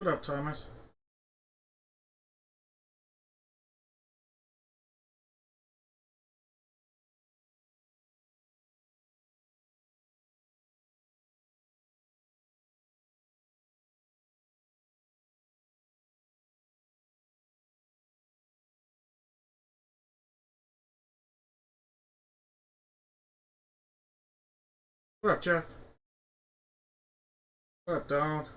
What up, Thomas? What up, Jeff? What up, Donald?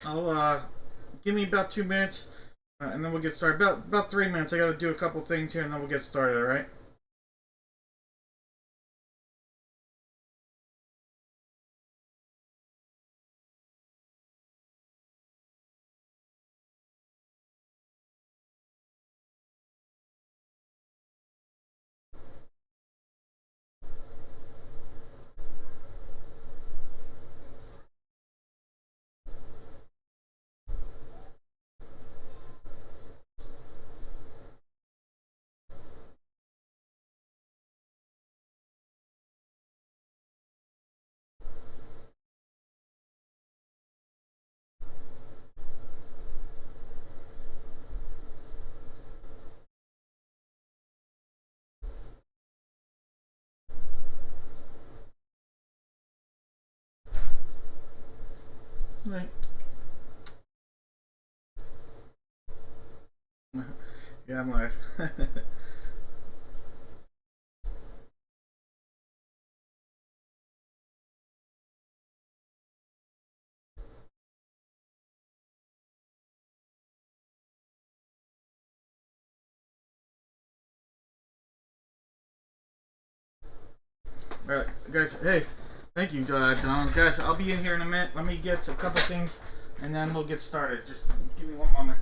I'll give me about 2 minutes, and then we'll get started. About 3 minutes. I got to do a couple things here, and then we'll get started. All right. All right. Yeah, I'm live. All right, guys. Hey, thank you, Donald. Guys, I'll be in here in a minute. Let me get a couple things, and then we'll get started. Just give me one moment.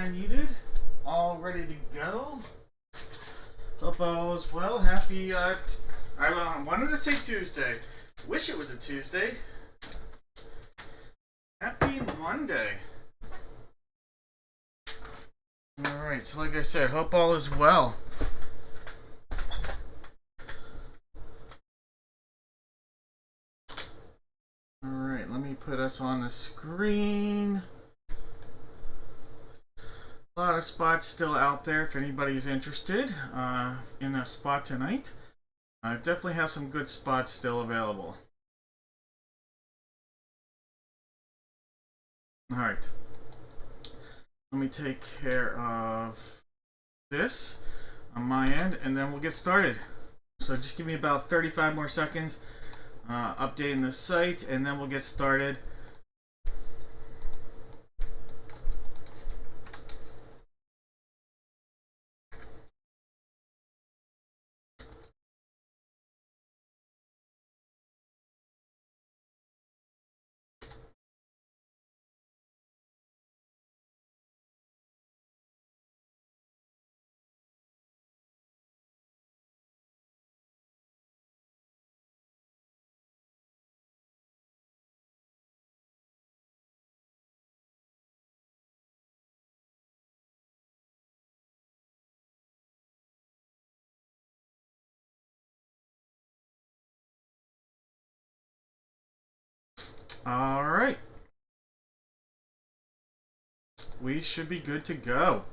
I needed. All ready to go. Hope all is well. Happy, I wanted to say Tuesday. Wish it was a Tuesday. Happy Monday. Alright, so like I said, hope all is well. Alright, let me put us on the screen. A lot of spots still out there if anybody's interested in a spot tonight. I definitely have some good spots still available. Alright. Let me take care of this on my end and then we'll get started. So just give me about 35 more seconds updating the site and then we'll get started. Alright. We should be good to go.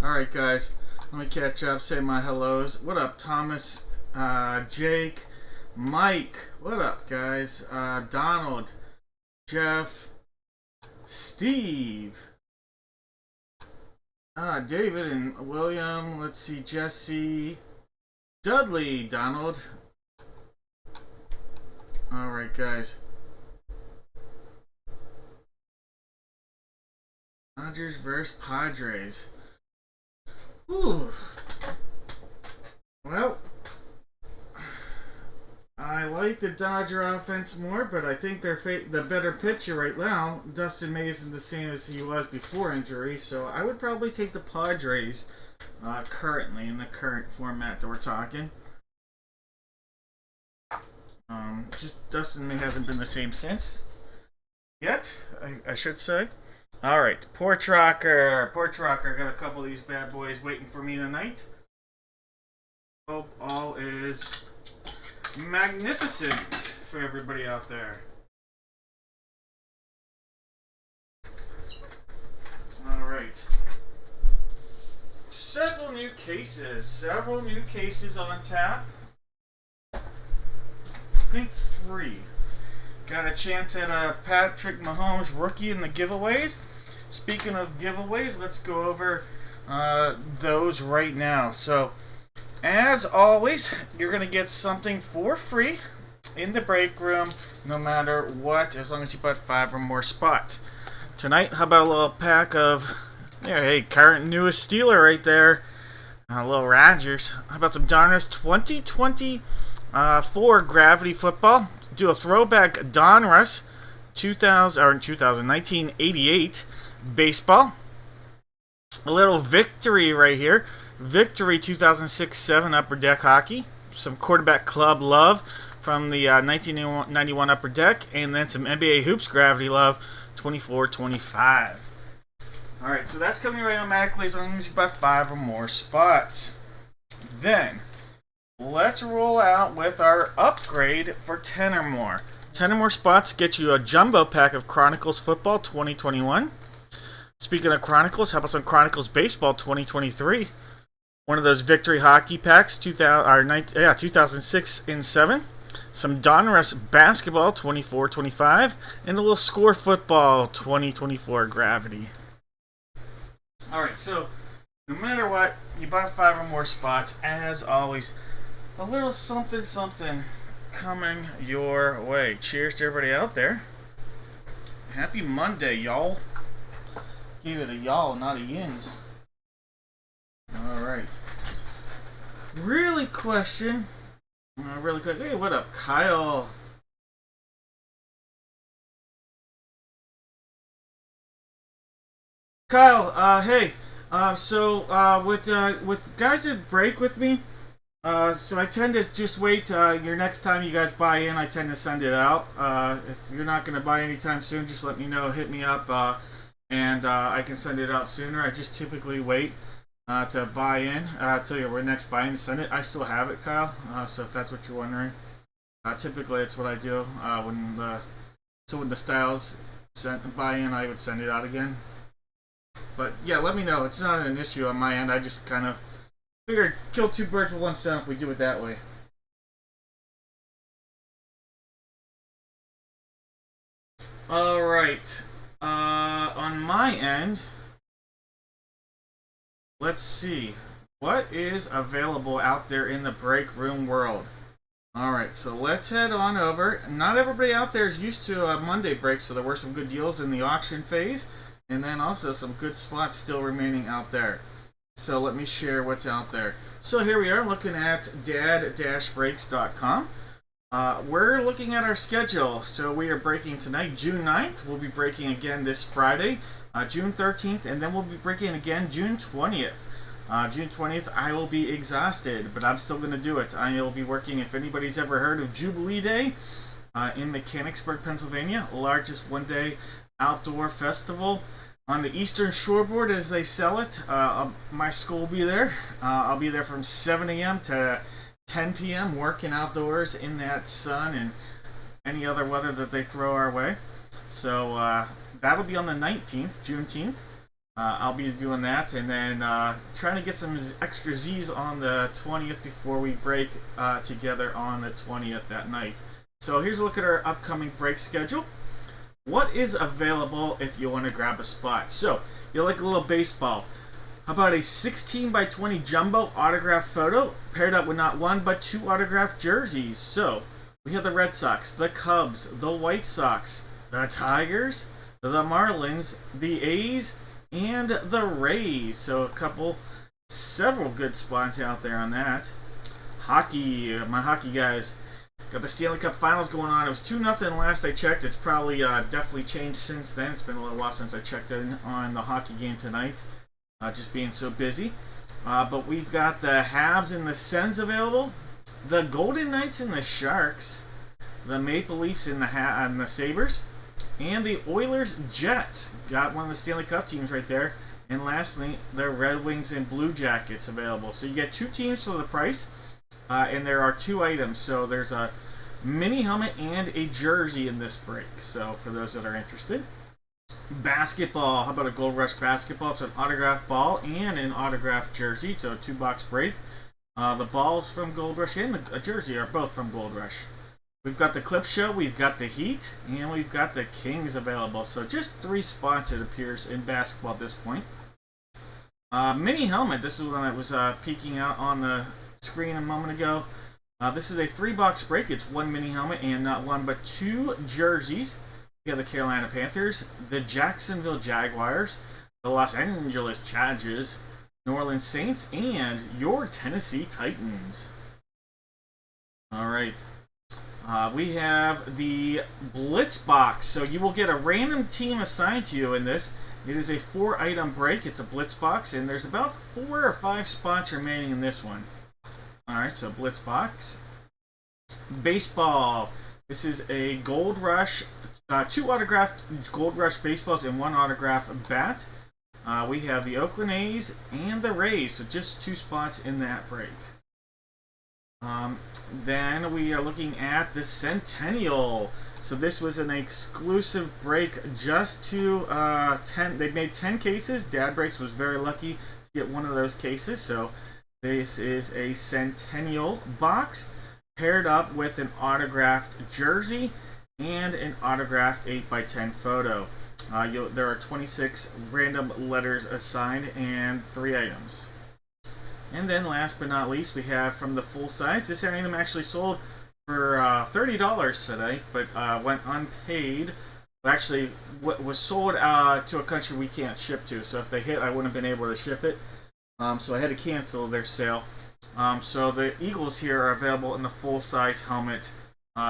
Alright guys, let me catch up, say my hellos. What up Thomas, Jake, Mike, what up guys, Donald, Jeff, Steve, David and William, let's see, Jesse, Dudley, Donald. Alright guys. Dodgers versus Padres. Whew. Well, I like the Dodger offense more, but I think they're the better pitcher right now. Dustin May isn't the same as he was before injury, so I would probably take the Padres currently in the current format that we're talking. Just Dustin May hasn't been the same since yet, I should say. Alright, Porch Rocker. Porch Rocker, got a couple of these bad boys waiting for me tonight. Hope all is magnificent for everybody out there. Alright. Several new cases on tap. I think 3. Got a chance at a Patrick Mahomes rookie in the giveaways. Speaking of giveaways, let's go over those right now. So, as always, you're going to get something for free in the break room, no matter what, as long as you put 5 or more spots. Tonight, how about a little pack of, hey, current newest Steeler right there, a little Rodgers. How about some Donruss 2024 Gravity Football? Do a throwback Donruss 1988 baseball. A little Victory right here. Victory 2006-07 Upper Deck Hockey. Some Quarterback Club love from the 1991 Upper Deck. And then some NBA Hoops Gravity love 24-25. Alright, so that's coming right automatically as long as you buy 5 or more spots. Then, let's roll out with our upgrade for 10 or more. 10 or more spots get you a jumbo pack of Chronicles Football 2021. Speaking of Chronicles, how about some Chronicles Baseball 2023? One of those Victory Hockey packs, 2006 and 7. Some Donruss Basketball 24-25. And a little Score Football 2024 Gravity. Alright, so no matter what, you buy 5 or more spots, as always, a little something coming your way. Cheers to everybody out there. Happy Monday, y'all. Gave it a y'all, not a yins. Alright. Really quick. Hey, what up, Kyle? Kyle, hey, with guys that break with me, so I tend to just wait. Your next time you guys buy in, I tend to send it out. If you're not going to buy anytime soon, just let me know. Hit me up, and I can send it out sooner. I just typically wait to buy in till your next buy in to send it. I still have it, Kyle. So if that's what you're wondering, typically it's what I do when the styles sent buy in, I would send it out again. But yeah, let me know. It's not an issue on my end. I just kind of figured kill two birds with one stone if we do it that way. Alright. On my end, let's see. What is available out there in the break room world? Alright, so let's head on over. Not everybody out there is used to a Monday break, so there were some good deals in the auction phase. And then also some good spots still remaining out there. So let me share what's out there. So here we are looking at dad-breaks.com. We're looking at our schedule. So we are breaking tonight, June 9th. We'll be breaking again this Friday, June 13th. And then we'll be breaking again June 20th. June 20th, I will be exhausted, but I'm still going to do it. I will be working, if anybody's ever heard of Jubilee Day in Mechanicsburg, Pennsylvania, largest one-day outdoor festival on the Eastern Shoreboard as they sell it. My school will be there. I'll be there from 7 a.m. to 10 p.m. working outdoors in that sun and any other weather that they throw our way. So that'll be on the 19th, Juneteenth. I'll be doing that, and then trying to get some extra Z's on the 20th before we break together on the 20th that night. So here's a look at our upcoming break schedule. What is available if you want to grab a spot? So, you like a little baseball. How about a 16 by 20 jumbo autograph photo paired up with not one but two autographed jerseys? So, we have the Red Sox, the Cubs, the White Sox, the Tigers, the Marlins, the A's, and the Rays. So, several good spots out there on that. Hockey, my hockey guys. Got the Stanley Cup Finals going on. It was 2-0 last I checked. It's probably definitely changed since then. It's been a little while since I checked in on the hockey game tonight. Just being so busy. But we've got the Habs and the Sens available. The Golden Knights and the Sharks. The Maple Leafs and the Sabres. And the Oilers Jets. Got one of the Stanley Cup teams right there. And lastly, the Red Wings and Blue Jackets available. So you get two teams for the price. And there are two items. So there's a mini helmet and a jersey in this break. So for those that are interested. Basketball. How about a Gold Rush basketball? It's an autographed ball and an autographed jersey. So a 2-box break. The balls from Gold Rush and the jersey are both from Gold Rush. We've got the Clip Show, we've got the Heat, and we've got the Kings available. So just 3 spots, it appears, in basketball at this point. Mini helmet. This is one that was peeking out on the screen a moment ago. This is a 3-box break. It's 1 mini helmet and not one but 2 jerseys. We have the Carolina Panthers, the Jacksonville Jaguars, the Los Angeles Chargers, New Orleans Saints, and your Tennessee Titans. All right. We have the Blitz Box. So you will get a random team assigned to you in this. It is a 4-item break. It's a Blitz Box, and there's about 4 or 5 spots remaining in this one. Alright, so Blitz Box. Baseball. This is a Gold Rush, 2 autographed Gold Rush baseballs and 1 autographed bat. We have the Oakland A's and the Rays, so just 2 spots in that break. Then we are looking at the Centennial. So this was an exclusive break just to 10. They made 10 cases. Dad Breaks was very lucky to get one of those cases. So this is a Centennial box paired up with an autographed jersey and an autographed 8x10 photo. There are 26 random letters assigned and 3 items. And then last but not least, we have from the FullSize. This item actually sold for $30 today, but went unpaid. Actually, was sold to a country we can't ship to. So if they hit, I wouldn't have been able to ship it. So I had to cancel their sale. So the Eagles here are available in the FullSize helmet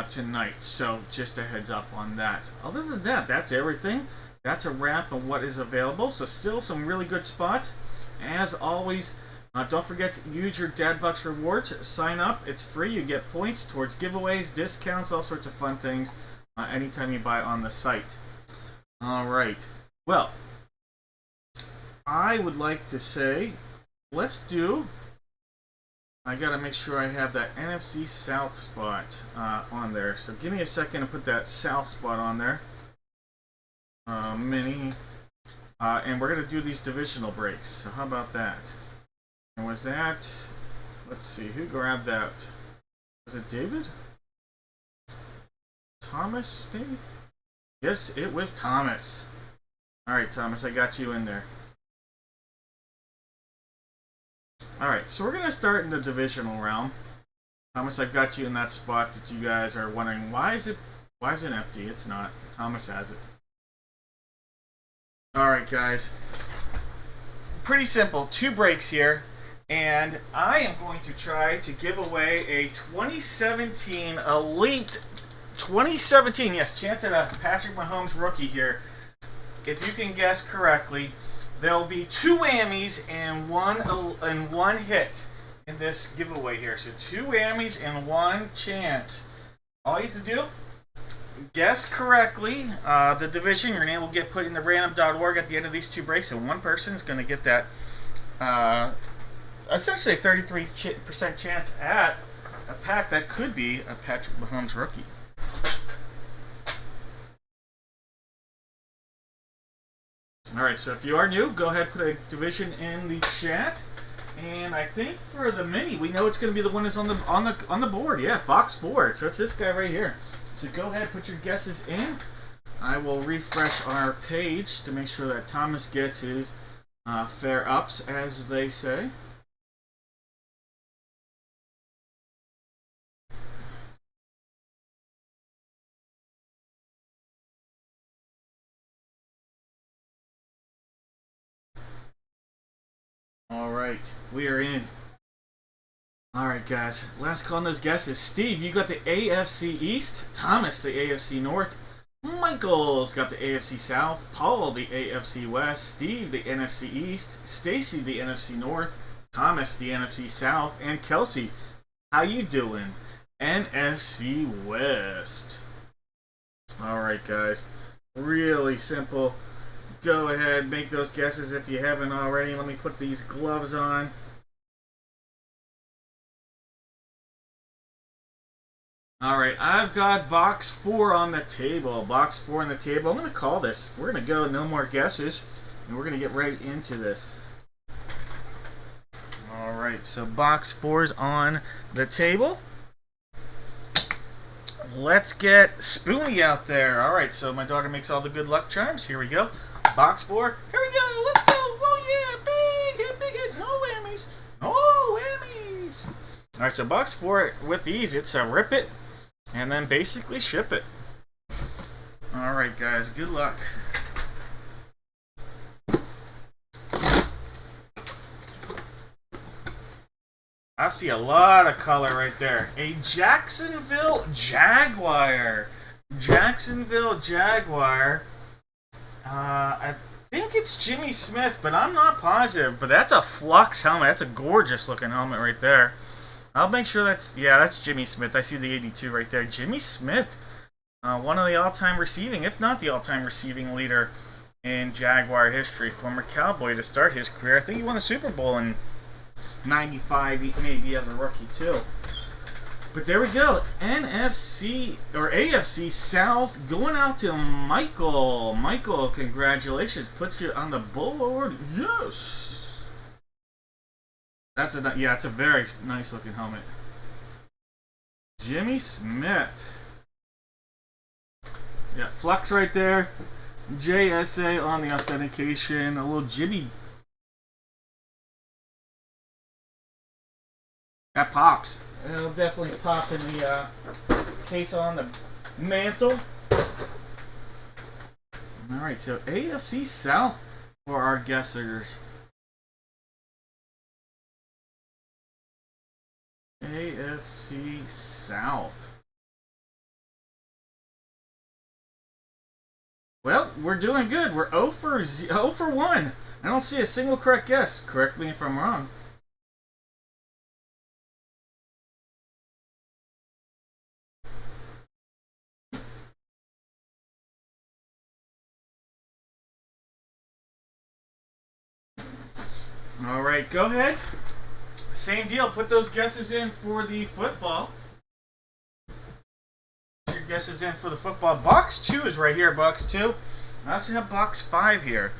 tonight. So just a heads up on that. Other than that, that's everything. that's a wrap on what is available. So still some really good spots. As always, don't forget to use your Dad Bucks rewards. Sign up. It's free. You get points towards giveaways, discounts, all sorts of fun things anytime you buy on the site. All right. Well, I would like to say, let's do... I gotta make sure I have that NFC South spot on there. So give me a second to put that South spot on there. Mini. And we're gonna do these divisional breaks. So how about that? And was that... Let's see, who grabbed that? Was it David? Thomas, maybe? Yes, it was Thomas. Alright, Thomas, I got you in there. Alright, so we're going to start in the divisional realm. Thomas, I've got you in that spot that you guys are wondering, why is it empty? It's not. Thomas has it. Alright, guys. Pretty simple. 2 breaks here. And I am going to try to give away a 2017 Elite... 2017, yes, chance at a Patrick Mahomes rookie here. If you can guess correctly... There'll be 2 whammies and one hit in this giveaway here. So 2 whammies and 1 chance. All you have to do, guess correctly the division. Your name will get put in the random.org at the end of these 2 breaks, and one person is going to get that essentially a 33% chance at a pack that could be a Patrick Mahomes rookie. Alright, so if you are new, go ahead and put a division in the chat. And I think for the mini, we know it's going to be the one that's on the board. Yeah, box 4. So it's this guy right here. So go ahead, put your guesses in. I will refresh our page to make sure that Thomas gets his fair ups, as they say. Alright, we are in. Alright guys, last call on those guesses. Steve, you got the AFC East. Thomas, the AFC North. Michael's got the AFC South. Paul, the AFC West. Steve, the NFC East. Stacy, the NFC North. Thomas, the NFC South. And Kelsey, how you doing? NFC West. Alright guys, really simple. Go ahead, make those guesses if you haven't already. Let me put these gloves on. Alright, I've got box 4 on the table. Box 4 on the table. I'm going to call this. We're going to go no more guesses, and we're going to get right into this. Alright, so box 4 is on the table. Let's get Spoonie out there. Alright, so my daughter makes all the good luck charms. Here we go. Box 4. Here we go. Let's go. Oh, yeah. Big hit, big hit. No whammies. No whammies. All right, so box 4 with these, it's a rip it and then basically ship it. All right, guys. Good luck. I see a lot of color right there. A Jacksonville Jaguar. Jacksonville Jaguar. I think it's Jimmy Smith, but I'm not positive. But that's a Flux helmet. That's a gorgeous looking helmet right there. I'll make sure that's Jimmy Smith. I see the 82 right there. Jimmy Smith, one of the all-time receiving, if not the all-time receiving leader in Jaguar history. Former Cowboy to start his career. I think he won a Super Bowl in '95, maybe as a rookie too. But there we go. NFC or AFC South going out to Michael. Michael, congratulations. Put you on the board. Yes. It's a very nice looking helmet. Jimmy Smith. Yeah, Flux right there. JSA on the authentication. A little Jimmy. That pops. It'll definitely pop in the case on the mantle. Alright, so AFC South for our guessers. AFC South. Well, we're doing good. We're 0 for 1. I don't see a single correct guess. Correct me if I'm wrong. All right, go ahead. Same deal. Put those guesses in for the football. Your guesses in for the football. Box 2 is right here. Box 2. I also have box 5 here.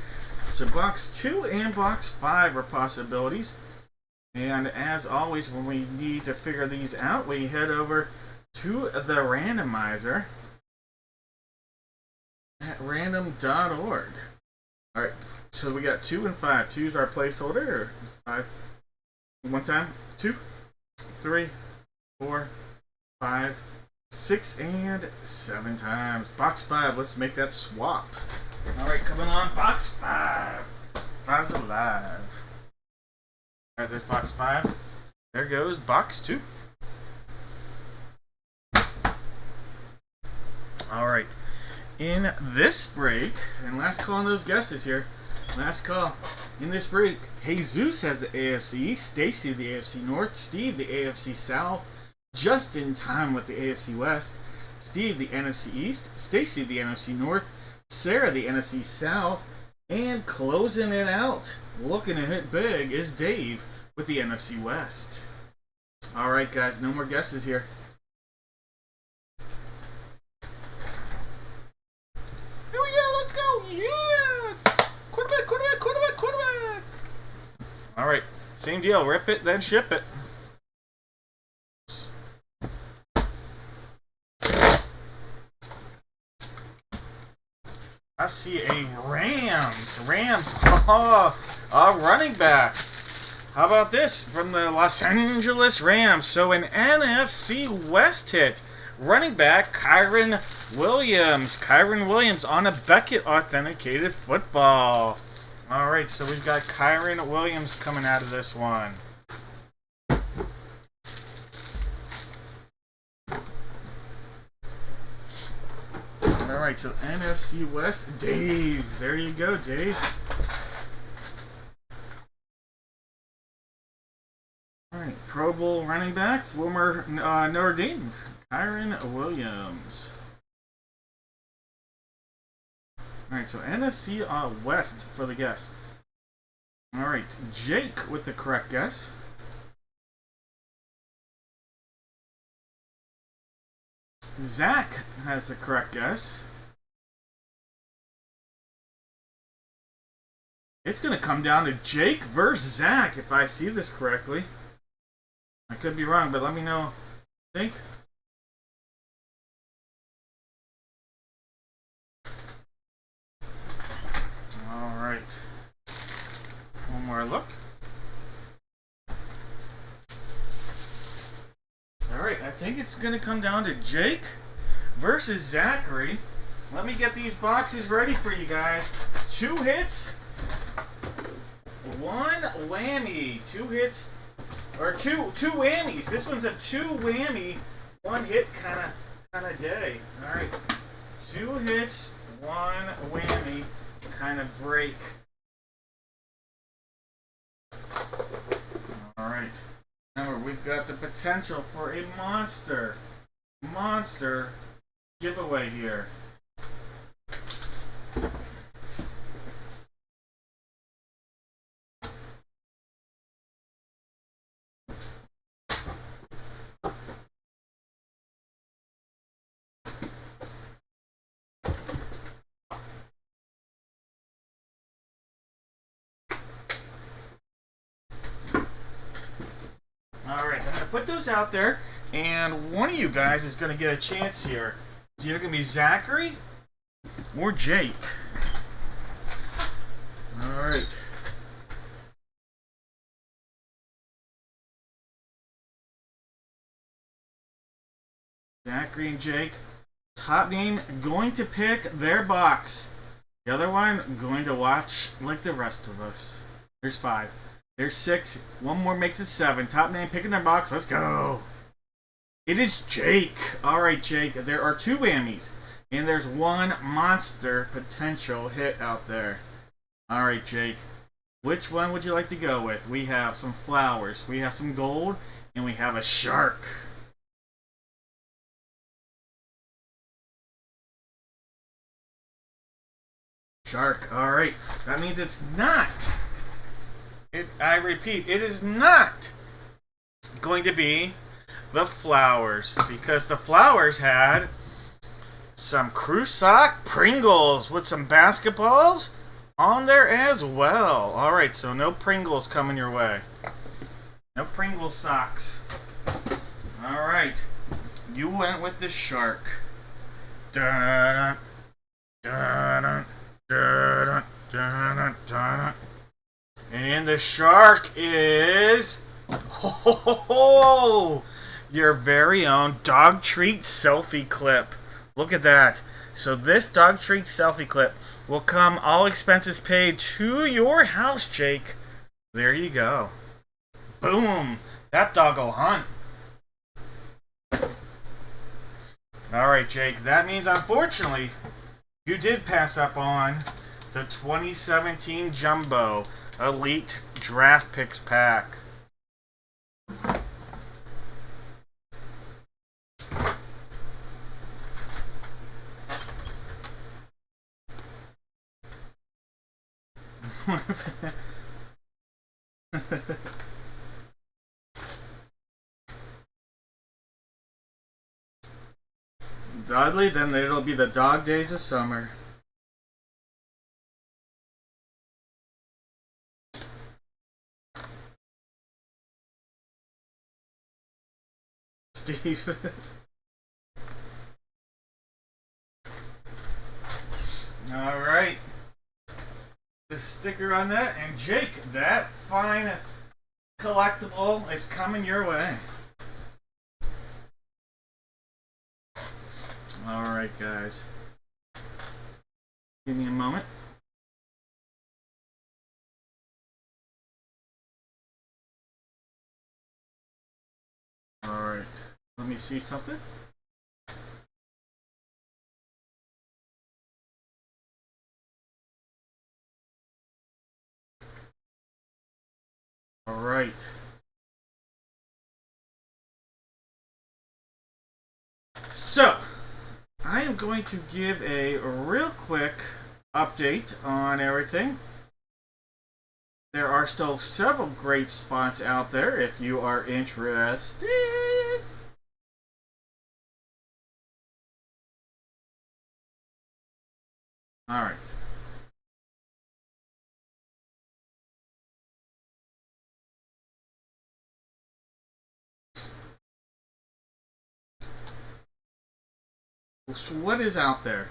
So box 2 and box 5 are possibilities. And as always, when we need to figure these out, we head over to the randomizer at random.org. All right. So we got 2 and 5. 2 is our placeholder. Or 5. One time. 2, 3, 4, 5, 6, and 7 times. Box 5. Let's make that swap. All right, coming on. Box 5. 5's alive. All right, there's box 5. There goes box 2. All right. In this break, and last call on those guesses here. Last call. In this break, Jesus has the AFC East, Stacy the AFC North, Steve the AFC South, just in time with the AFC West, Steve the NFC East, Stacy the NFC North, Sarah the NFC South, and closing it out, looking to hit big, is Dave with the NFC West. All right, guys, no more guesses here. Here we go, let's go, yeah! Quarterback, quarterback, quarterback, quarterback! All right, same deal, rip it, then ship it. I see a Rams, a running back. How about this from the Los Angeles Rams? So an NFC West hit. Running back Kyren Williams. Kyren Williams on a Beckett authenticated football. All right, so we've got Kyren Williams coming out of this one. All right, so NFC West, Dave. There you go, Dave. All right, Pro Bowl running back, former Notre Dame, Kyren Williams. All right, so NFC West for the guess. All right, Jake with the correct guess. Zach has the correct guess. It's going to come down to Jake versus Zach, if I see this correctly. I could be wrong, but let me know. Think. All right. One more look. All right, I think it's going to come down to Jake versus Zachary. Let me get these boxes ready for you guys. 2 hits, 1 whammy. 2 hits, or two whammies. This one's a 2 whammy, 1 hit kind of day. All right, 2 hits, 1 whammy kind of break. All right. Remember, we've got the potential for a monster giveaway here. Alright, I'm going to put those out there, and one of you guys is going to get a chance here. It's either going to be Zachary or Jake. Alright. Zachary and Jake. Top name going to pick their box. The other one going to watch like the rest of us. There's 5. There's 6. One more makes it 7. Top name picking their box. Let's go. It is Jake. All right, Jake. There are 2 whammies. And there's one monster potential hit out there. Alright, Jake. Which one would you like to go with? We have some flowers, we have some gold, and we have a shark. Shark. Alright. That means it's not. I repeat, it is not going to be the flowers, because the flowers had some crew sock Pringles with some basketballs on there as well. Alright, so no Pringles coming your way. No Pringles socks. Alright. You went with the shark. Dun, dun, dun, dun, dun, dun. And the shark is your very own dog treat selfie clip. Look at that. So this dog treat selfie clip will come all expenses paid to your house, Jake. There you go. Boom. That dog will hunt. Alright, Jake. That means, unfortunately, you did pass up on the 2017 Jumbo Elite Draft Picks Pack. Dudley, then it'll be the dog days of summer. Steve. Alright. The sticker on that, and Jake, that fine collectible is coming your way. Alright, guys. Give me a moment. Alright. Let me see something. Alright. So, I am going to give a real quick update on everything. There are still several great spots out there if you are interested. Alright. So what is out there?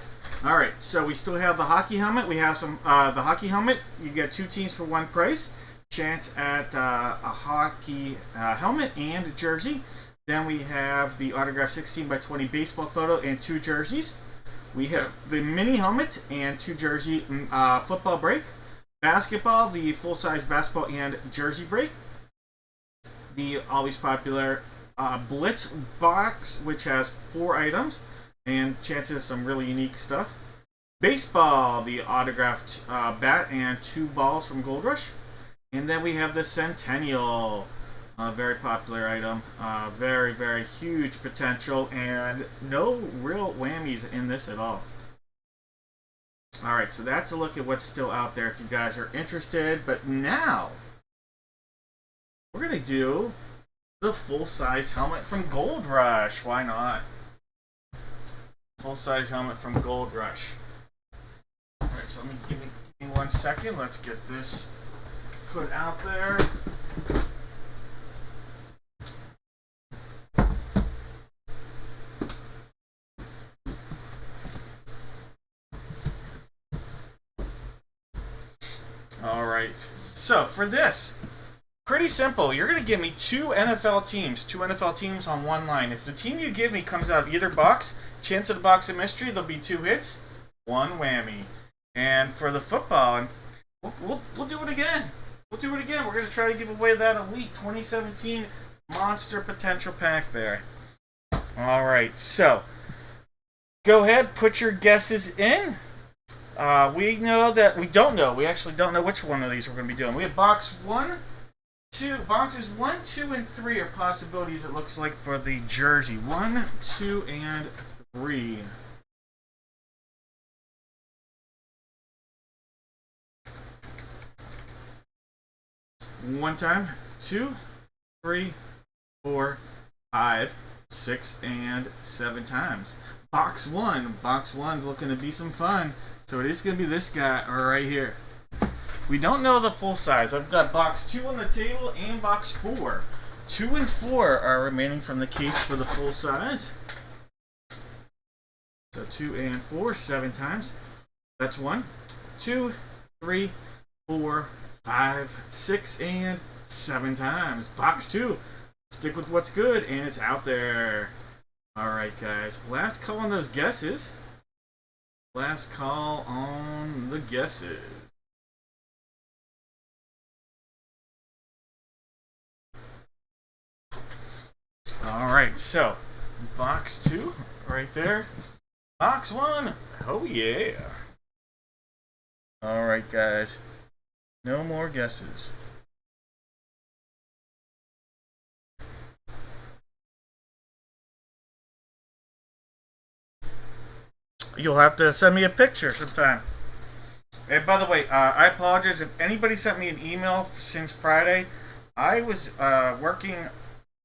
Alright, so we still have the hockey helmet. We have some, the hockey helmet. You get 2 teams for 1 price. Chance at a hockey helmet and a jersey. Then we have the autographed 16x20 baseball photo and 2 jerseys. We have the mini helmet and 2 jersey football break. Basketball, the full-size basketball and jersey break. The always popular Blitz box, which has 4 items and chances some really unique stuff. Baseball, the autographed bat and 2 balls from Gold Rush. And then we have the Centennial, a very popular item. Very, very huge potential and no real whammies in this at all. Alright, so that's a look at what's still out there if you guys are interested. But now, we're going to do the full-size helmet from Gold Rush. Why not? Full-size helmet from Gold Rush. Alright, so give me 1 second. Let's get this put out there. Alright, so for this, pretty simple. You're going to give me 2 NFL teams on 1 line. If the team you give me comes out of either box, chance of the box of mystery, there'll be 2 hits, 1 whammy. And for the football, we'll do it again. We'll do it again. We're going to try to give away that Elite 2017 Monster Potential Pack there. Alright, so Go ahead, put your guesses in. We know that we don't know. We actually don't know which one of these we're going to be doing. We have box 1, 2. Boxes 1, 2, and 3 are possibilities, it looks like, for the jersey. 1, 2, and 3. One time, 2, 3, 4, 5, 6, and 7 times. Box 1. Box 1's looking to be some fun. So it is going to be this guy right here. We don't know the full size. I've got box 2 on the table and box 4. 2 and 4 are remaining from the case for the full size. So 2 and 4, 7 times. That's 1, 2, 3, 4, 5, 6, and 7 times. Box 2. Stick with what's good, and it's out there. Alright, guys. Last call on those guesses. Last call on the guesses. Alright, so box 2 right there. Box 1. Oh, yeah. Alright, guys. No more guesses. You'll have to send me a picture sometime. And by the way, I apologize if anybody sent me an email since Friday. I was working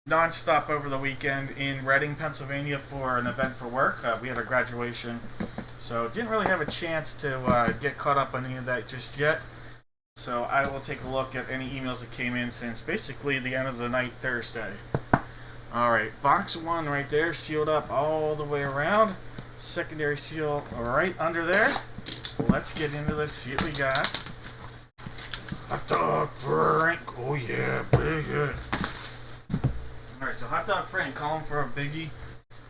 nonstop over the weekend in Reading, Pennsylvania for an event for work. We had a graduation, so didn't really have a chance to get caught up on any of that just yet. So I will take a look at any emails that came in since basically the end of the night Thursday. Alright, box 1 right there, sealed up all the way around. Secondary seal right under there. Let's get into this. See what we got. Hot dog Frank. Oh yeah, pretty good. Alright, so hot dog Frank, calling for a biggie.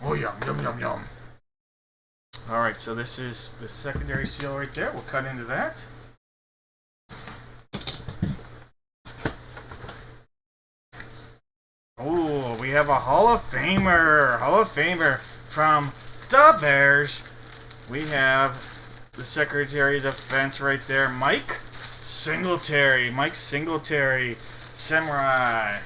Oh yum, yum, yum, yum. Alright, so this is the secondary seal right there. We'll cut into that. Oh, we have a Hall of Famer. Hall of Famer from the Bears. We have the Secretary of Defense right there, Mike Singletary. Mike Singletary, Samurai.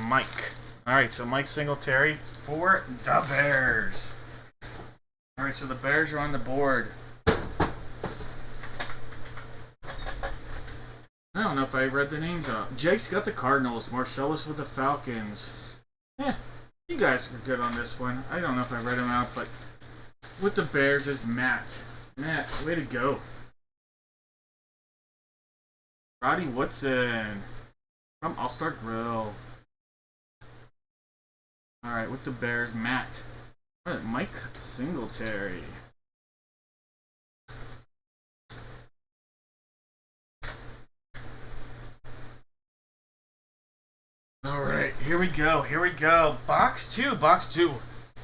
Mike. Alright, so Mike Singletary for the Bears. Alright, so the Bears are on the board. I don't know if I read the names out. Jake's got the Cardinals. Marcellus with the Falcons. You guys are good on this one. I don't know if I read them out, but with the Bears is Matt. Matt, way to go. Roddy Woodson from All-Star Grill. Alright, with the Bears, Matt. Mike Singletary. Alright, here we go, here we go. Box 2, box 2.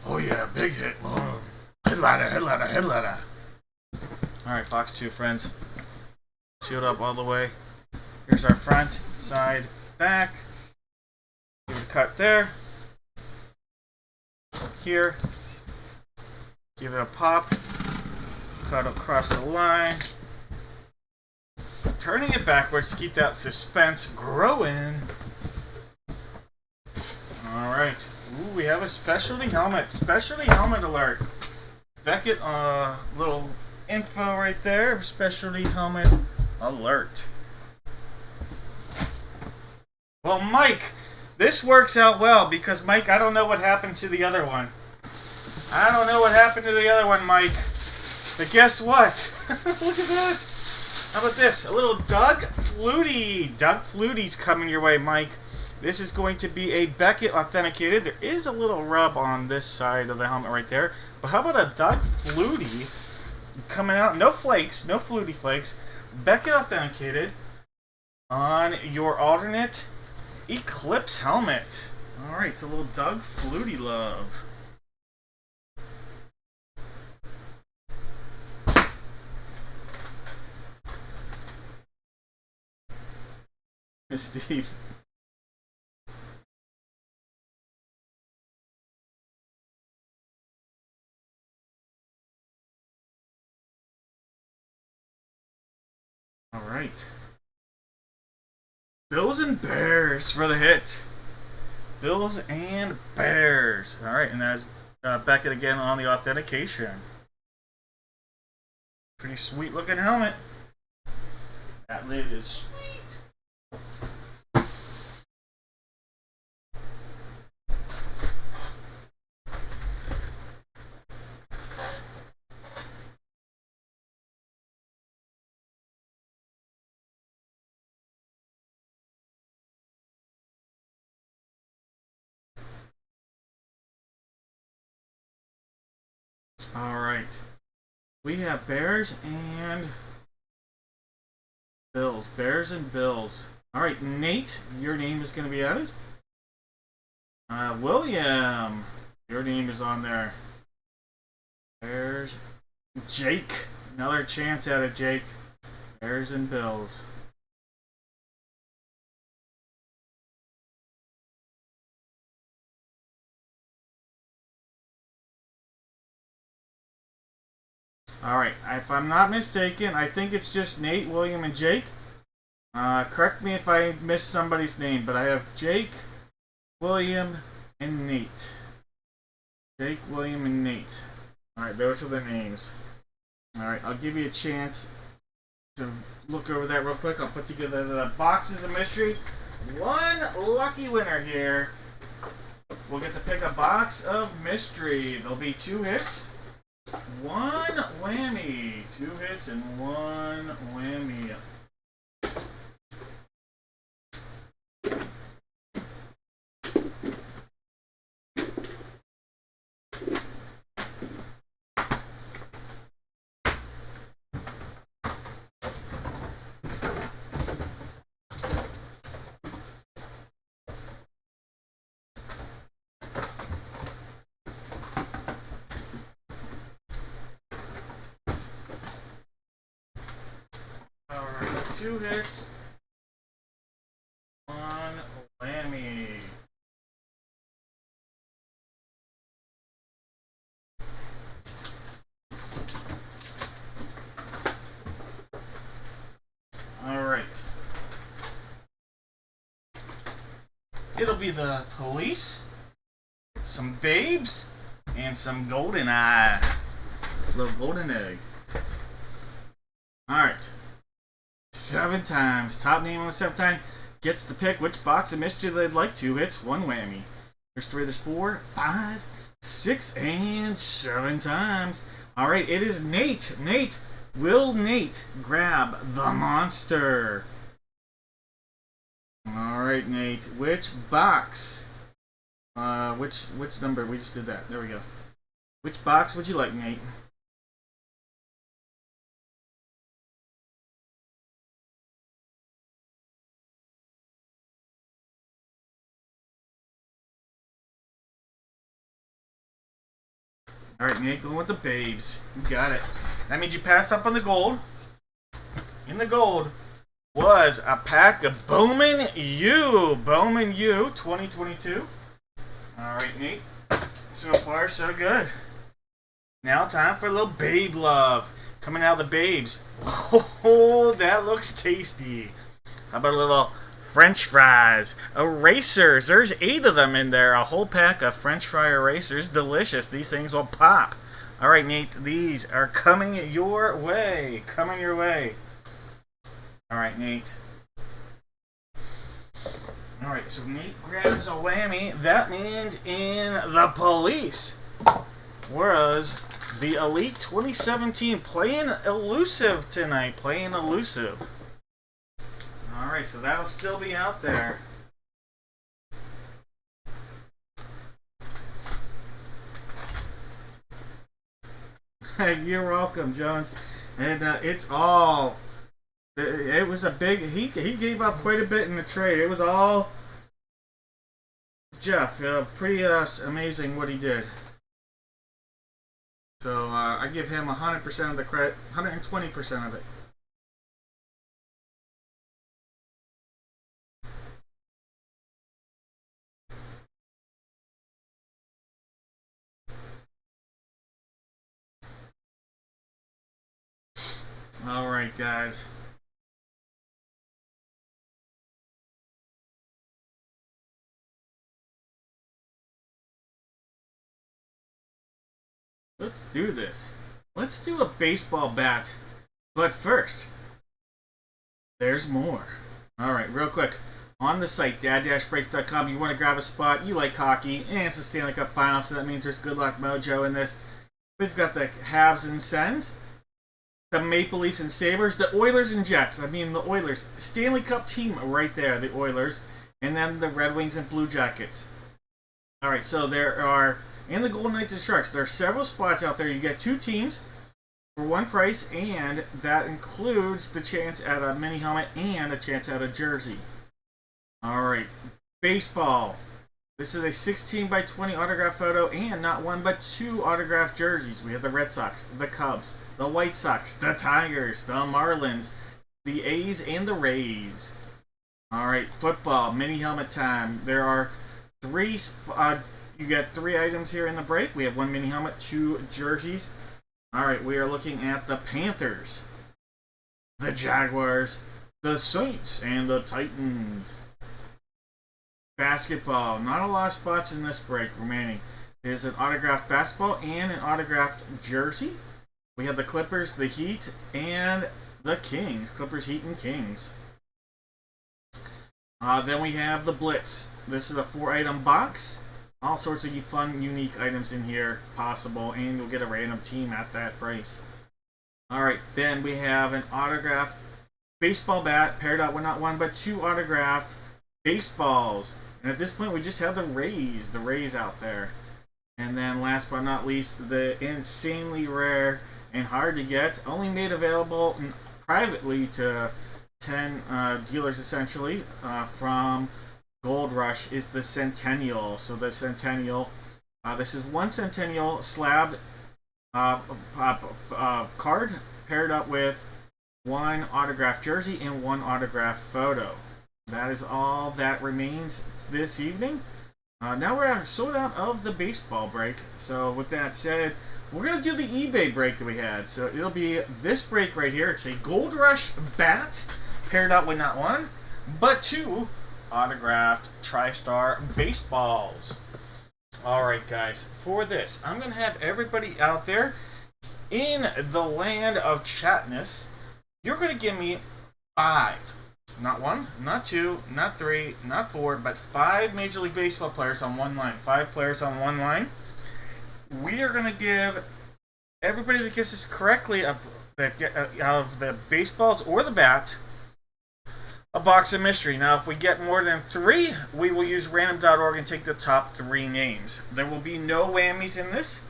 Oh yeah, big hit. Oh. Headliner, headliner, headliner. Alright, box 2, friends. Sealed up all the way. Here's our front, side, back. Give it a cut there. Here. Give it a pop. Cut across the line. Turning it backwards to keep that suspense growing. Alright. Ooh, we have a specialty helmet. Specialty helmet alert. Beckett, little info right there. Specialty helmet alert. Well, Mike, this works out well because, Mike, I don't know what happened to the other one. I don't know what happened to the other one, Mike. But guess what? Look at that. How about this? A little Doug Flutie. Doug Flutie's coming your way, Mike. This is going to be a Beckett authenticated. There is a little rub on this side of the helmet right there. But how about a Doug Flutie coming out? No flakes. No Flutie flakes. Beckett authenticated on your alternate Eclipse helmet. Alright, it's a little Doug Flutie love. Steve. right. Bills and Bears for the hit. Bills and Bears. All right, and that's Beckett again on the authentication. Pretty sweet looking helmet. That lid is sweet. All right. We have Bears and Bills. Bears and Bills. All right, Nate, your name is going to be added. William, your name is on there. Bears. Jake, another chance at it, Jake. Bears and Bills. All right, if I'm not mistaken, I think it's just Nate, William, and Jake. Correct me if I missed somebody's name, but I have Jake, William, and Nate. Jake, William, and Nate. All right, those are the names. All right, I'll give you a chance to look over that real quick. I'll put together the boxes of mystery. One lucky winner here will get to pick a box of mystery. There'll be 2 hits. One whammy. 2 hits and 1 whammy. Alright, 2 hits. 1 whammy. Alright. It'll be the police, some babes, and some golden eye. Little golden egg. Alright. 7 times. Top name on the 7th time gets to pick which box of mystery they'd like. 2 hits, 1 whammy. There's 3, there's 4, 5, 6, and 7 times. Alright, it is Nate. Nate, will Nate grab the monster? Alright, Nate. Which box? Which number? We just did that. There we go. Which box would you like, Nate? Alright, Nate, going with the babes. You got it. That means you passed up on the gold. In the gold was a pack of Bowman U. Bowman U 2022. Alright, Nate. So far, so good. Now time for a little babe love. Coming out of the babes. Oh, that looks tasty. How about a little French fries? Erasers. There's 8 of them in there. A whole pack of French fry erasers. Delicious. These things will pop. Alright, Nate. These are coming your way. Coming your way. Alright, Nate. Alright, so Nate grabs a whammy. That means in the police. Whereas the Elite 2017 playing elusive tonight. Playing elusive. Alright, so that'll still be out there. You're welcome, Jones. And it's all... It was a big... He gave up quite a bit in the trade. It was all... Jeff. Pretty amazing what he did. So I give him 100% of the credit. 120% of it. Alright, guys. let's do this. Let's do a baseball bat. But first, there's more. Alright, real quick. On the site, dad-breaks.com, you want to grab a spot, you like hockey, and it's the Stanley Cup Final, so that means there's good luck mojo in this. We've got the Habs and Sens, the Maple Leafs and Sabres, the Oilers and Jets. I mean, the Oilers. Stanley Cup team right there, the Oilers. And then the Red Wings and Blue Jackets. Alright, so there are, and the Golden Knights and Sharks. There are several spots out there. You get 2 teams for one price, and that includes the chance at a mini helmet and a chance at a jersey. Alright, baseball. This is a 16 by 20 autograph photo and not 1 but 2 autographed jerseys. We have the Red Sox, the Cubs, the White Sox, the Tigers, the Marlins, the A's, and the Rays. Alright, football, mini helmet time. There are 3, you get 3 items here in the break. We have 1 mini helmet, 2 jerseys. Alright, we are looking at the Panthers, the Jaguars, the Saints, and the Titans. Basketball. Not a lot of spots in this break remaining. There's an autographed basketball and an autographed jersey. We have the Clippers, the Heat, and the Kings. Clippers, Heat, and Kings. Then we have the Blitz. This is a 4-item box. All sorts of fun, unique items in here possible, and you'll get a random team at that price. Alright, then we have an autographed baseball bat paired up with not 1 but 2 autographed baseballs. And at this point, we just have the Rays out there. And then last but not least, the insanely rare and hard to get, only made available privately to 10 dealers essentially from Gold Rush, is the Centennial. So the Centennial, this is 1 Centennial slabbed card paired up with 1 autographed jersey and 1 autographed photo. That is all that remains this evening. Now we're sold out of the baseball break. So with that said, we're going to do the eBay break that we had. So it'll be this break right here. It's a Gold Rush bat paired up with not 1, but 2 autographed TriStar baseballs. Alright guys, for this, I'm going to have everybody out there in the land of chatness. You're going to give me 5. Not 1, not 2, not 3, not 4, but 5 Major League Baseball players on one line. 5 players on one line. We are going to give everybody that guesses correctly out of the baseballs or the bat a box of mystery. Now, if we get more than 3, we will use random.org and take the top 3 names. There will be no whammies in this,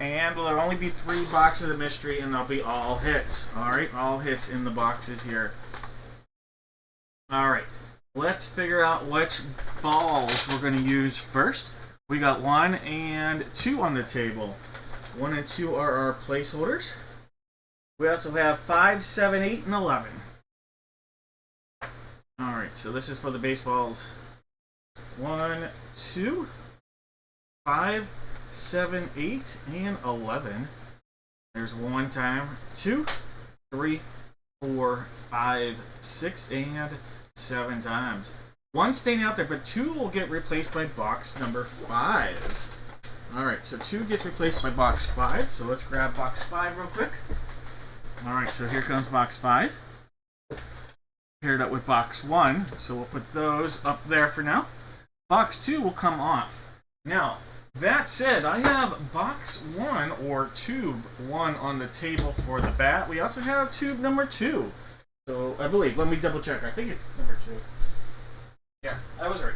and there will only be 3 boxes of mystery, and they'll be all hits. Alright, all hits in the boxes here. Alright, let's figure out which balls we're going to use first. We got 1 and 2 on the table. 1 and 2 are our placeholders. We also have 5, 7, 8, and 11. Alright, so this is for the baseballs. 1, 2, 5, 7, 8, and 11. There's 1 time. 2, 3, 4, 5, 6, and 7 times. 1 staying out there, but 2 will get replaced by box number 5. Alright, so 2 gets replaced by box 5. So let's grab box 5 real quick. Alright, so here comes box 5. Paired up with box 1. So we'll put those up there for now. Box 2 will come off. Now, that said, I have box 1 or tube 1 on the table for the bat. We also have tube number 2. So, I believe, let me double check. I think it's number 2. Yeah, I was right.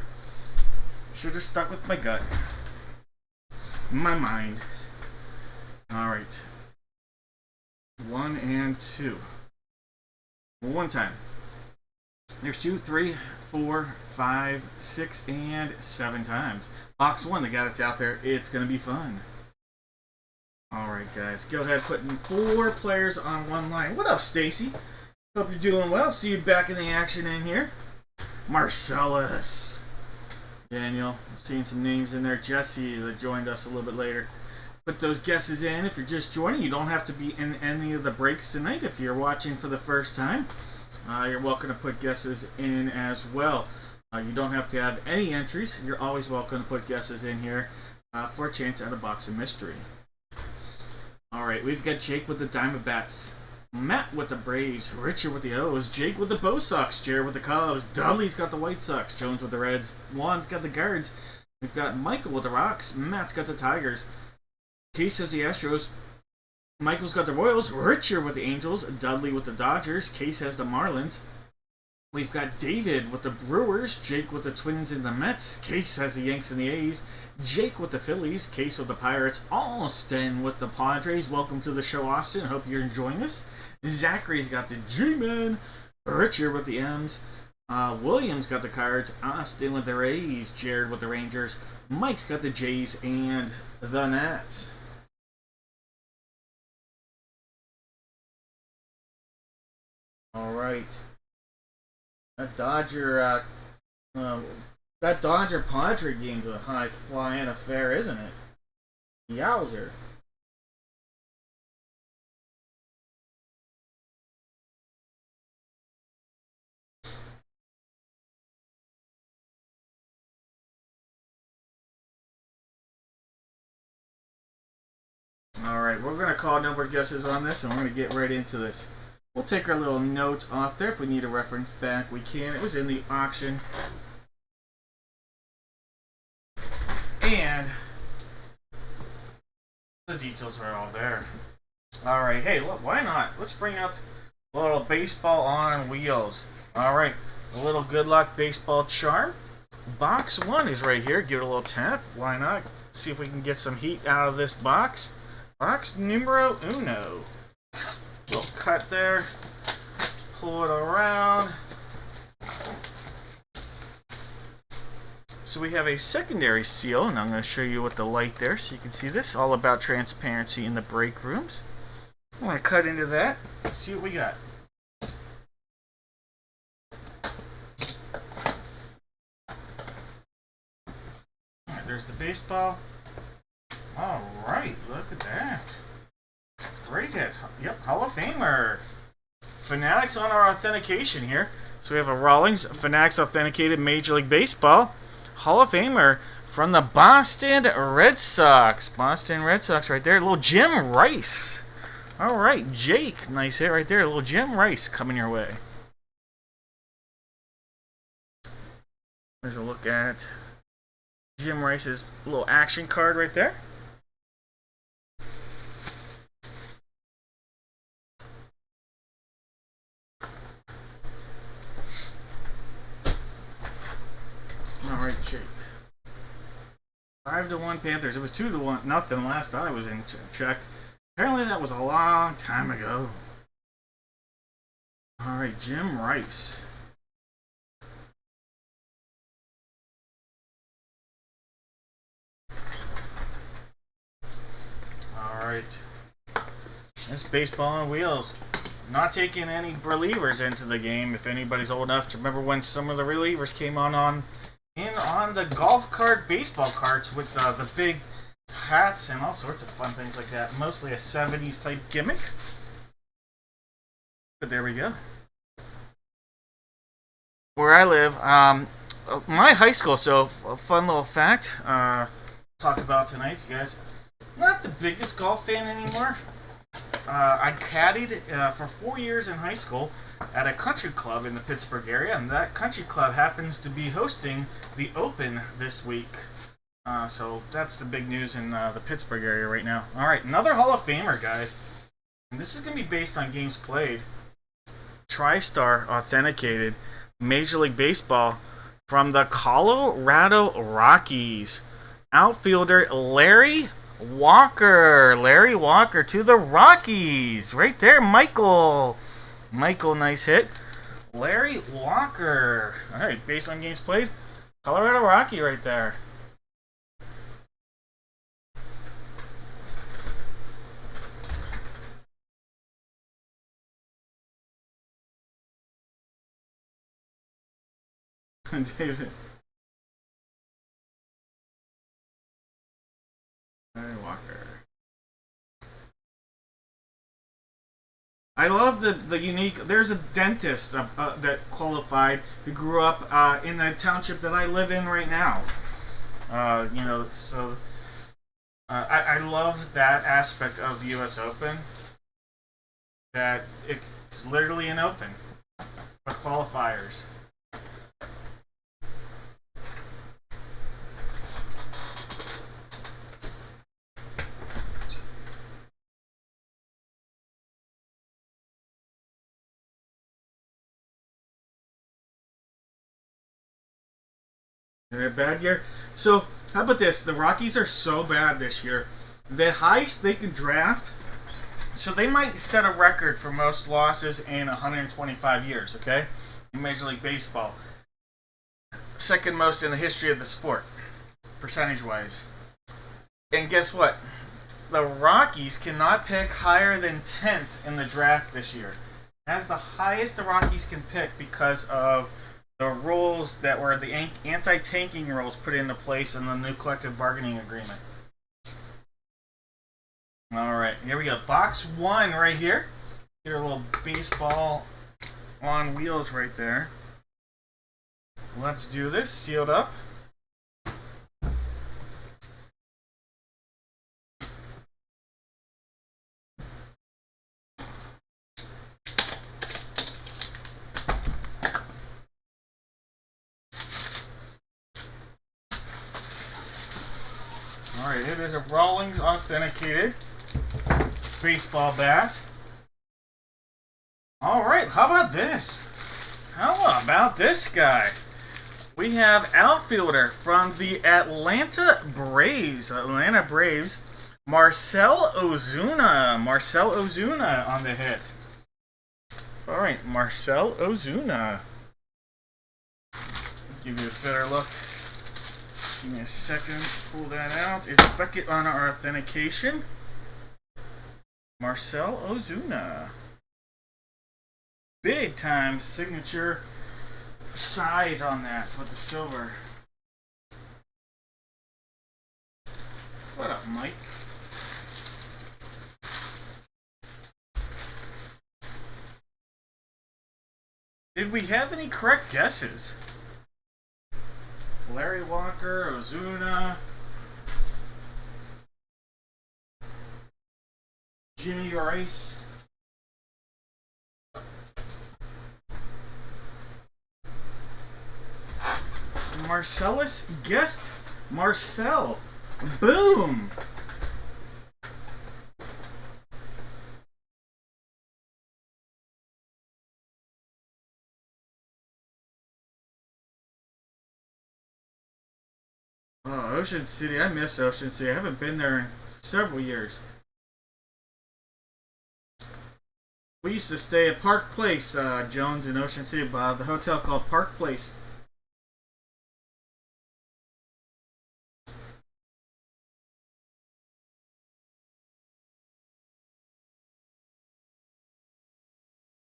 Should have stuck with my gut. My mind. Alright. 1 and 2. 1 time. There's 2, 3, 4, 5, 6, and 7 times. Box 1, the guy that's out there, it's going to be fun. Alright guys, go ahead putting 4 players on one line. What up, Stacy? Hope you're doing well. See you back in the action in here. Marcellus. Daniel, seeing some names in there. Jesse that joined us a little bit later. Put those guesses in if you're just joining. You don't have to be in any of the breaks tonight. If you're watching for the first time, you're welcome to put guesses in as well. You don't have to have any entries. You're always welcome to put guesses in here for a chance at a box of mystery. Alright, we've got Jake with the Diamondbacks, Matt with the Braves, Richard with the O's, Jake with the Bo Sox, Jared with the Cubs, Dudley's got the White Sox, Jones with the Reds, Juan's got the Guards, we've got Michael with the Rocks, Matt's got the Tigers, Case has the Astros, Michael's got the Royals, Richard with the Angels, Dudley with the Dodgers, Case has the Marlins, we've got David with the Brewers, Jake with the Twins and the Mets, Case has the Yanks and the A's, Jake with the Phillies, Case with the Pirates, Austin with the Padres. Welcome to the show, Austin. Hope you're enjoying this. Zachary's got the G-Men, Richard with the M's, Williams got the Cards, Austin with the Rays, Jared with the Rangers, Mike's got the Jays and the Nats. All right. That Dodger Padre game's a high flying affair, isn't it? Yowzer. Alright, we're going to call number guesses on this and we're going to get right into this. We'll take our little note off there. If we need a reference back, we can. It was in the auction. And the details are all there. Alright, hey, look, why not? Let's bring out a little baseball on wheels. Alright, a little good luck baseball charm. Box 1 is right here. Give it a little tap. Why not? See if we can get some heat out of this box. Box numero uno. Little cut there. Pull it around. So we have a secondary seal, and I'm going to show you with the light there so you can see this. All about transparency in the break rooms. I'm going to cut into that. Let's see what we got. Alright, there's the baseball. Alright, look at that. Great hit. Yep, Hall of Famer. Fanatics on our authentication here. So we have a Rawlings Fanatics authenticated Major League Baseball Hall of Famer from the Boston Red Sox. Boston Red Sox right there. A little Jim Rice. Alright, Jake. Nice hit right there. A little Jim Rice coming your way. There's a look at Jim Rice's little action card right there. Alright, Jake. 5-1 Panthers. It was 2-1 nothing last I was in check. Apparently that was a long time ago. Alright, Jim Rice. Alright. This baseball on wheels. Not taking any relievers into the game if anybody's old enough to remember when some of the relievers came on the golf cart baseball carts with the big hats and all sorts of fun things like that. Mostly a 70s type gimmick. But there we go. Where I live, my high school, so a fun little fact, talk about tonight, you guys. Not the biggest golf fan anymore. I caddied for 4 years in high school at a country club in the Pittsburgh area, and that country club happens to be hosting the Open this week. So that's the big news in the Pittsburgh area right now. Alright, another Hall of Famer, guys. And this is going to be based on games played. TriStar authenticated Major League Baseball from the Colorado Rockies. Outfielder Larry Walker. Larry Walker to the Rockies. Right there, Michael. Michael, nice hit. Larry Walker. Alright, based on games played. Colorado Rocky right there. David. Larry Walker. I love the unique. There's a dentist that qualified who grew up in the township that I live in right now. You know, so I love that aspect of the U.S. Open. That it's literally an open with qualifiers. They're a bad year. So how about this? The Rockies are so bad this year. The highest they can draft, so they might set a record for most losses in 125 years. Okay, in Major League Baseball, second most in the history of the sport, percentage-wise. And guess what? The Rockies cannot pick higher than 10th in the draft this year. That's the highest the Rockies can pick because of the rules that were the anti-tanking rules put into place in the new collective bargaining agreement. All right, here we go. Box 1 right here. Get a little baseball on wheels right there. Let's do this. Sealed up. All right, it is a Rawlings authenticated baseball bat. All right, how about this? How about this guy? We have outfielder from the Atlanta Braves, Marcell Ozuna. Marcell Ozuna on the hit. All right, Marcell Ozuna. Give you a better look. Give me a second to pull that out. It's Beckett on our authentication. Marcell Ozuna. Big time signature size on that with the silver. What up, Mike? Did we have any correct guesses? Larry Walker, Ozuna, Jimmy Rice. Marcellus guessed Marcell. Boom! Oh, Ocean City. I miss Ocean City. I haven't been there in several years. We used to stay at Park Place, Jones in Ocean City, the hotel called Park Place.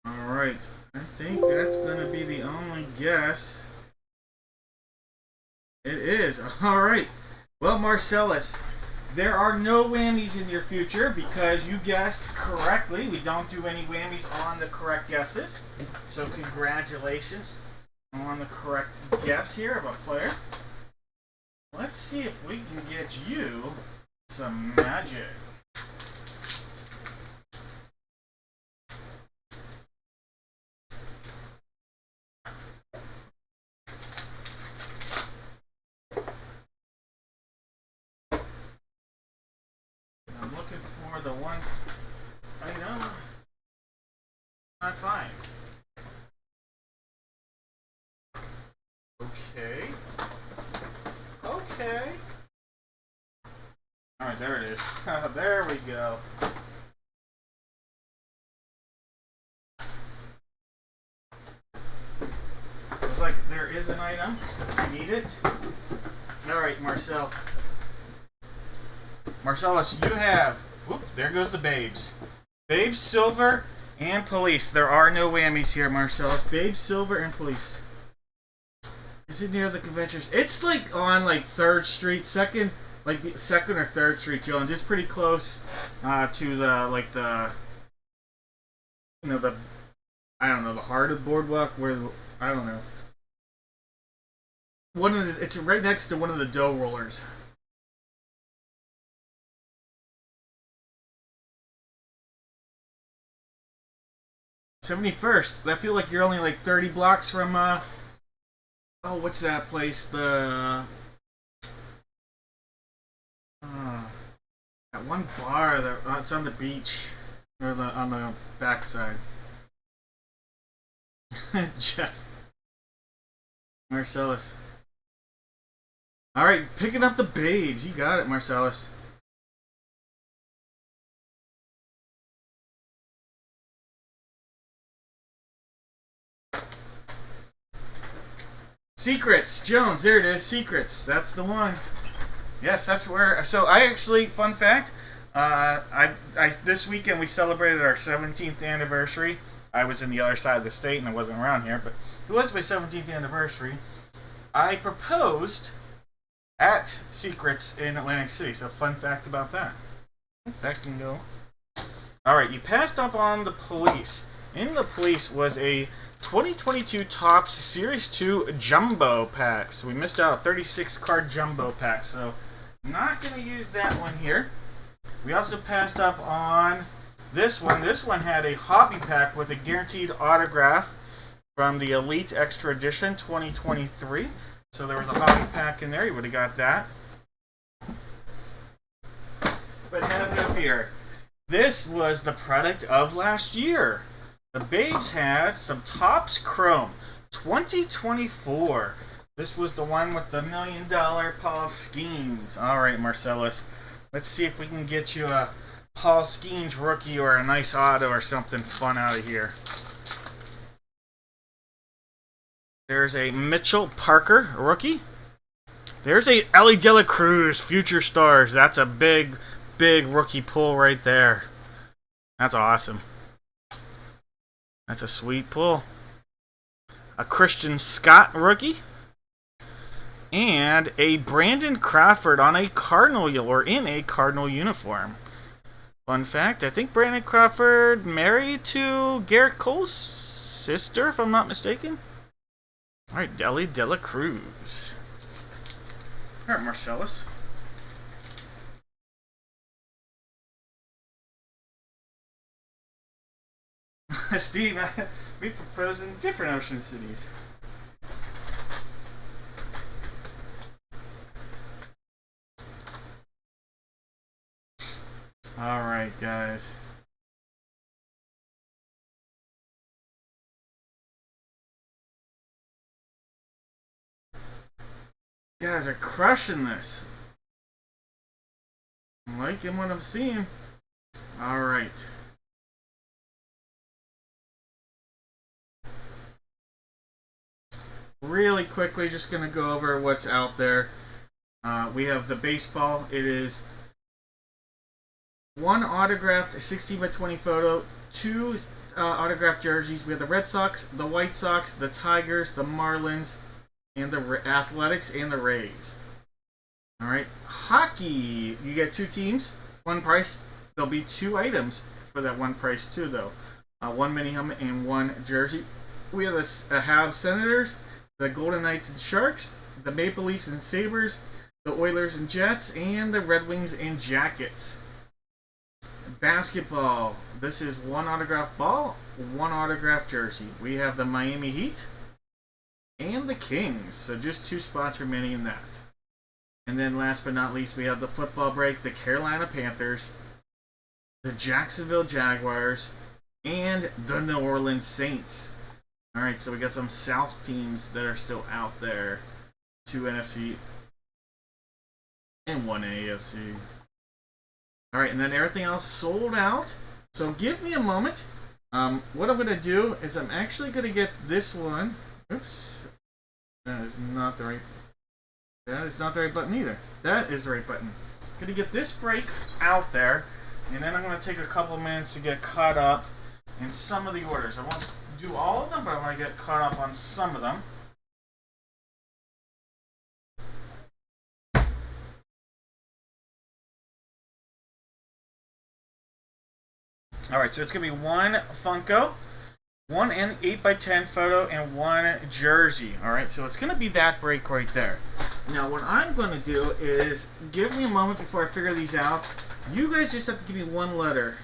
Alright, I think that's going to be the only guess. It is. Alright. Well, Marcellus, there are no whammies in your future because you guessed correctly. We don't do any whammies on the correct guesses. So congratulations on the correct guess here of a player. Let's see if we can get you some magic. I'm looking for the one item I find. Okay. Okay. Alright, there it is. There we go. Looks like there is an item. I need it. Alright, Marcel. Marcellus, you have... Whoop, there goes the Babes. Babes, Silver, and Police. There are no whammies here, Marcellus. Babes, Silver, and Police. Is it near the conventions? It's like on like 3rd Street, second or 3rd Street, Jones. It's pretty close to the I don't know, the heart of the boardwalk where I don't know. It's right next to one of the dough rollers. 71st. I feel like you're only like 30 blocks from, oh, what's that place? The, that one bar that it's on the beach, or on the backside. Jeff. Marcellus. Alright, picking up the babes. You got it, Marcellus. Secrets. Jones, there it is. Secrets. That's the one. Yes, that's where. So I actually, fun fact, this weekend we celebrated our 17th anniversary. I was in the other side of the state and I wasn't around here, but it was my 17th anniversary. I proposed at Secrets in Atlantic City. So fun fact about that. That can go. Alright, you passed up on the police. In the police was a 2022 Topps Series 2 Jumbo pack. So we missed out a 36 card Jumbo pack. So not going to use that one here. We also passed up on this one. This one had a hobby pack with a guaranteed autograph from the Elite Extra Edition 2023. So there was a hobby pack in there. You would have got that. But have no fear. This was the product of last year. The babes had some Topps Chrome 2024. This was the one with the $1 million Paul Skeens. Alright, Marcellus. Let's see if we can get you a Paul Skeens rookie or a nice auto or something fun out of here. There's a Mitchell Parker rookie. There's a Ellie De La Cruz Future Stars. That's a big rookie pull right there. That's awesome. That's a sweet pull. A Christian Scott rookie. And a Brandon Crawford on a Cardinal or in a Cardinal uniform. Fun fact, I think Brandon Crawford married to Garrett Cole's sister, if I'm not mistaken. Alright, Ellie De La Cruz. Alright, Marcellus. Steve, we proposing different ocean cities. Alright, guys. You guys are crushing this. I'm liking what I'm seeing. Alright. Really quickly, just going to go over what's out there. We have the baseball. It is one autographed 16 by 20 photo, two autographed jerseys. We have the Red Sox, the White Sox, the Tigers, the Marlins, and the Athletics, and the Rays. Alright, hockey. You get two teams, one price. There'll be two items for that one price too, though. One mini helmet and one jersey. We have the Habs Senators, the Golden Knights and Sharks, the Maple Leafs and Sabres, the Oilers and Jets, and the Red Wings and Jackets. Basketball. This is one autographed ball, one autographed jersey. We have the Miami Heat and the Kings. So just two spots remaining in that. And then last but not least, we have the football break, the Carolina Panthers, the Jacksonville Jaguars, and the New Orleans Saints. Alright, so we got some South teams that are still out there. Two NFC and one AFC. Alright, and then everything else sold out. So give me a moment. What I'm going to do is I'm actually going to get this one. Oops. That is not the right button either. That is the right button. I'm going to get this break out there. And then I'm going to take a couple minutes to get caught up in some of the orders. I won't do all of them, but I want to get caught up on some of them. Alright, so it's going to be one Funko, one 8x10 photo, and one jersey. Alright, so it's going to be that break right there. Now, what I'm going to do is, give me a moment before I figure these out. You guys just have to give me one letter.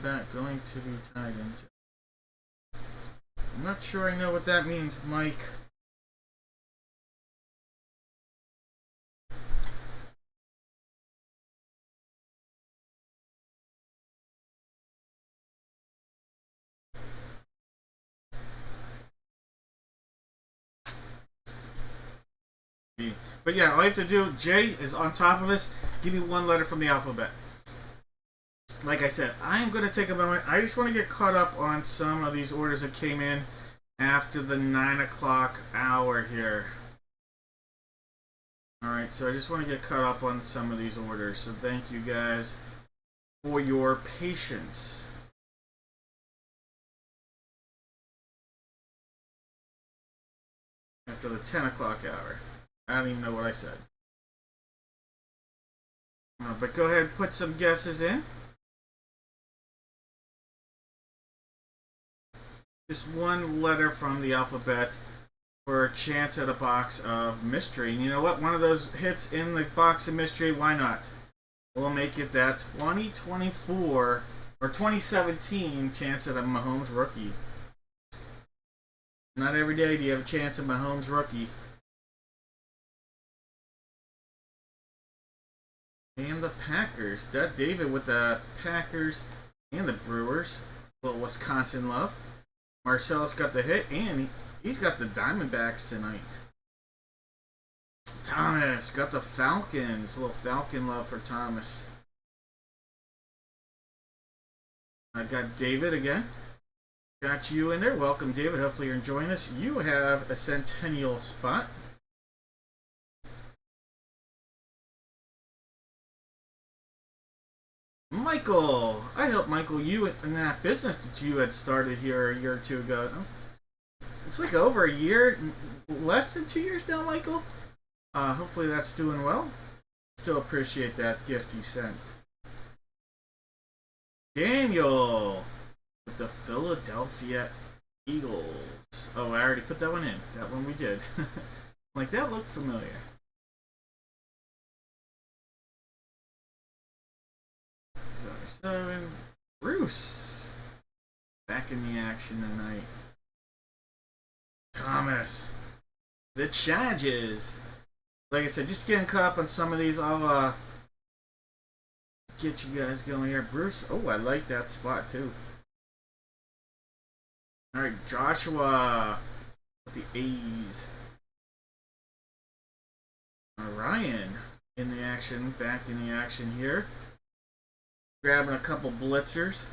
That going to be tied into. I'm not sure I know what that means, Mike. But yeah, all you have to do, J is on top of us. Give me one letter from the alphabet. Like I said, I'm going to take a moment. I just want to get caught up on some of these orders that came in after the 9 o'clock hour here. Alright, so I just want to get caught up on some of these orders. So thank you guys for your patience. After the 10 o'clock hour. I don't even know what I said. But go ahead and put some guesses in. Just one letter from the alphabet for a chance at a box of mystery. And you know what? One of those hits in the box of mystery, why not? We'll make it that 2024 or 2017 chance at a Mahomes rookie. Not every day do you have a chance at Mahomes rookie. And the Packers. That David with the Packers and the Brewers. A little Wisconsin love. Marcellus got the hit, and he's got the Diamondbacks tonight. Thomas got the Falcons. A little Falcon love for Thomas. I got David again. Got you in there. Welcome, David. Hopefully you're enjoying this. You have a Centennial spot. Michael, I helped Michael you in that business that you had started here a year or two ago. It's like over a year, less than 2 years now, Michael. Hopefully that's doing well. Still appreciate that gift you sent. Daniel with the Philadelphia Eagles. Oh, I already put that one in. That one we did. Like, that looked familiar. Seven. Bruce back in the action tonight. Thomas, the Chargers. Like I said, just getting caught up on some of these. I'll get you guys going here. Bruce, oh, I like that spot too. All right, Joshua with the A's. Ryan in the action, back in the action here. Grabbing a couple blitzers.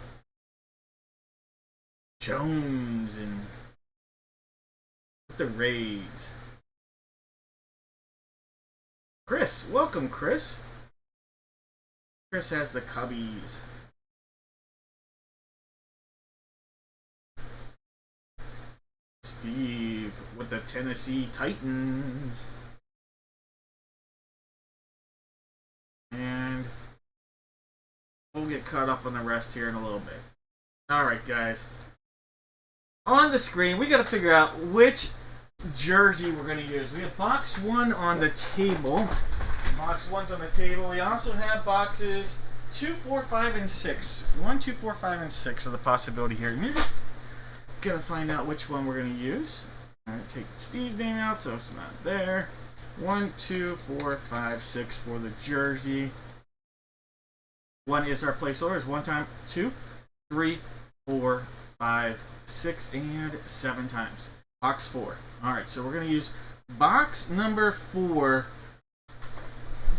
Jones and the Rays. Chris, welcome, Chris. Chris has the Cubbies. Steve with the Tennessee Titans. And we'll get caught up on the rest here in a little bit. Alright, guys. On the screen, we got to figure out which jersey we're going to use. We have box 1 on the table. Box 1's on the table. We also have boxes 2, 4, 5, and 6. 1, 2, 4, 5, and 6 are the possibility here. And you're just going to find out which one we're going to use. Alright, take Steve's name out so it's not there. 1, 2, 4, 5, 6 for the jersey. 1 is our place orders. 1 time, 2, 3, 4, 5, 6, and 7 times. Box 4. Alright, so we're going to use box number 4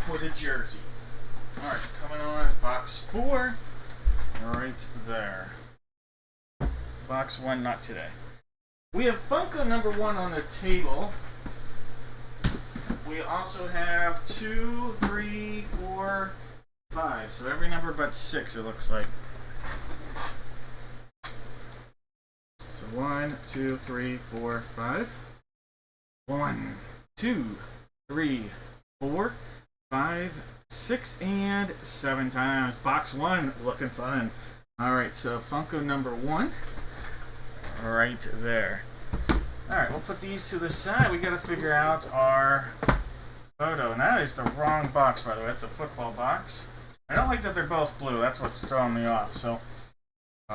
for the jersey. Alright, coming on is box 4. Right there. Box 1, not today. We have Funko number 1 on the table. We also have 2, 3, 4, 5. So every number but 6, it looks like. So 1, 2, 3, 4, 5. 1, 2, 3, 4, 5, 6, and 7 times. Box 1, looking fun. Alright, so Funko number 1. Right there. Alright, we'll put these to the side. We gotta figure out our photo. And that is the wrong box, by the way. That's a football box. I don't like that they're both blue. That's what's throwing me off. So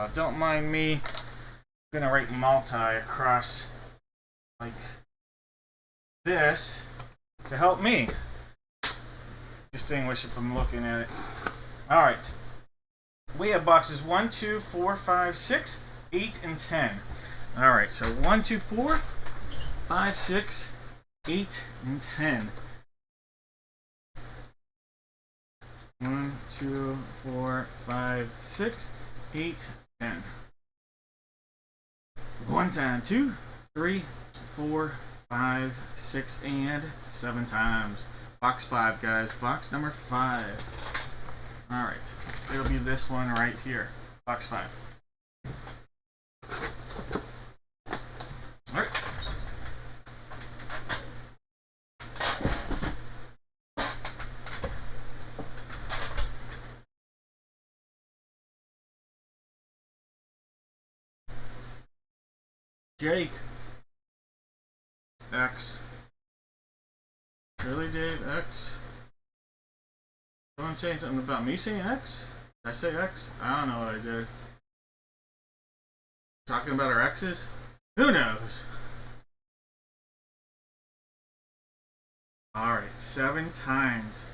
Don't mind me. I'm gonna write multi across like this to help me distinguish if I'm looking at it. All right. We have boxes 1, 2, 4, 5, 6, 8, and 10. All right. So 1, 2, 4, 5, 6, 8, and 10. 1, 2, 4, 5, 6, 8, 10. 1 time, 2, 3, 4, 5, 6, and 7 times. Box 5, guys. Box number 5. All right. It'll be this one right here. Box 5. All right. Jake. X. Really, Dave? X? Someone saying something about me saying X? Did I say X? I don't know what I did. Talking about our X's? Who knows? Alright, 7 times.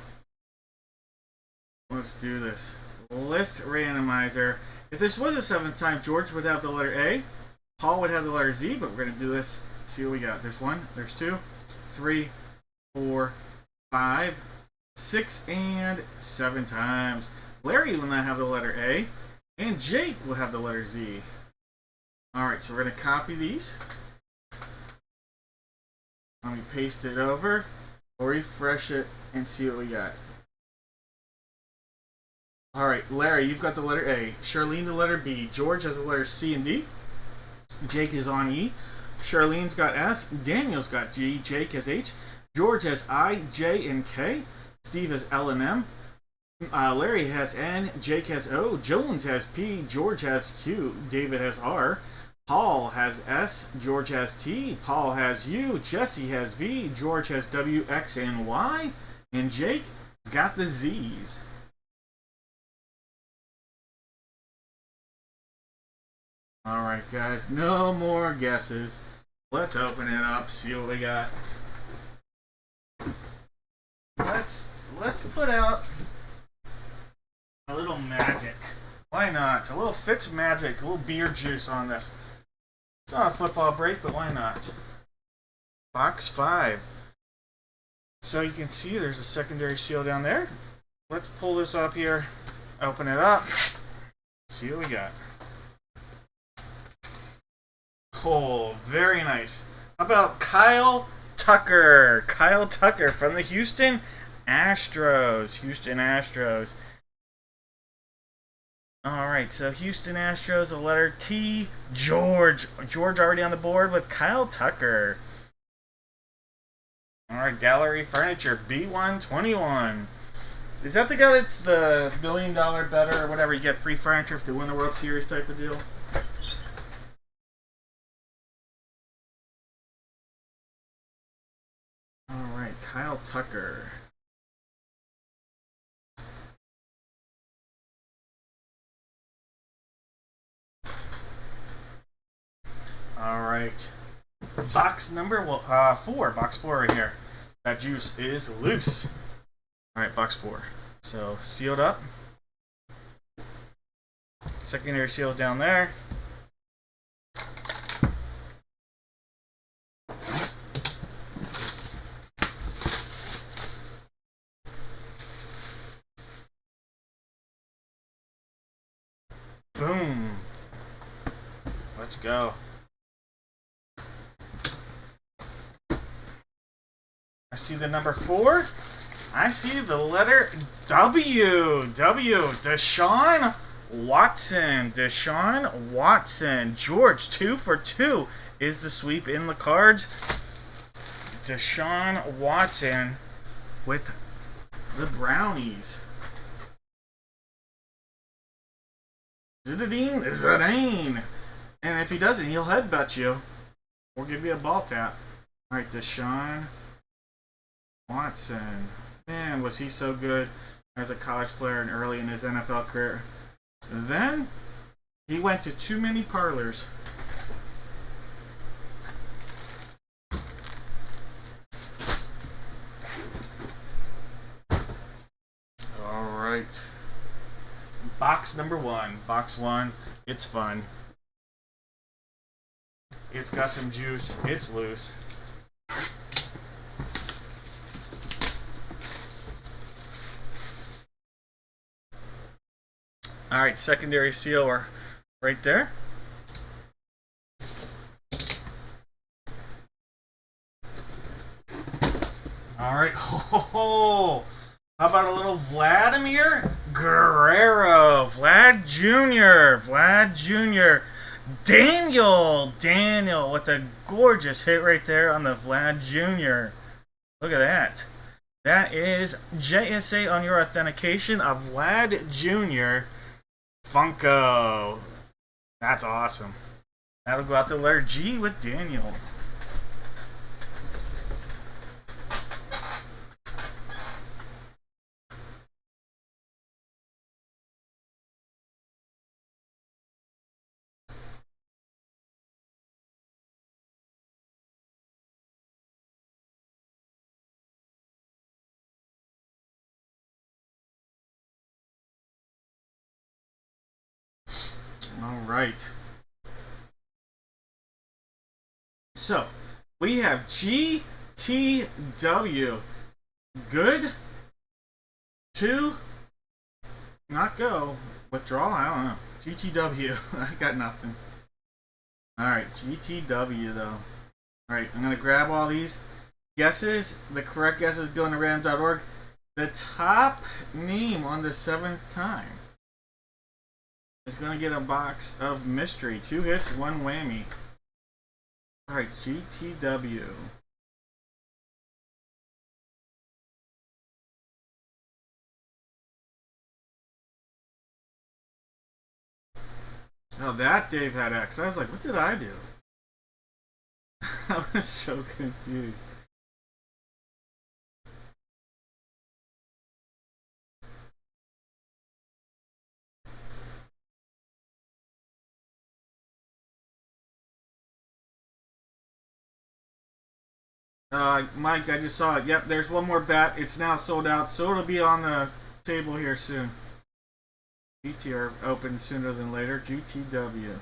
Let's do this. List randomizer. If this was a 7th time, George would have the letter A. Paul would have the letter Z, but we're going to do this. See what we got. There's 1, there's 2, 3, 4, 5, 6, and 7 times. Larry will not have the letter A, and Jake will have the letter Z. Alright, so we're going to copy these. Let me paste it over, or refresh it, and see what we got. Alright, Larry, you've got the letter A. Charlene, the letter B. George has the letters C and D. Jake is on E. Charlene's got F. Daniel's got G. Jake has H. George has I, J, and K. Steve has L and M. Larry has N. Jake has O. Jones has P. George has Q. David has R. Paul has S. George has T. Paul has U. Jesse has V. George has W, X, and Y. And Jake's got the Z's. Alright, guys. No more guesses. Let's open it up, see what we got. Let's put out a little magic. Why not? A little Fitz magic, a little beer juice on this. It's not a football break, but why not? Box 5. So you can see there's a secondary seal down there. Let's pull this up here, open it up, see what we got. Oh, very nice. How about Kyle Tucker? Kyle Tucker from the Houston Astros. Houston Astros. Alright, so Houston Astros, the letter T. George. George already on the board with Kyle Tucker. Alright, Gallery Furniture, B121. Is that the guy that's the $1 billion better or whatever? You get free furniture if they win the World Series type of deal? Alright, Kyle Tucker. Alright. Box number 4. Box 4 right here. That juice is loose. Alright, box 4. So, sealed up. Secondary seals down there. Boom. Let's go. I see the number 4. I see the letter W. W. Deshaun Watson. Deshaun Watson. George, 2 for 2 is the sweep in the cards. Deshaun Watson with the Brownies. Zadine. And if he doesn't, he'll headbutt you or give you a ball tap. All right, Deshaun Watson. Man, was he so good as a college player and early in his NFL career. Then He went to too many parlors. All right. Box number 1. Box 1. It's fun. It's got some juice. It's loose. All right, secondary seal right there. All right. Oh, how about a little Vladimir Guerrero? Vlad Jr. Vlad Jr. Daniel with a gorgeous hit right there on the Vlad Jr. Look at that. That is JSA on your authentication of Vlad Jr. FUNKO. That's awesome. That'll go out to the letter G with Daniel. All right. So, we have GTW. Good to not go. Withdrawal? I don't know. GTW. I got nothing. Alright, GTW though. Alright, I'm going to grab all these guesses. The correct guesses go into random.org. The top name on the 7th time is going to get a box of mystery. 2 hits, 1 whammy. Alright, GTW. Oh, that Dave had X. I was like, what did I do? I was so confused. Mike, I just saw it. Yep, there's one more bat. It's now sold out, so it'll be on the table here soon. GTR open sooner than later. GTW.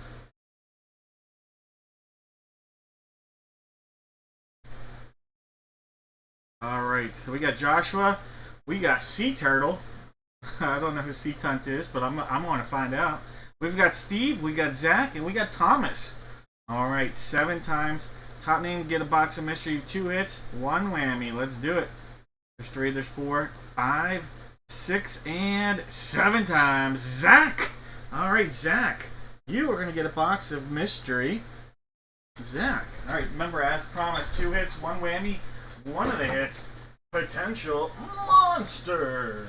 Alright, so we got Joshua. We got Sea Turtle. I don't know who Sea Tunt is, but I'm going to find out. We've got Steve, we got Zach, and we got Thomas. Alright, 7 times. Top name, get a box of mystery, 2 hits, 1 whammy. Let's do it. There's 3, there's 4, 5, 6, and 7 times. Zach! Alright, Zach. You are going to get a box of mystery. Zach. Alright, remember, as promised, 2 hits, 1 whammy. One of the hits, potential monster.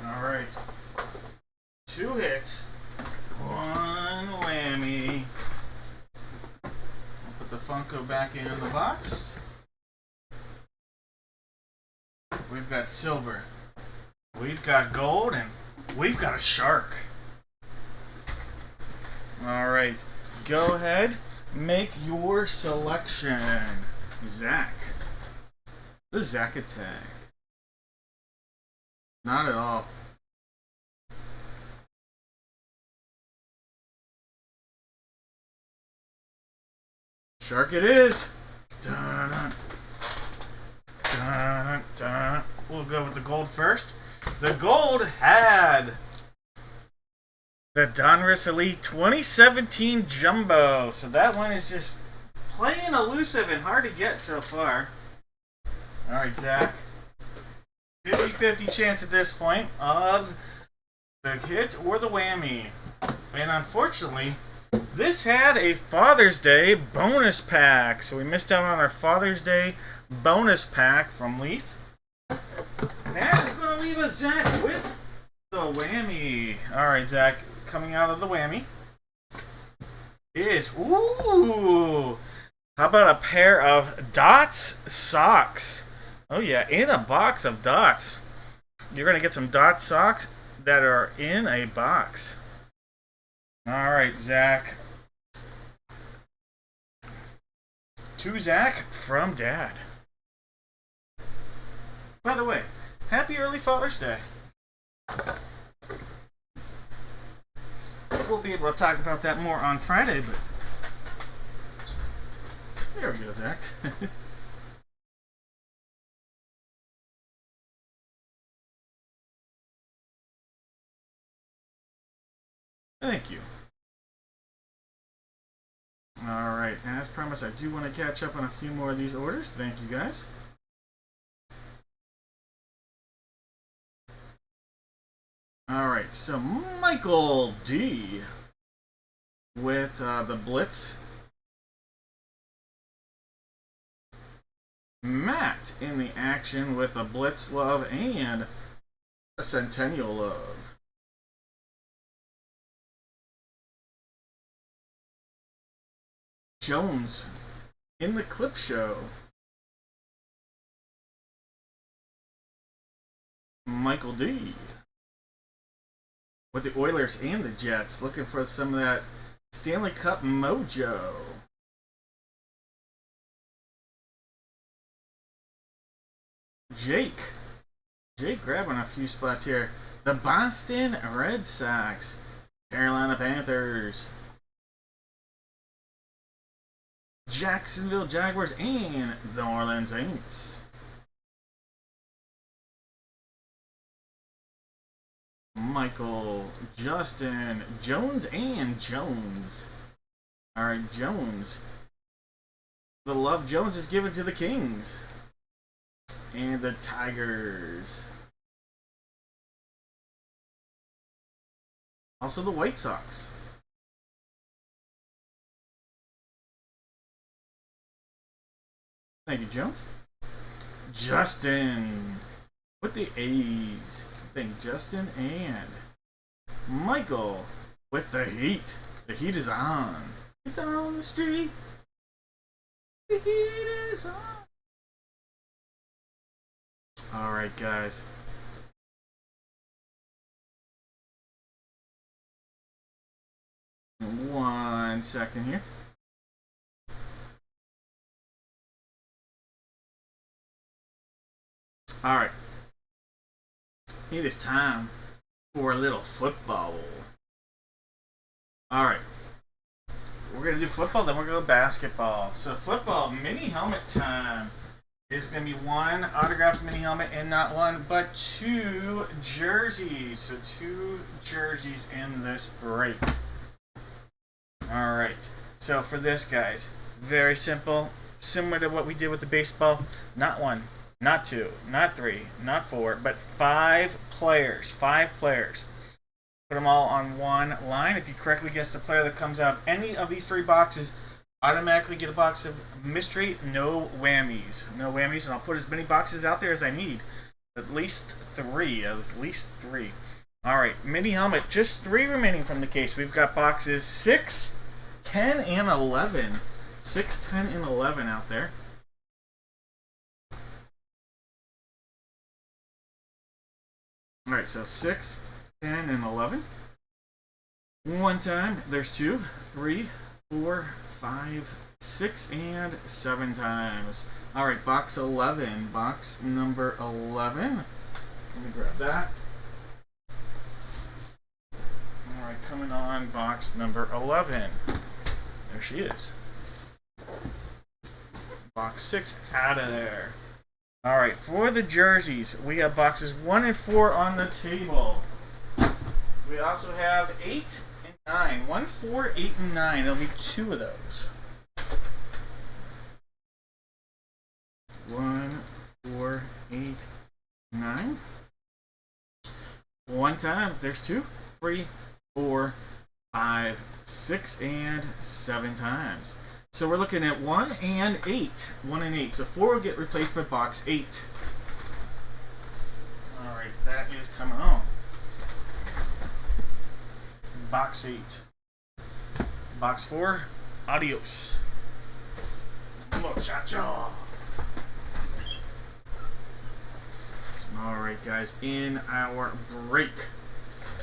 Alright. 2 hits. 1 whammy. I'll put the Funko back in the box. We've got silver. We've got gold, and we've got a shark. Alright. Go ahead. Make your selection. Zach. The Zach attack. Not at all. Shark it is. Dun, dun, dun, dun. We'll go with the gold first. The gold had the Donruss Elite 2017 Jumbo. So that one is just playing elusive and hard to get so far. Alright, Zach. 50-50 chance at this point of the hit or the whammy. And unfortunately, This had a Father's Day bonus pack, so we missed out on our Father's Day bonus pack from Leaf. That is going to leave us, Zach, with the whammy. Alright, Zach, coming out of the whammy is, ooh, how about a pair of Dots socks? Oh yeah, in a box of Dots. You're going to get some Dots socks that are in a box. Alright, Zach. To Zach from Dad. By the way, happy early Father's Day. We'll be able to talk about that more on Friday, but there we go, Zach. Thank you. Alright, as promised, I do want to catch up on a few more of these orders. Thank you, guys. Alright, so Michael D. with the Blitz. Matt in the action with a Blitz Love and a Centennial Love. Jones in the Clip Show. Michael D. with the Oilers and the Jets, looking for some of that Stanley Cup mojo. Jake grabbing a few spots here. The Boston Red Sox, Carolina Panthers, Jacksonville Jaguars, and the New Orleans Saints. Michael, Justin, Jones, and Jones. Alright, Jones. The love Jones is given to the Kings. And the Tigers. Also the White Sox. Thank you, Jones. Justin with the A's. Thank you, Justin. And Michael with the Heat. The heat is on. It's on the street. The heat is on. Alright, guys. One second here. Alright. It is time for a little football. Alright. We're going to do football, then we're going to go basketball. So, football, mini helmet time. There's going to be one autographed mini helmet and not one, but two jerseys. So 2 jerseys in this break. Alright. So for this, guys, very simple. Similar to what we did with the baseball. Not 1, not 2, not 3, not 4, but 5 players. 5 players. Put them all on one line. If you correctly guess the player that comes out of any of these 3 boxes, automatically get a box of mystery. No whammies. No whammies, and I'll put as many boxes out there as I need. At least 3. Alright, mini helmet. Just 3 remaining from the case. We've got boxes 6, 10, and 11. 6, 10, and 11 out there. Alright, so 6, 10, and 11. One time, there's 2, 3, 4, 5, 6, and 7 times. Alright, box 11. Box number 11. Let me grab that. Alright, coming on box number 11. There she is. Box 6 out of there. Alright, for the jerseys, we have boxes 1 and 4 on the table. We also have 8 and 9. 1, 4, 8, and 9. There'll be 2 of those. 1, 4, 8, 9. One time, there's 2, 3, 4, 5, 6, and 7 times. So we're looking at 1 and 8. 1 and 8. So 4 will get replaced by box 8. Alright, that is coming on. Box 8. Box 4, adios. Muchacho. Alright, guys, in our break,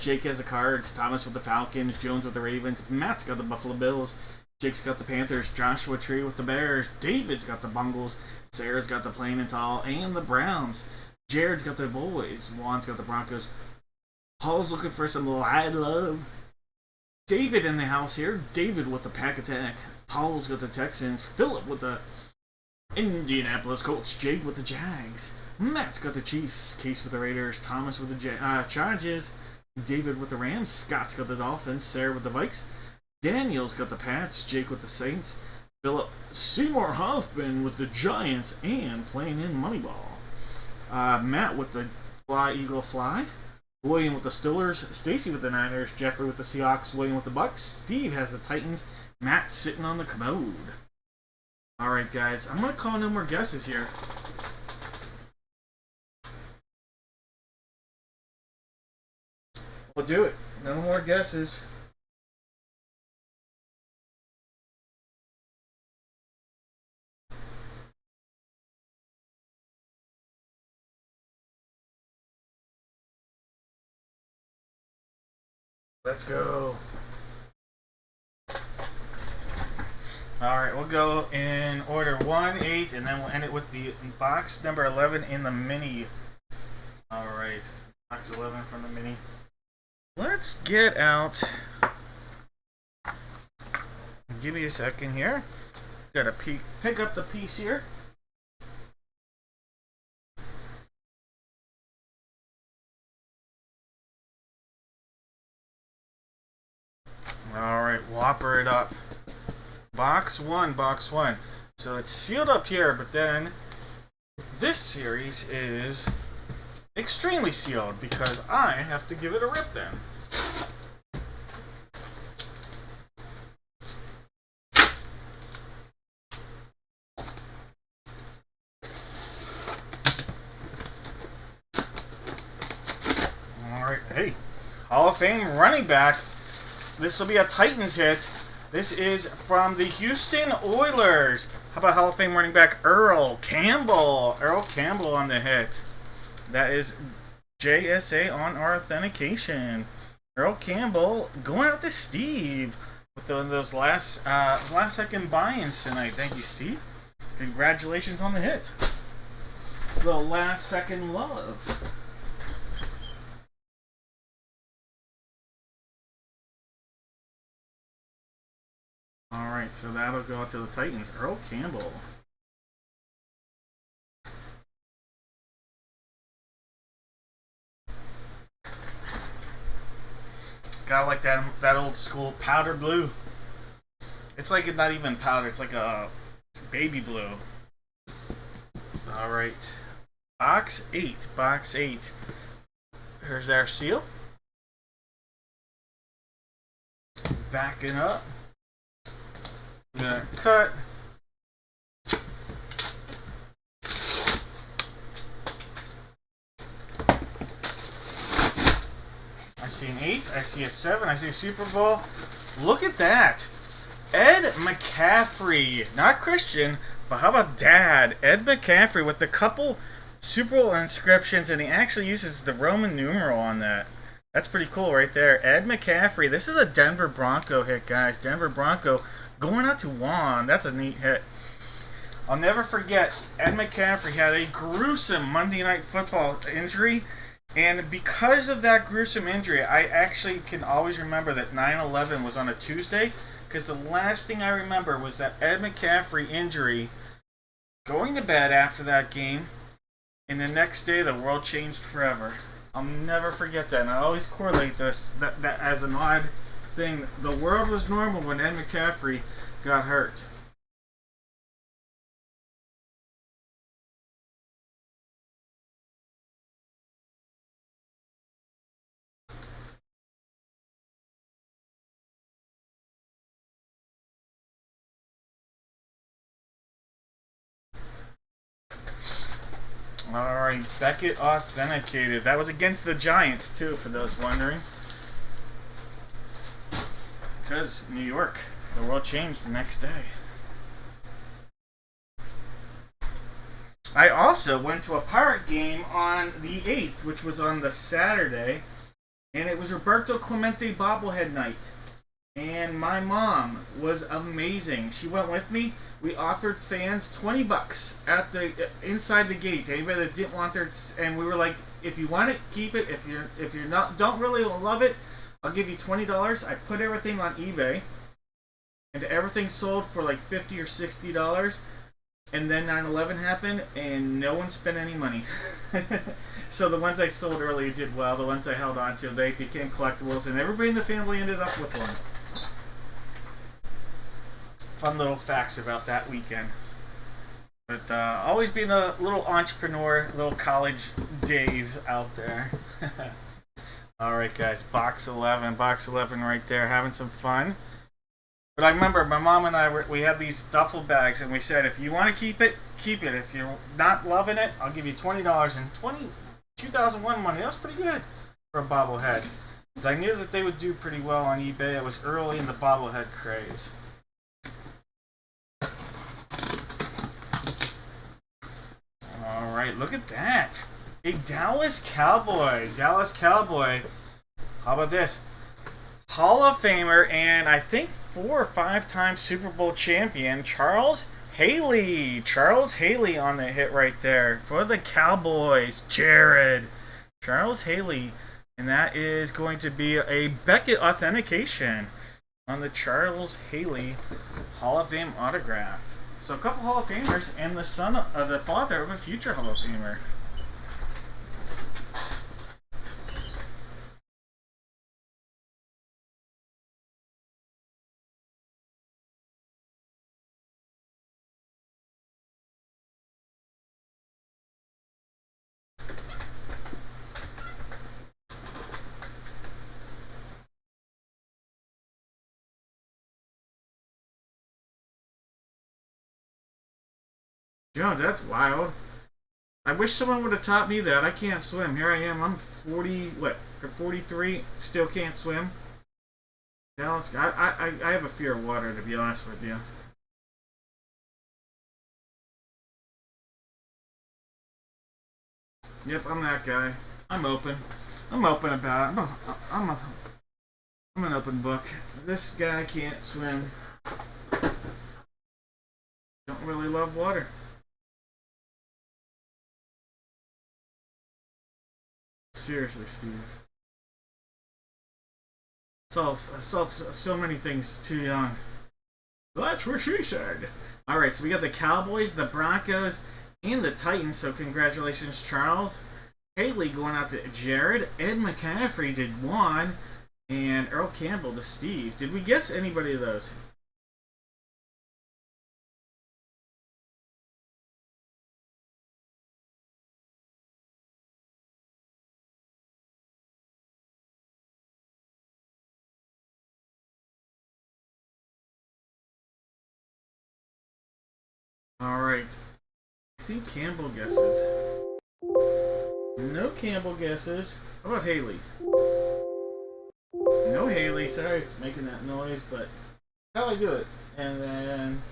Jake has the Cards, Thomas with the Falcons, Jones with the Ravens, Matt's got the Buffalo Bills, Jake's got the Panthers, Joshua Tree with the Bears, David's got the Bungles, Sarah's got the Plain and Tall and the Browns, Jared's got the Boys, Juan's got the Broncos, Paul's looking for some light love, David in the house here, David with the Pack Attack, Paul's got the Texans, Philip with the Indianapolis Colts, Jake with the Jags, Matt's got the Chiefs, Case with the Raiders, Thomas with the Chargers, David with the Rams, Scott's got the Dolphins, Sarah with the Vikes, Daniel's got the Pats, Jake with the Saints, Philip Seymour Hoffman with the Giants, and playing in Moneyball. Matt with the Fly Eagle Fly, William with the Steelers, Stacy with the Niners, Jeffrey with the Seahawks, William with the Bucks, Steve has the Titans, Matt's sitting on the commode. Alright, guys, I'm going to call no more guesses here. We'll do it. No more guesses. Let's go. Alright, we'll go in order 1, 8, and then we'll end it with the box number 11 in the mini. Alright, box 11 from the mini. Let's get out. Give me a second here. Gotta pick up the piece here. Alright, whopper it up. Box 1, box 1. So it's sealed up here, but then this series is extremely sealed because I have to give it a rip then. Alright, hey, Hall of Fame running back. This will be a Titans hit. This is from the Houston Oilers. How about Hall of Fame running back Earl Campbell? Earl Campbell on the hit. That is JSA on our authentication. Earl Campbell going out to Steve with those last second buy-ins tonight. Thank you, Steve. Congratulations on the hit. The last second love. Alright, so that'll go out to the Titans. Earl Campbell. Gotta like that old school powder blue. It's like not even powder, it's like a baby blue. Alright. Box 8. Box 8. Here's our seal. Backing up. We're gonna cut. I see an 8, I see a 7, I see a Super Bowl. Look at that. Ed McCaffrey. Not Christian, but how about Dad? Ed McCaffrey with a couple Super Bowl inscriptions, and he actually uses the Roman numeral on that. That's pretty cool right there. Ed McCaffrey. This is a Denver Bronco hit, guys. Denver Bronco going out to Juan. That's a neat hit. I'll never forget, Ed McCaffrey had a gruesome Monday Night Football injury. And because of that gruesome injury, I actually can always remember that 9/11 was on a Tuesday. Because the last thing I remember was that Ed McCaffrey injury, going to bed after that game, and the next day the world changed forever. I'll never forget that, and I always correlate this that as an odd thing. The world was normal when Ed McCaffrey got hurt. Alright, Beckett authenticated. That was against the Giants, too, for those wondering. Because New York, the world changed the next day. I also went to a Pirate game on the 8th, which was on the Saturday, and it was Roberto Clemente bobblehead night. And my mom was amazing. She went with me. We offered fans $20 at the inside the gate. Anybody that didn't want their, and we were like, if you want it, keep it. If you're not, don't really love it, I'll give you $20. I put everything on eBay, and everything sold for like $50 or $60. And then 9/11 happened, and no one spent any money. So the ones I sold early did well. The ones I held on to, they became collectibles, and everybody in the family ended up with one. Fun little facts about that weekend. But always being a little entrepreneur, little college Dave out there. Alright guys, box 11 right there, having some fun. But I remember my mom and I, we had these duffel bags, and we said, if you want to keep it, keep it. If you're not loving it, I'll give you $20. And 2001 money, that was pretty good for a bobblehead. But I knew that they would do pretty well on eBay. It was early in the bobblehead craze. Alright, look at that. A Dallas Cowboy. Dallas Cowboy. How about this? Hall of Famer and I think 4 or 5 time Super Bowl champion Charles Haley. Charles Haley on the hit right there for the Cowboys. Jared. Charles Haley. And that is going to be a Beckett authentication on the Charles Haley Hall of Fame autograph. So a couple Hall of Famers and the son of the father of a future Hall of Famer. Jones, that's wild. I wish someone would have taught me that. I can't swim. Here I am. I'm 40, what, for 43, still can't swim. Dallas, I have a fear of water, to be honest with you. Yep, I'm that guy. I'm open. I'm open about it. I'm an open book. This guy can't swim. Don't really love water. Seriously, Steve. Saw so many things too young. That's what she said. Alright, so we got the Cowboys, the Broncos, and the Titans. So congratulations, Charles. Haley going out to Jared. Ed McCaffrey did 1. And Earl Campbell to Steve. Did we guess anybody of those? Alright. Steve Campbell guesses. No Campbell guesses. How about Haley? No Haley. Sorry it's making that noise, but how do I do it? And then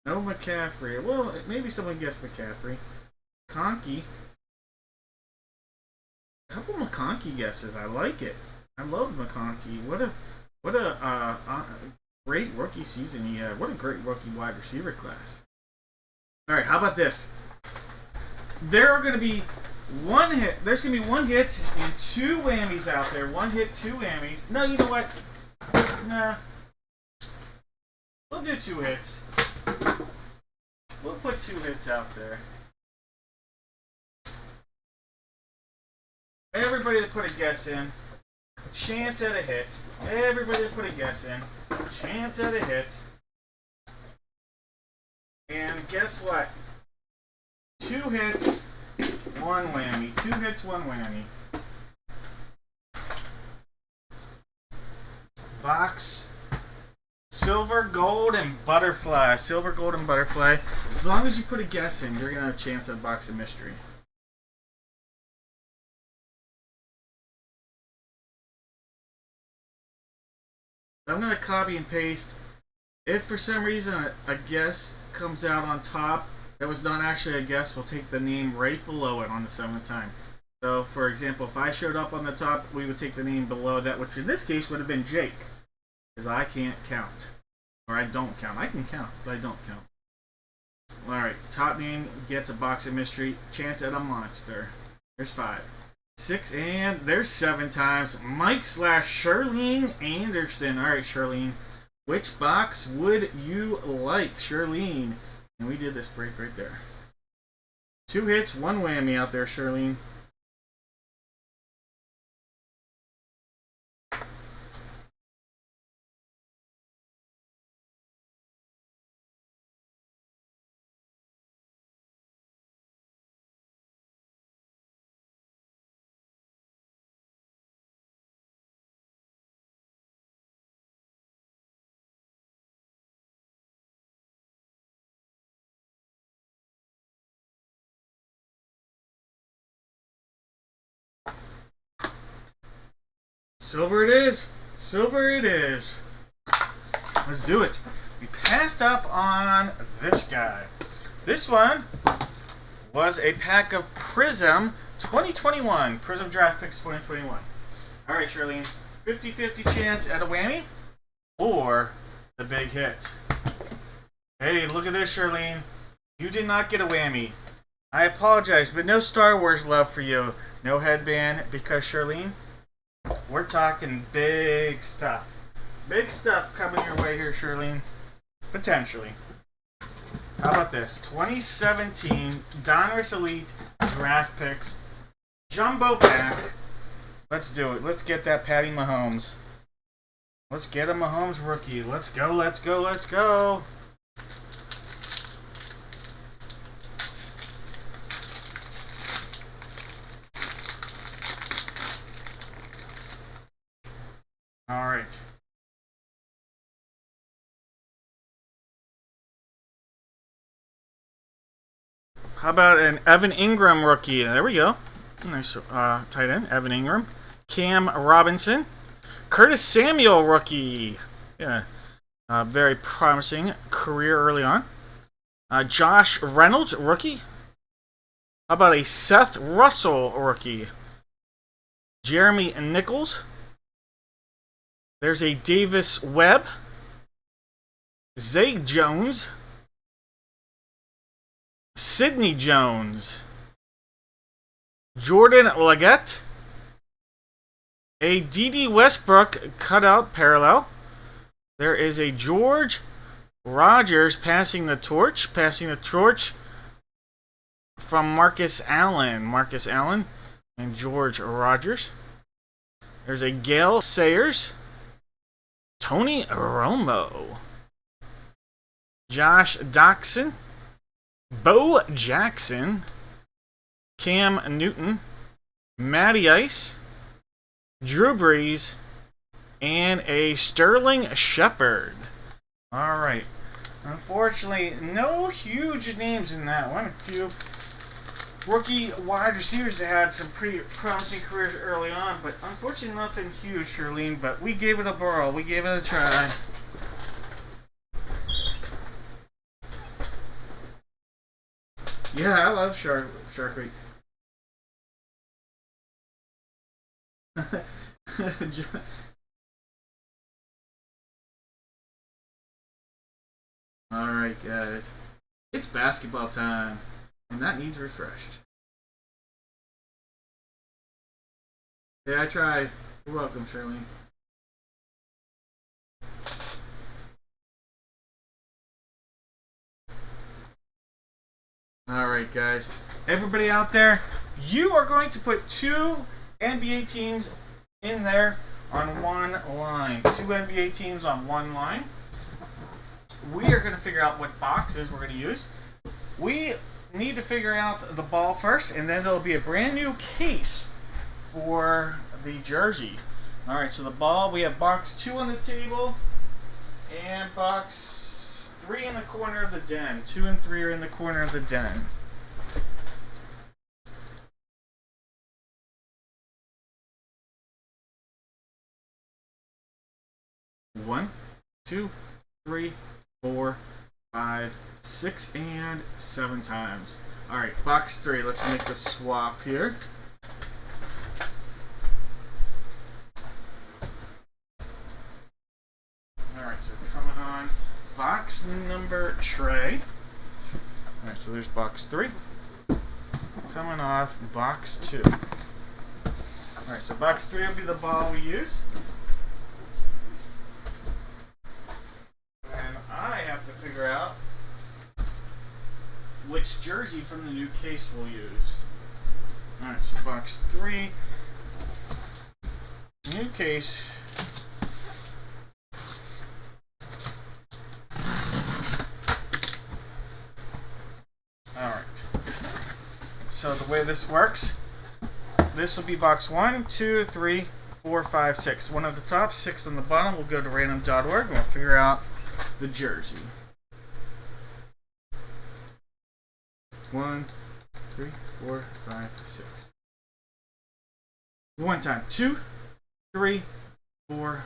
no McCaffrey. Well, maybe someone guessed McCaffrey. McConkey. A couple McConkey guesses. I like it. I love McConkey. What a great rookie season he had. What a great rookie wide receiver class. All right, how about this? There are going to be one hit. There's going to be one hit and 2 whammies out there. 1 hit, 2 whammies. No, you know what? Nah. We'll do 2 hits. We'll put 2 hits out there. Everybody that put a guess in, chance at a hit. Everybody that put a guess in, chance at a hit. And guess what? 2 hits, 1 whammy. 2 hits, 1 whammy. Box Silver, gold, and butterfly. Silver, gold, and butterfly. As long as you put a guess in, you're going to have a chance at a box of mystery. I'm going to copy and paste. If for some reason a guess comes out on top that was not actually a guess, we'll take the name right below it on the 7th time. So, for example, if I showed up on the top, we would take the name below that, which in this case would have been Jake. Because I can't count. Or I don't count. I can count, but I don't count. Alright, the top name gets a box of mystery. Chance at a monster. There's 5. 6, and there's 7 times. Mike / Charlene Anderson. Alright, Charlene. Which box would you like, Charlene? And we did this break right there. 2 hits, 1 whammy out there, Charlene. Silver it is. Silver it is. Let's do it. We passed up on this guy. This one was a pack of Prism 2021. Prism Draft Picks 2021. Alright, Charlene. 50-50 chance at a whammy or the big hit. Hey, look at this, Charlene. You did not get a whammy. I apologize, but no Star Wars love for you. No headband because, Charlene, we're talking big stuff. Big stuff coming your way here, Charlene. Potentially. How about this? 2017 Donruss Elite Draft Picks Jumbo Pack. Let's do it. Let's get that Patty Mahomes. Let's get a Mahomes rookie. Let's go, let's go, let's go. All right. How about an Evan Ingram rookie? There we go. Nice tight end, Evan Ingram. Cam Robinson. Curtis Samuel rookie. Yeah. Very promising career early on. Josh Reynolds rookie. How about a Seth Russell rookie? Jeremy Nichols. There's a Davis Webb. Zay Jones. Sidney Jones. Jordan Leggett. A D.D. Westbrook cutout parallel. There is a George Rogers passing the torch. From Marcus Allen. Marcus Allen and George Rogers. There's a Gale Sayers. Tony Romo. Josh Doxson. Bo Jackson. Cam Newton. Matty Ice. Drew Brees. And a Sterling Shepard. Alright. Unfortunately, no huge names in that one. A few rookie wide receivers that had some pretty promising careers early on, but unfortunately nothing huge, Charlene, but we gave it a whirl. We gave it a try. Yeah, I love Shark Week. Alright, guys. It's basketball time. And that needs refreshed. Yeah, I tried. You're welcome, Charlene. Alright, guys. Everybody out there, you are going to put 2 NBA teams in there on one line. 2 NBA teams on one line. We are going to figure out what boxes we're going to use. We need to figure out the ball first, and then it'll be a brand new case for the jersey. Alright, so the ball, we have box 2 on the table, And box 3 in the corner of the den. 2 and 3 are in the corner of the den. One, 2, 3, 4, 5, 6, and 7 times. Alright, box 3. Let's make the swap here. Alright, so coming on box number tray. Alright, so there's box 3. Coming off box 2. Alright, so box 3 will be the ball we use. And I have to figure out which jersey from the new case we'll use. Alright, so box 3. New case. Alright. So the way this works, this will be box 1, 2, 3, 4, 5, 6. 1 at the top, 6 on the bottom. We'll go to random.org and we'll figure out the jersey. 1, 3, 4, 5, 6. One time. 2, 3, 4,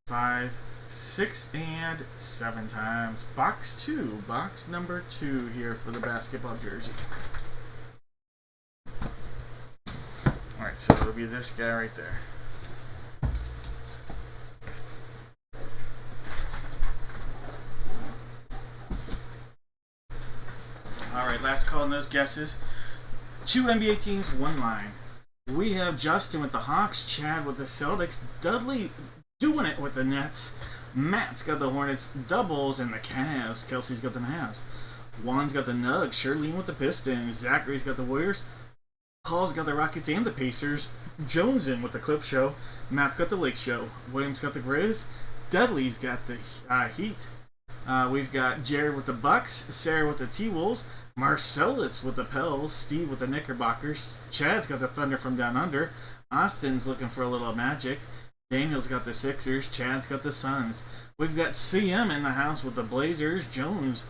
5, 6, and 7 times. Box 2. Box number 2 here for the basketball jersey. Alright, so it'll be this guy right there. Alright, last call on those guesses. 2 NBA teams, 1 line. We have Justin with the Hawks, Chad with the Celtics, Dudley doing it with the Nets, Matt's got the Hornets, Doubles, and the Cavs. Kelsey's got the Mavs. Juan's got the Nugs, Shirlene with the Pistons, Zachary's got the Warriors, Paul's got the Rockets and the Pacers, Jones in with the Clip Show, Matt's got the Lake Show, Williams got the Grizz, Dudley's got the Heat. We've got Jared with the Bucks, Sarah with the T-Wolves, Marcellus with the Pels, Steve with the Knickerbockers, Chad's got the Thunder from Down Under, Austin's looking for a little Magic, Daniel's got the Sixers, Chad's got the Suns. We've got CM in the house with the Blazers, Jones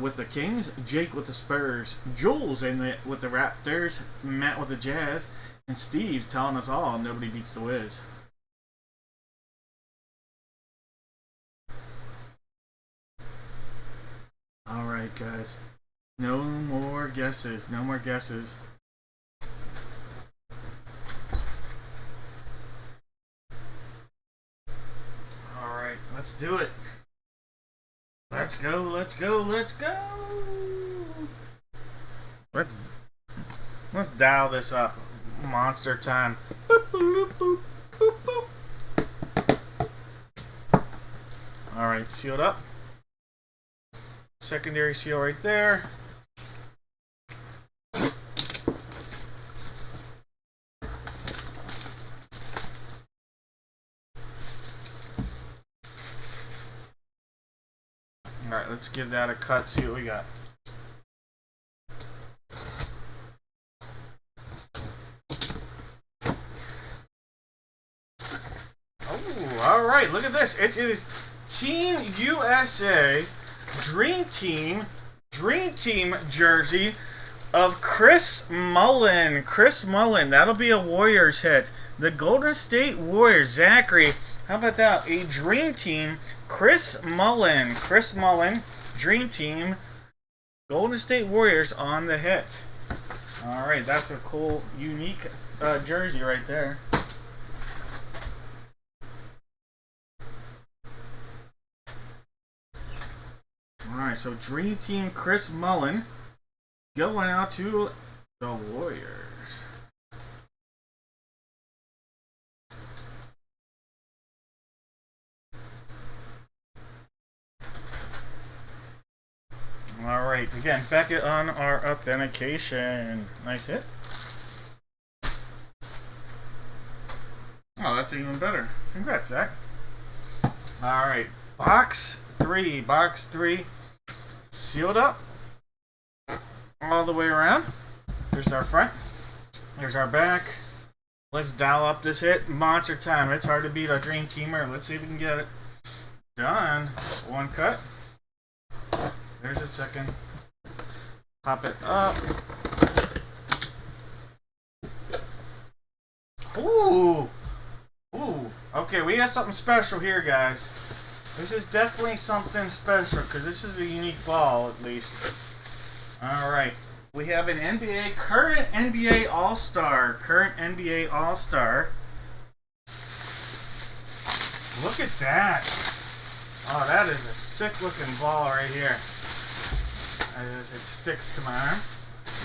with the Kings, Jake with the Spurs, Jules with the Raptors, Matt with the Jazz, and Steve telling us all nobody beats the Wiz. Alright, guys. No more guesses. No more guesses. Alright, let's do it. Let's go, let's go, let's go! Let's dial this up. Monster time. Boop, boop, boop, boop, boop. Alright, sealed up. Secondary seal right there. Alright, let's give that a cut, see what we got. Oh, alright, look at this. It is Team USA Dream Team jersey of Chris Mullin. Chris Mullin, that'll be a Warriors hit. The Golden State Warriors. Zachary, how about that? A Dream Team, Chris Mullin. Chris Mullin, Dream Team, Golden State Warriors on the hit. Alright, that's a cool, unique jersey right there. Alright, so Dream Team Chris Mullin going out to the Warriors. Alright, again, back it on our authentication. Nice hit. Oh, that's even better. Congrats, Zach. Alright, box 3. Box 3. Sealed up all the way around. Here's our front. Here's our back. Let's dial up this hit. Monster time. It's hard to beat a Dream Teamer. Let's see if we can get it. Done. One cut. There's a second. Pop it up. Ooh. Ooh. Okay, we got something special here, guys. This is definitely something special because this is a unique ball, at least. Alright. We have an current NBA All-Star. Look at that. Oh, that is a sick looking ball right here. As it sticks to my arm.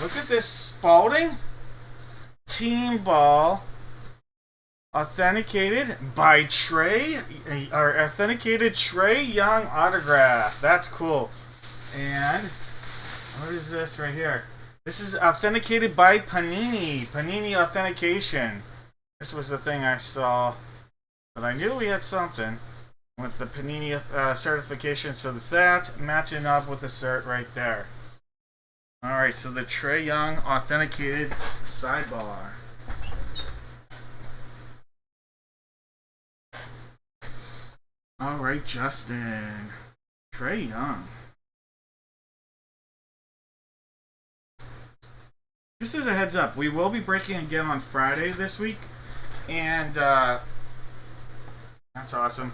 Look at this Spalding team ball. Authenticated by Trae Young autograph. That's cool. And what is this right here? This is authenticated by Panini. Panini authentication. This was the thing I saw. But I knew we had something with the Panini certification. So the that matching up with the cert right there. Alright, so the Trae Young authenticated sidebar. Alright, Justin. Trae Young. Just as a heads up, we will be breaking again on Friday this week. And, that's awesome.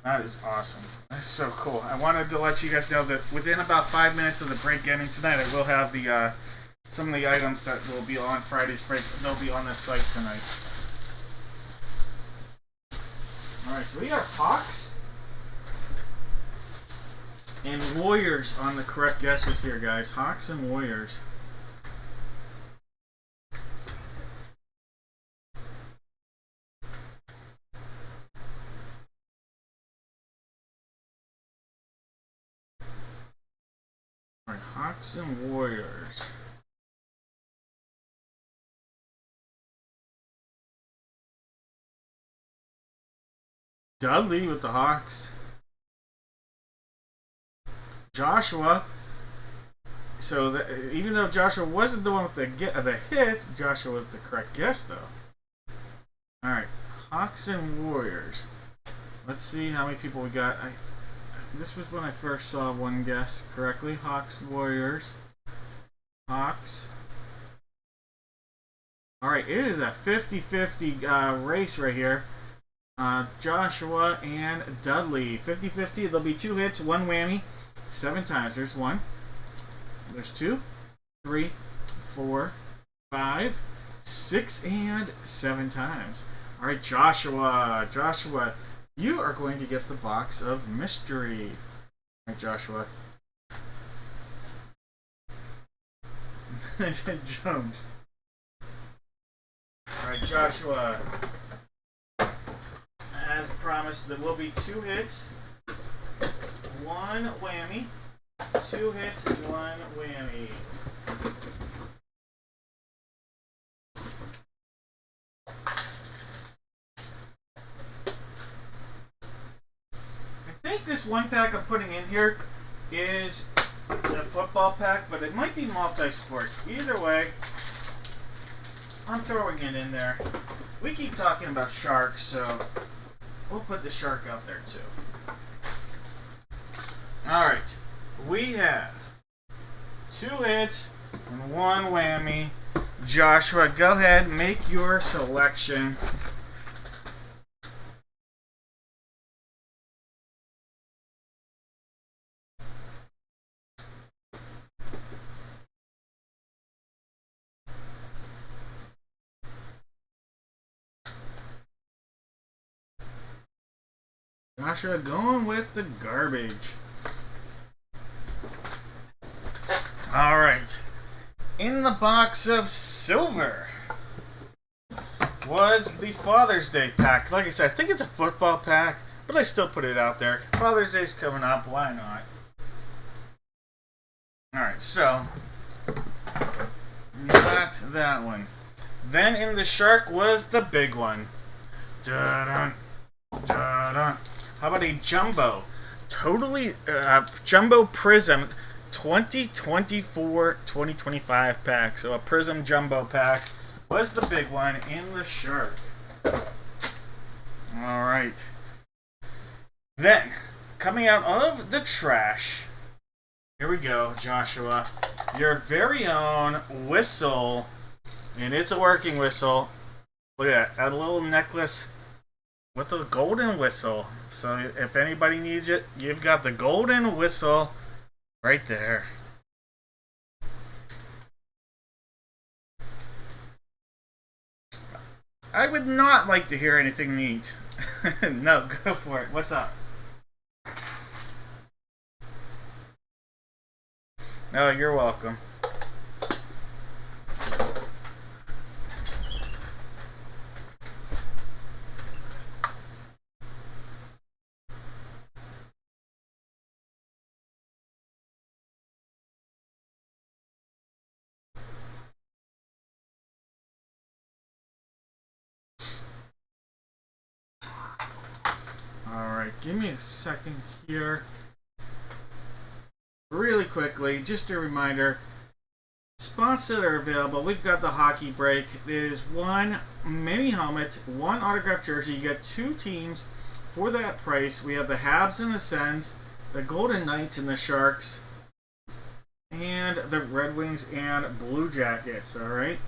That is awesome. That's so cool. I wanted to let you guys know that within about 5 minutes of the break ending tonight, I will have the, some of the items that will be on Friday's break. They'll be on the site tonight. Alright, so we got Hawks and Warriors on the correct guesses here, guys. Hawks and Warriors. Alright, Hawks and Warriors. Dudley with the Hawks. Joshua. So even though Joshua wasn't the one with the hit, Joshua was the correct guess, though. Alright, Hawks and Warriors. Let's see how many people we got. This was when I first saw one guess correctly. Hawks, Warriors. Hawks. Alright, it is a 50-50 race right here. Joshua and Dudley. 50-50. There'll be 2 hits, 1 whammy. 7 times. There's 1. There's 2, 3, 4, 5, 6, and 7 times. Alright, Joshua. Joshua, you are going to get the box of mystery. Alright, Joshua. I said Jones. Alright, Joshua. As promised, there will be 2 hits, 1 whammy. 2 hits, 1 whammy. I think this one pack I'm putting in here is a football pack, but it might be multi-sport. Either way, I'm throwing it in there. We keep talking about sharks, so we'll put the shark out there too. Alright, we have 2 hits and 1 whammy. Joshua, go ahead, make your selection. Joshua going with the garbage. Alright. In the box of silver was the Father's Day pack. Like I said, I think it's a football pack, but I still put it out there. Father's Day's coming up, why not? Alright, so not that one. Then in the shark was the big one. Da-dun, da-dun. How about a jumbo? Totally jumbo prism 2024-2025 pack. So a prism jumbo pack was the big one in the shark. Alright. Then, coming out of the trash. Here we go, Joshua. Your very own whistle. And it's a working whistle. Look at that. A little necklace with a golden whistle. So if anybody needs it, you've got the golden whistle right there. I would not like to hear anything neat. No, go for it. What's up? No, you're welcome. Alright, give me a second here. Really quickly, just a reminder, spots that are available. We've got the hockey break. There's one mini helmet, one autographed jersey. You get 2 teams for that price. We have the Habs and the Sens, the Golden Knights and the Sharks, and the Red Wings and Blue Jackets. Alright.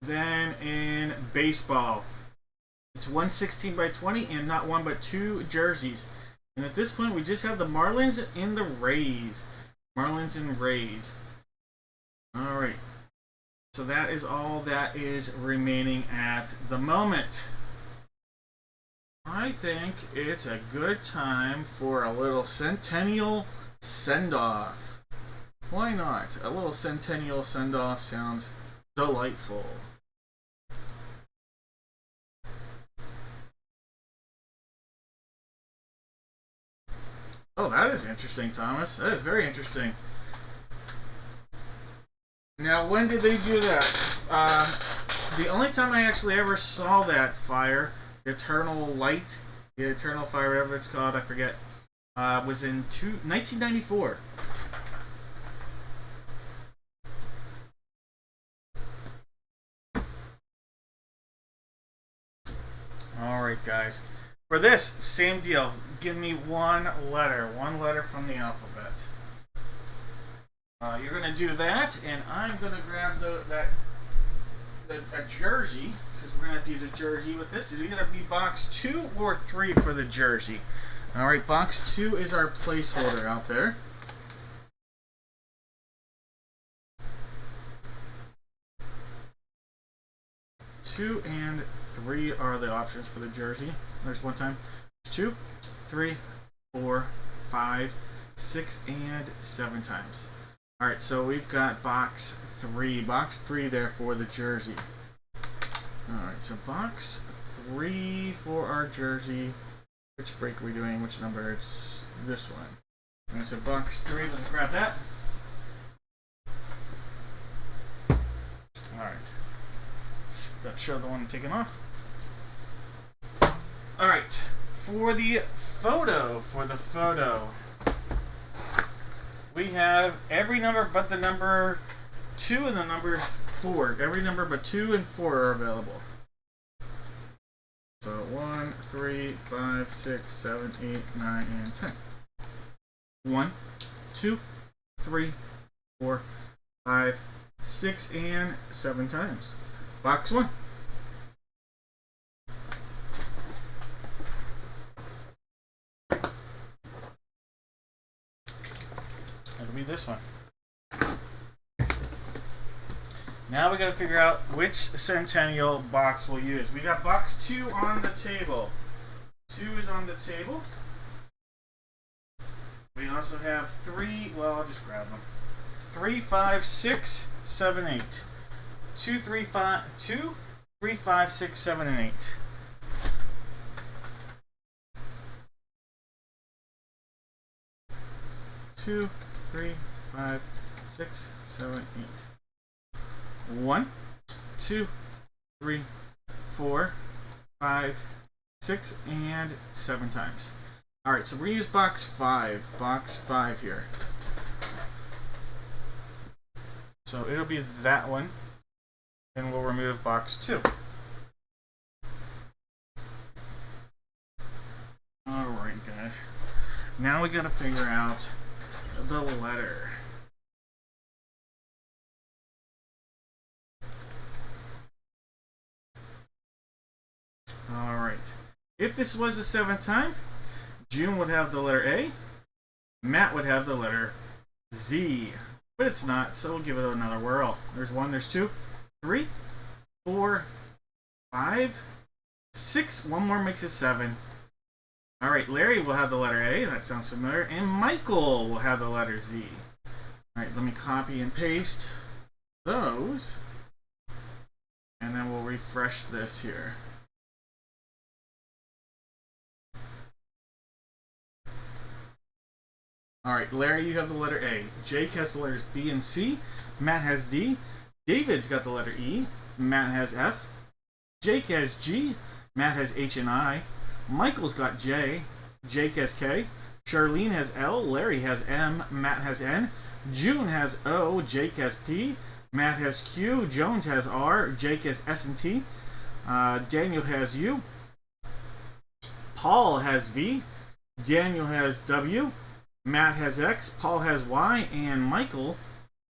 Then in baseball, it's 116 by 20 and not 1 but 2 jerseys. And at this point, we just have the Marlins and the Rays. Marlins and Rays. Alright. So that is all that is remaining at the moment. I think it's a good time for a little Centennial send-off. Why not? A little Centennial send-off sounds delightful. Oh, that is interesting, Thomas. That is very interesting. Now, when did they do that? The only time I actually ever saw that fire, the Eternal Light, the Eternal Fire, whatever it's called, I forget, was in 1994. Alright, guys. For this, same deal. Give me one letter from the alphabet. You're going to do that, and I'm going to grab a jersey, because we're going to have to use a jersey with this. It's either be box 2 or 3 for the jersey. Alright, box 2 is our placeholder out there. Two and 3 are the options for the jersey. There's one time. 2, 3, 4, 5, 6, and 7 times. Alright, so we've got box 3. Box 3 there for the jersey. Alright, so box 3 for our jersey. Which break are we doing? Which number? It's this one. And so box 3, let me grab that. Alright. Show the one I'm taking off. Alright, for the photo, we have every number but the number 2 and the number 4. Every number but 2 and 4 are available. So 1, 3, 5, 6, 7, 8, 9, and 10. 1, 2, 3, 4, 5, 6, and 7 times. Box 1. It'll be this one. Now we got to figure out which Centennial box we'll use. We got box 2 on the table. 2 is on the table. We also have 3, well, I'll just grab them. 3, 5, 6, 7, 8. 2, 3, 5, 6, 7, and 8. Two, 3, 5, 6, 7, 8. 1, 2, 3, 4, 5, 6, and 7 times. Alright, so we're going to use box 5. Box 5 here. So it'll be that one. Then we'll remove box 2. Alright, Now we gotta figure out the letter. Alright. If this was the 7th time, June would have the letter A, Matt would have the letter Z. But it's not, so we'll give it another whirl. There's 1, there's 2, 3, 4, 5, 6. One more makes it 7. Alright, Larry will have the letter A. That sounds familiar. And Michael will have the letter Z. Alright, let me copy and paste those. And then we'll refresh this here. Alright, Larry, you have the letter A. Jake has the letters B and C. Matt has D. David's got the letter E. Matt has F. Jake has G. Matt has H and I. Michael's got J. Jake has K. Charlene has L. Larry has M. Matt has N. June has O. Jake has P. Matt has Q. Jones has R. Jake has S and T. Daniel has U. Paul has V. Daniel has W. Matt has X. Paul has Y. And Michael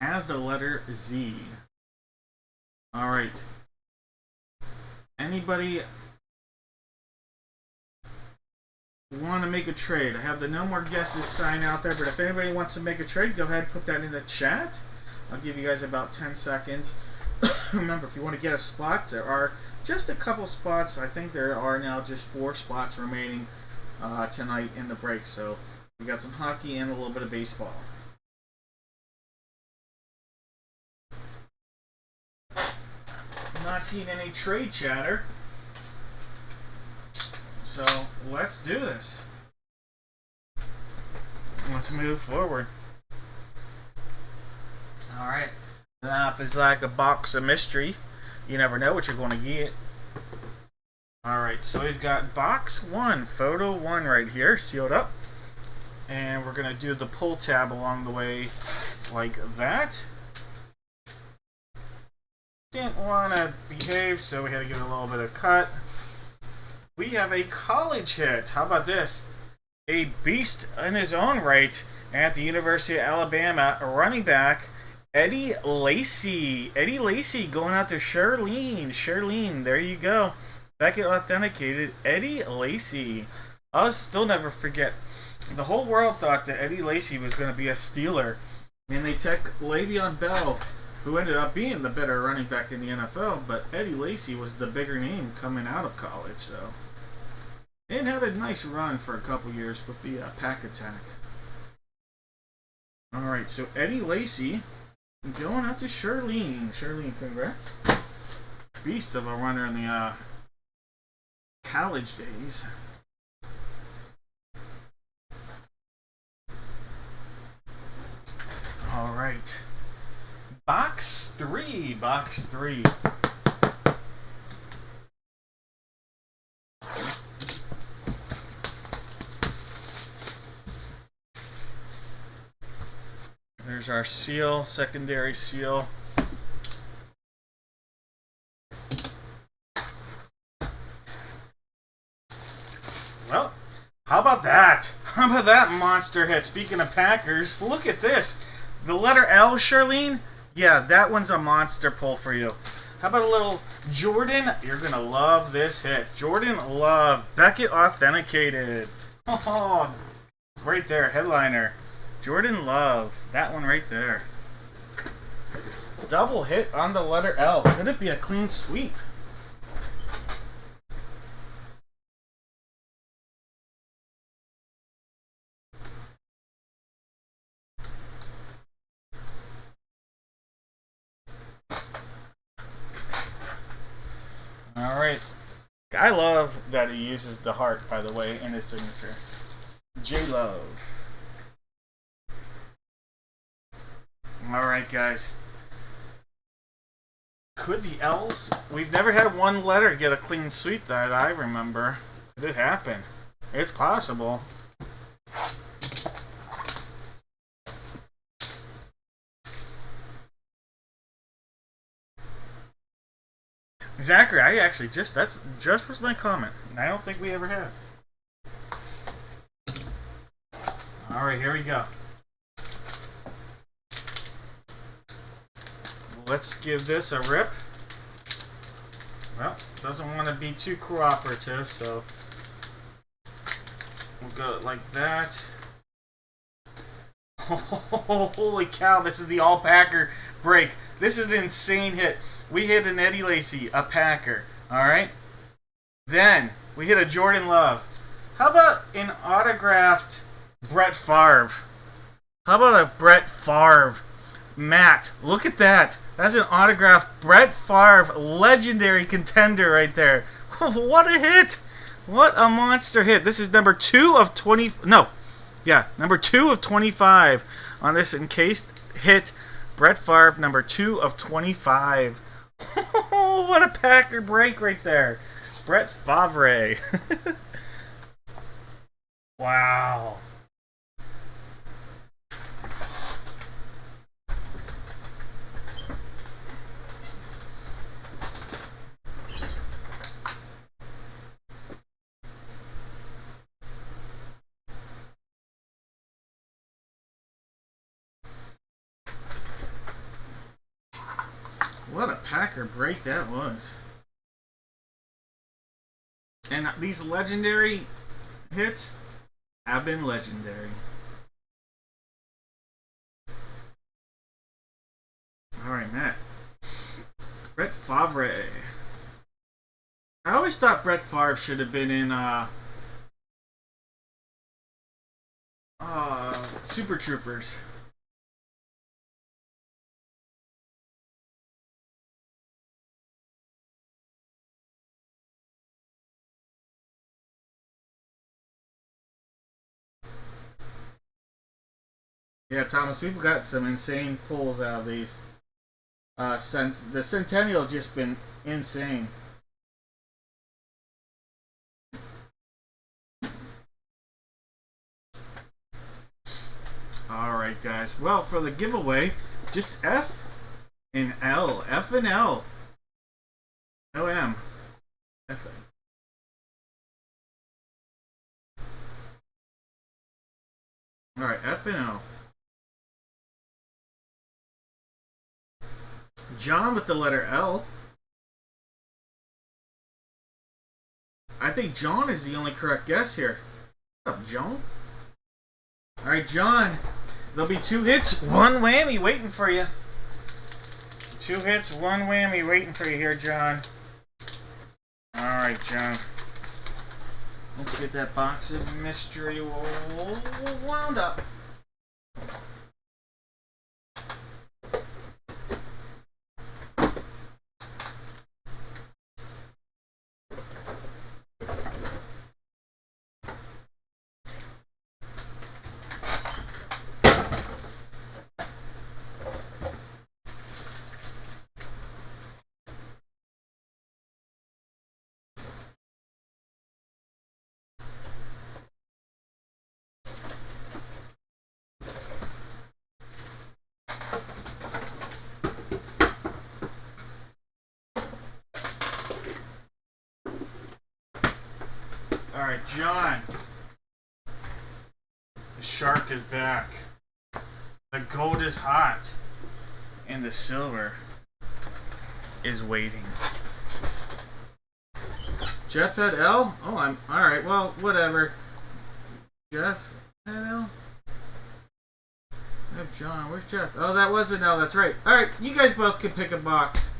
has the letter Z. Alright. Anybody want to make a trade? I have the no more guesses sign out there, but if anybody wants to make a trade, go ahead and put that in the chat. I'll give you guys about 10 seconds. Remember, if you want to get a spot, there are just a couple spots. I think there are now just 4 spots remaining tonight in the break. So we got some hockey and a little bit of baseball. Not seeing any trade chatter. So let's do this. Let's move forward. Alright. Life is like a box of mystery. You never know what you're going to get. Alright, so we've got box 1, photo 1 right here, sealed up. And we're going to do the pull tab along the way like that. Didn't want to behave, so we had to give it a little bit of cut. We have a college hit. How about this? A beast in his own right at the University of Alabama, a running back, Eddie Lacy. Eddie Lacy going out to Charlene. Charlene, there you go. Beckett authenticated. Eddie Lacy. I'll still never forget. The whole world thought that Eddie Lacy was going to be a Steeler. And they took Le'Veon Bell, who ended up being the better running back in the NFL, but Eddie Lacy was the bigger name coming out of college, so. And had a nice run for a couple years with the Pack Attack. Alright, so Eddie Lacy going out to Charlene. Charlene, congrats. Beast of a runner in the college days. Alright. Box 3. Box 3. There's our seal, secondary seal. Well, how about that? How about that monster hit? Speaking of Packers, look at this. The letter L, Charlene? Yeah, that one's a monster pull for you. How about a little Jordan? You're going to love this hit. Jordan Love. Beckett authenticated. Oh, right there, headliner. Jordan Love. That one right there. Double hit on the letter L. Could it be a clean sweep? Alright. I love that he uses the heart, by the way, in his signature. J-Love. Alright, guys. Could the L's... We've never had one letter get a clean sweep that I remember. Could it happen? It's possible. Zachary, I actually that just was my comment. I don't think we ever have. All right, here we go. Let's give this a rip. Well, doesn't want to be too cooperative, so we'll go like that. Oh, holy cow, this is the all-Packer break. This is an insane hit. We hit an Eddie Lacy, a Packer, alright? Then, we hit a Jordan Love. How about an autographed Brett Favre? How about a Brett Favre? Matt, look at that. That's an autographed Brett Favre, legendary contender right there. What a hit. What a monster hit. This is number 2 of 20... No. Yeah, number 2 of 25 on this encased hit. Brett Favre, number 2 of 25. What a Packer break right there. Brett Favre. Wow. What a Packer break that was. And these legendary hits have been legendary. Alright, Matt. Brett Favre. I always thought Brett Favre should have been in Super Troopers. Yeah, Thomas, we've got some insane pulls out of these. The Centennial just been insane. Alright, guys. Well, for the giveaway, just F and L. F and L. O-M. F. Alright, F and L. John with the letter L. I think John is the only correct guess here. What's up, John? Alright, John. There'll be 2 hits, 1 whammy waiting for you. 2 hits, 1 whammy waiting for you here, John. Alright, John. Let's get that box of mystery wound up. Alright, John. The shark is back. The gold is hot. And the silver is waiting. Jeff had L? Oh, I'm... Alright, well, whatever. Jeff had L? I have John. Where's Jeff? Oh, that was an L. That's right. Alright, you guys both can pick a box.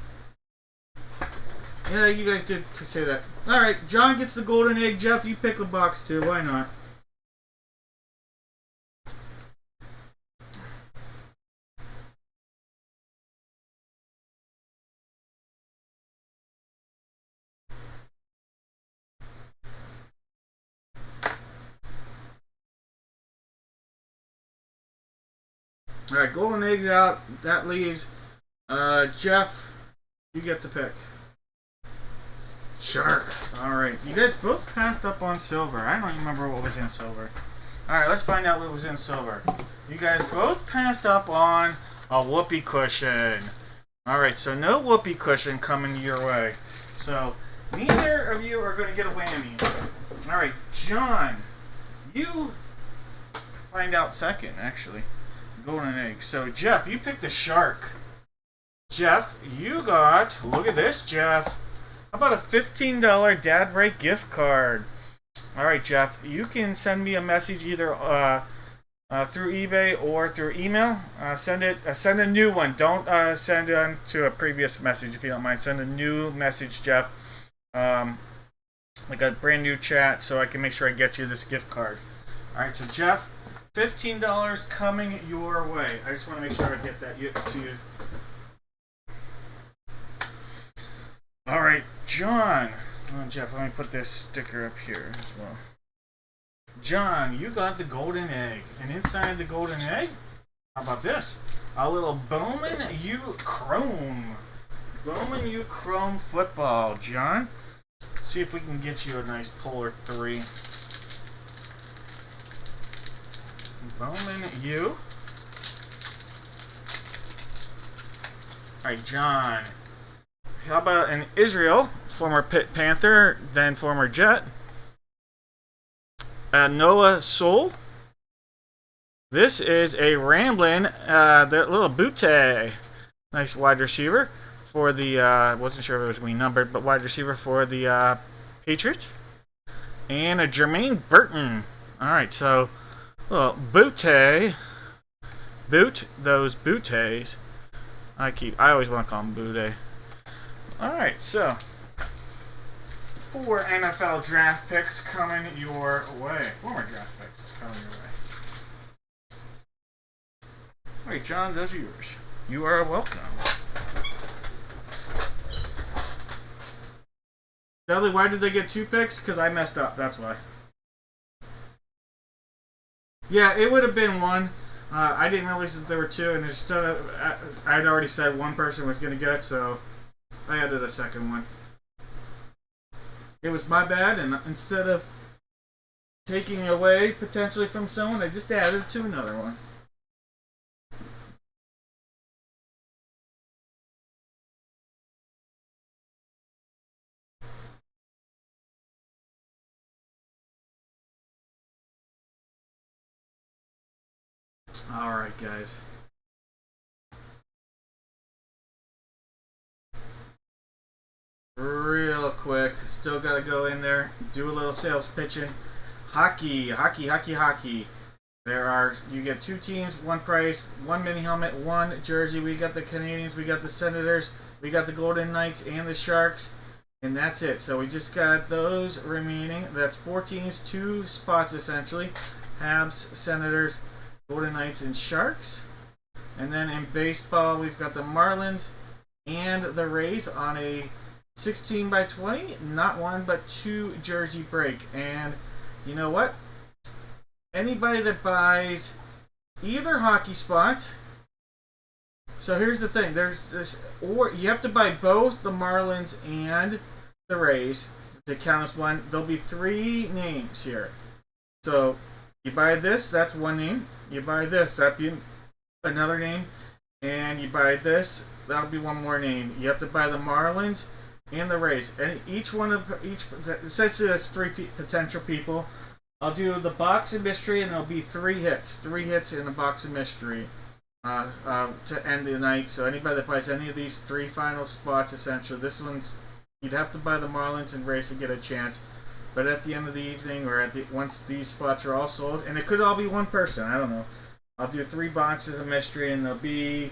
Yeah, you guys did say that. Alright, John gets the golden egg. Jeff, you pick a box too. Why not? Alright, golden eggs out. That leaves Jeff, you get to pick. Shark. Alright, you guys both passed up on silver. I don't remember what was in silver. Alright, let's find out what was in silver. You guys both passed up on a whoopee cushion. Alright, so no whoopee cushion coming your way. So, neither of you are going to get a whammy. Alright, John, you find out second, actually. Golden egg. So, Jeff, you picked a shark. Jeff, you got, look at this, Jeff. How about a $15 Dad Break gift card? All right, Jeff, you can send me a message either through eBay or through email. Send a new one. Don't send it on to a previous message if you don't mind. Send a new message, Jeff. Like a brand new chat, so I can make sure I get you this gift card. All right, so Jeff, $15 coming your way. I just want to make sure I get that to you. All right, John. Oh, Jeff, let me put this sticker up here as well. John, you got the golden egg. And inside the golden egg, how about this? A little Bowman U Chrome. Bowman U Chrome football, John. See if we can get you a nice Polar 3. Bowman U. Alright, John. How about an Israel, former Pitt Panther, then former Jet. Noah Soul. This is a Ramblin', the little Butte. Nice wide receiver for the, wasn't sure if it was going to be numbered, but wide receiver for the Patriots. And a Jermaine Burton. Alright, so, well, Butte. Boot those Buttes. I always want to call them Butte. Alright, so 4 NFL draft picks coming your way. Former draft picks coming your way. Alright, John, those are yours. You are welcome. Dudley, why did they get 2 picks? Because I messed up, that's why. Yeah, it would have been 1. I didn't realize that there were 2, and instead of, I'd already said 1 person was going to get it, so I added a second one. It was my bad, and instead of taking away potentially from someone, I just added to another one. Alright, guys. Real quick, still gotta go in there, do a little sales pitching. Hockey. You get 2 teams, 1 price, 1 mini helmet, 1 jersey. We got the Canadians, we got the Senators, we got the Golden Knights and the Sharks, and that's it. So we just got those remaining. That's 4 teams, 2 spots essentially. Habs, Senators, Golden Knights, and Sharks. And then in baseball, we've got the Marlins and the Rays on a 16 by 20, not 1 but 2 jersey break. And you know what? Anybody that buys either hockey spot. So here's the thing: there's this, or you have to buy both the Marlins and the Rays to count as 1. There'll be 3 names here. So you buy this, that's 1 name. You buy this, that'd be another name, and you buy this, that'll be 1 more name. You have to buy the Marlins and the Rays, and each essentially that's 3 potential people. I'll do the box of mystery, and there'll be 3 hits in the box of mystery to end the night. So anybody that buys any of these 3 final spots, essentially, this one's, you'd have to buy the Marlins and Rays to get a chance. But at the end of the evening, or once these spots are all sold, and it could all be 1 person, I don't know. I'll do 3 boxes of mystery, and there'll be,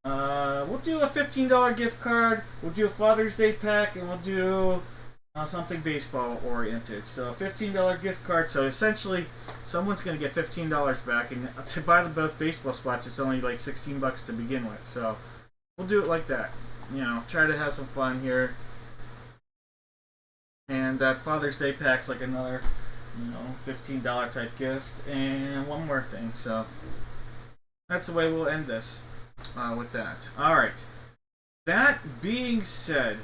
we'll do a $15 gift card, we'll do a Father's Day pack, and we'll do something baseball oriented. So $15 gift card. So essentially, someone's going to get $15 back, and to buy both baseball spots, it's only like $16 to begin with. So we'll do it like that. You know, try to have some fun here. And that Father's Day pack's like another, $15 type gift. And 1 more thing. So that's the way we'll end this with that. All right. That being said,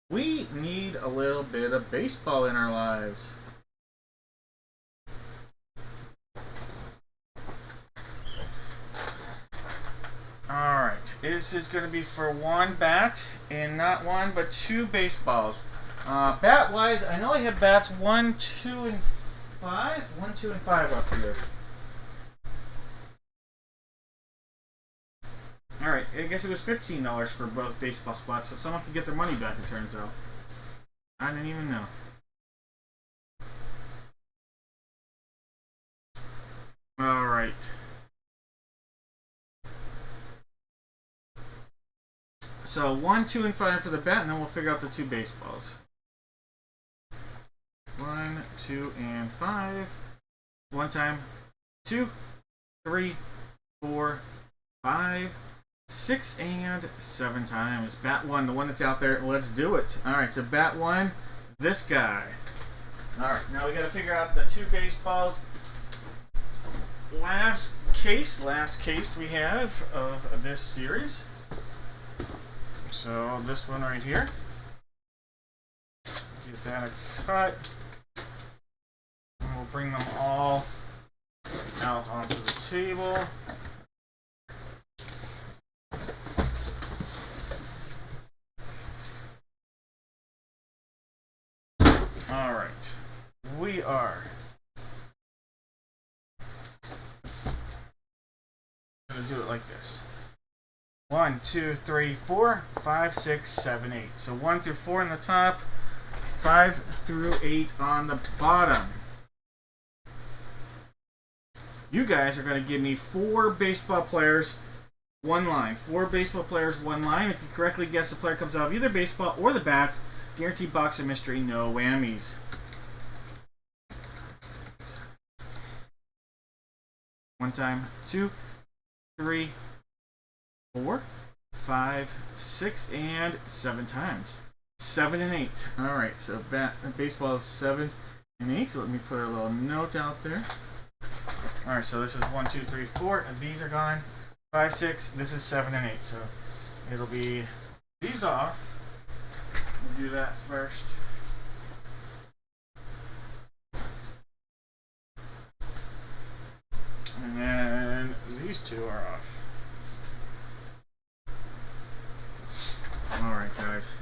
we need a little bit of baseball in our lives. Alright, this is going to be for 1 bat and not 1 but 2 baseballs. Bat wise, I know I have bats 1, 2, and 5. 1, 2, and 5 up here. I guess it was $15 for both baseball spots, so someone could get their money back, it turns out. I didn't even know. Alright. So 1, 2, and 5 for the bat, and then we'll figure out the 2 baseballs. 1, 2, and 5. One time. 2, 3, 4, 5, 6, and 7 times. Bat 1, the one that's out there. Let's do it. Alright, so bat 1, this guy. Alright, now we gotta figure out the 2 baseballs. Last case we have of this series. So this one right here. Get that a cut. And we'll bring them all out onto the table. Alright. We are going to do it like this. 1, 2, 3, 4, 5, 6, 7, 8. So 1 through 4 on the top, 5 through 8 on the bottom. You guys are going to give me 4 baseball players, 1 line. 4 baseball players, 1 line. If you correctly guess the player comes out of either baseball or the bat, guaranteed box of mystery, no whammies. One time, 2, 3, 4, 5, 6, and 7 times. 7 and 8. Alright, so baseball is 7 and 8. So let me put a little note out there. Alright, so this is 1, 2, 3, 4, and these are gone. 5, 6, this is 7 and 8. So it'll be these off. We'll do that first. And then these 2 are off. Alright, guys.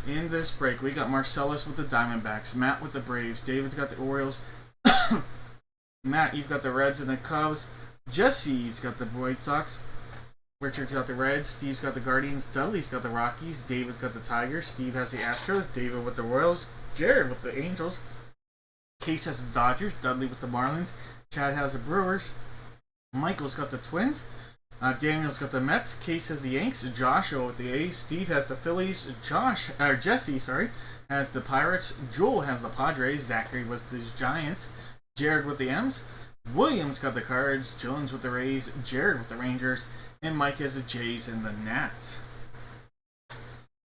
In this break, we got Marcellus with the Diamondbacks, Matt with the Braves, David's got the Orioles, Matt, you've got the Reds and the Cubs, Jesse's got the White Sox, Richard's got the Reds, Steve's got the Guardians, Dudley's got the Rockies, David's got the Tigers, Steve has the Astros, David with the Royals, Jared with the Angels, Case has the Dodgers, Dudley with the Marlins, Chad has the Brewers, Michael's got the Twins, Daniel's got the Mets, Case has the Yanks, Joshua with the A's, Steve has the Phillies, Jesse, has the Pirates, Joel has the Padres, Zachary with the Giants, Jared with the M's, Williams got the Cards, Jones with the Rays, Jared with the Rangers, and Mike has the Jays and the Nats.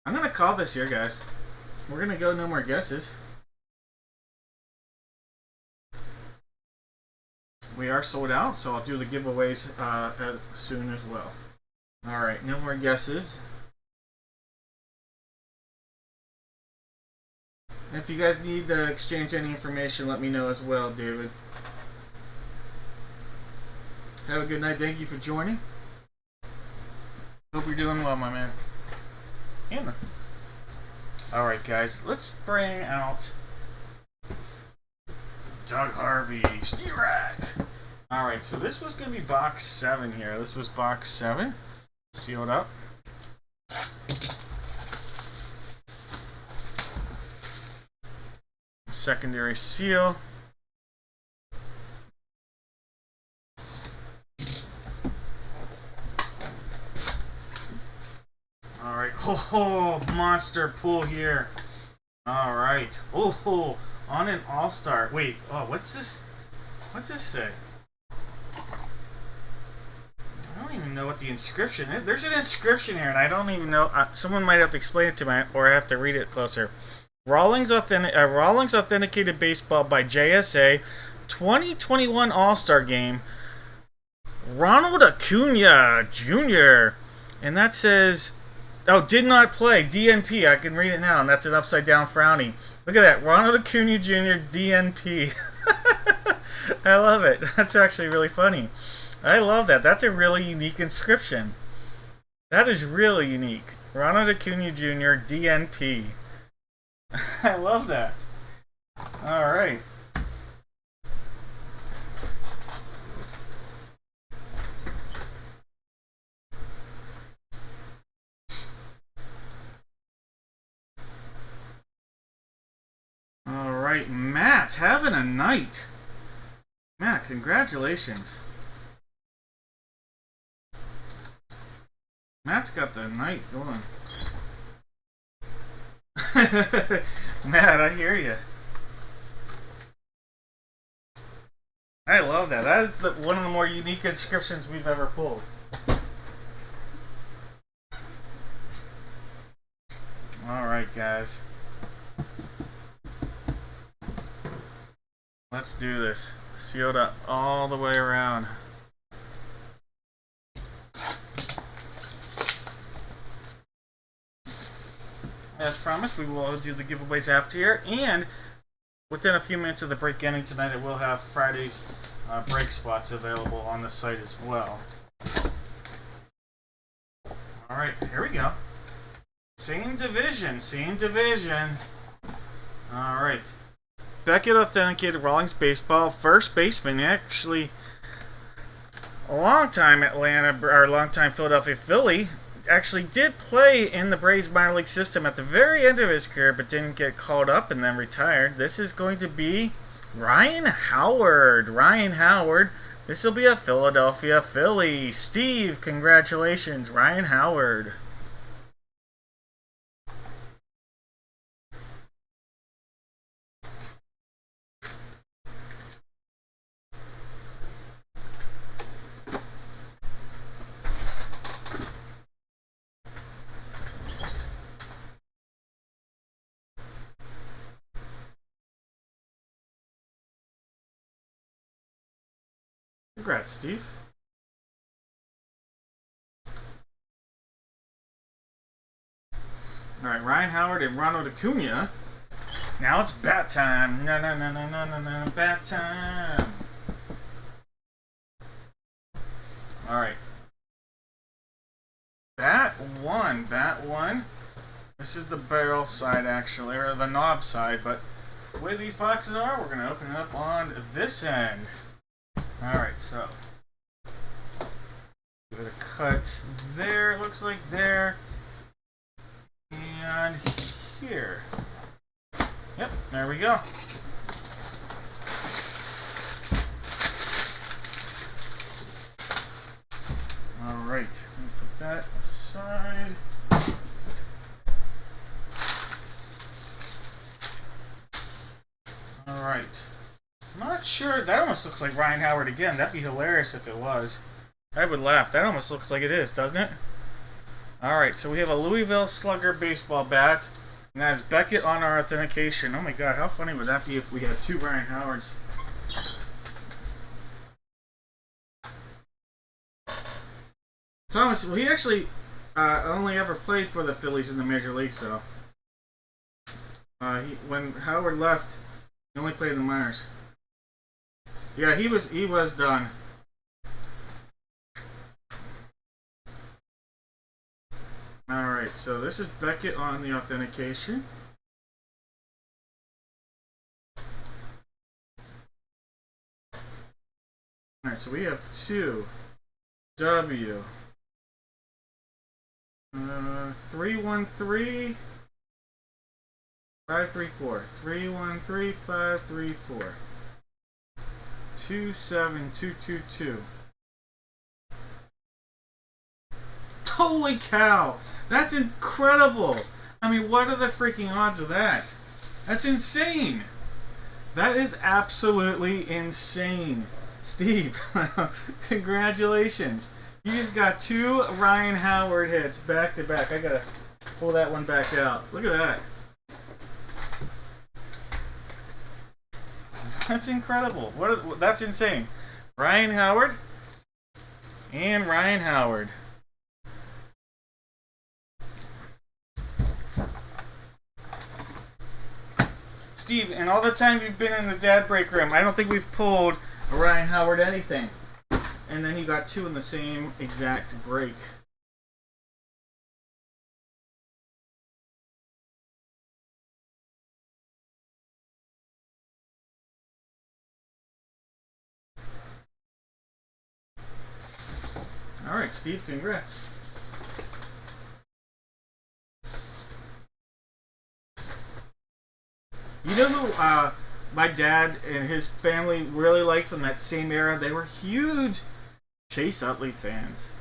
I'm going to call this here, guys. We're going to go no more guesses. We are sold out, so I'll do the giveaways soon as well. Alright, no more guesses. If you guys need to exchange any information, let me know as well, David. Have a good night. Thank you for joining. Hope you're doing well, my man. Anna. Alright, guys, let's bring out Doug Harvey, Stirac. Alright, so this was going to be box 7 here. This was box 7. Sealed up. Secondary seal. Alright, oh, monster pull here. Alright, oh, on an all-star. Wait, oh, what's this? What's this say? I don't even know what the inscription is. There's an inscription here, and I don't even know. Someone might have to explain it to me, or I have to read it closer. Rawlings Authenticated Baseball by JSA 2021 All-Star Game. Ronald Acuna Jr. And that says, oh, did not play. DNP. I can read it now, and that's an upside-down frowny. Look at that. Ronald Acuna Jr. DNP. I love it. That's actually really funny. I love that. That's a really unique inscription. That is really unique. Ronald Acuna Jr. DNP. I love that. Alright. right, Matt, having a night. Matt, congratulations. Matt's got the night going. Matt, I hear you. I love that. That is one of the more unique inscriptions we've ever pulled. Alright, guys. Let's do this. Sealed up all the way around. As promised, we will do the giveaways after here, and within a few minutes of the break ending tonight, I will have Friday's break spots available on the site as well. Alright, here we go. Same division, same division. Alright. Beckett authenticated Rawlings baseball, first baseman, actually a long-time Philadelphia Philly. Actually did play in the Braves minor league system at the very end of his career, but didn't get called up and then retired. This is going to be Ryan Howard. Ryan Howard. This will be a Philadelphia Philly. Steve, congratulations, Ryan Howard. Congrats, Steve. Alright, Ryan Howard and Ronald Acuna. Now it's bat time. No, bat time. Alright. Bat one. This is the barrel side, actually, or the knob side, but the way these boxes are, we're going to open it up on this end. Alright, so give it a cut there, it looks like there, and here. Yep, there we go. Alright, let me put that aside. Alright. I'm not sure. That almost looks like Ryan Howard again. That'd be hilarious if it was. I would laugh. That almost looks like it is, doesn't it? Alright, so we have a Louisville Slugger baseball bat. And that is Beckett on our authentication. Oh my god, how funny would that be if we had two Ryan Howards? Thomas, well, he actually only ever played for the Phillies in the major leagues, though. When Howard left, he only played in the minors. Yeah, he was done. Alright, so this is Beckett on the authentication. Alright, so we have two W 313 534 313 534 27222. Holy cow! That's incredible! I mean, what are the freaking odds of that? That's insane! That is absolutely insane. Steve, congratulations. You just got two Ryan Howard hits back to back. I gotta pull that one back out. Look at that. That's incredible. That's insane. Ryan Howard and Ryan Howard. Steve, in all the time you've been in the dad break room, I don't think we've pulled a Ryan Howard anything. And then you got two in the same exact break. Alright, Steve, congrats. You know who my dad and his family really liked from that same era? They were huge Chase Utley fans.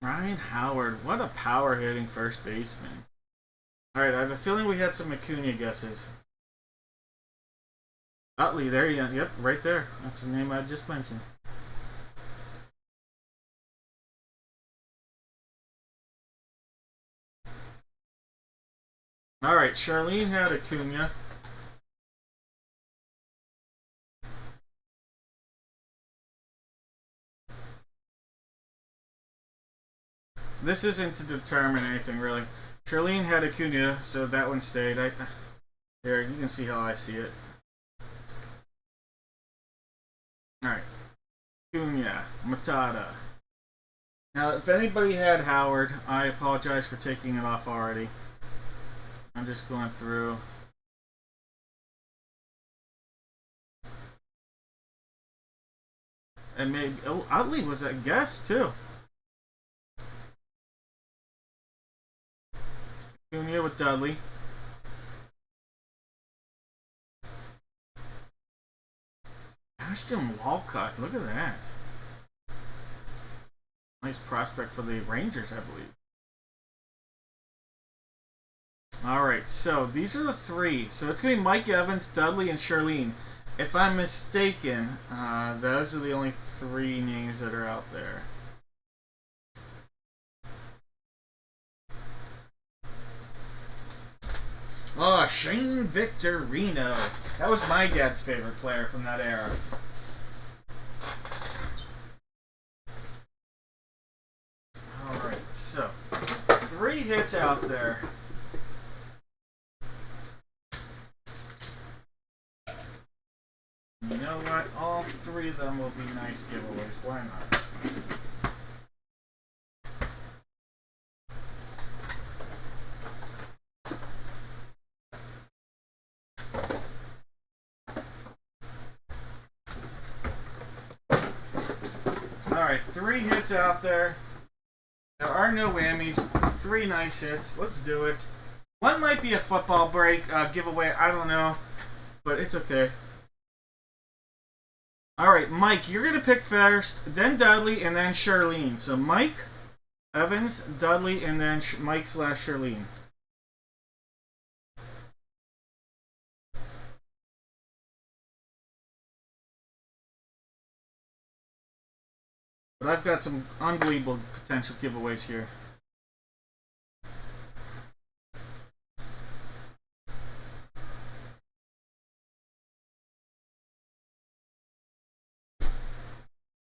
Ryan Howard, what a power hitting first baseman. Alright, I have a feeling we had some Acuna guesses. Utley, there you go. Yep, right there. That's the name I just mentioned. Alright, Charlene had Acuna. This isn't to determine anything, really. Charlene had Acuna, so that one stayed. Here, you can see how I see it. Alright. Acuna, Matata. Now, if anybody had Howard, I apologize for taking it off already. I'm just going through. And maybe... Oh, Utley was a guess, too. Acuna with Dudley. Ashton Walcott, look at that. Nice prospect for the Rangers, I believe. Alright, so these are the three. So it's going to be Mike Evans, Dudley, and Charlene. If I'm mistaken, those are the only three names that are out there. Oh, Shane Victorino. That was my dad's favorite player from that era. Alright, so 3 hits out there. You know what? All 3 of them will be nice giveaways. Why not? Alright, 3 hits out there. There are no whammies. 3 nice hits. Let's do it. One might be a football break giveaway. I don't know. But it's okay. Alright, Mike, you're going to pick first, then Dudley, and then Charlene. So Mike, Evans, Dudley, and then Mike/Charlene. But I've got some unbelievable potential giveaways here.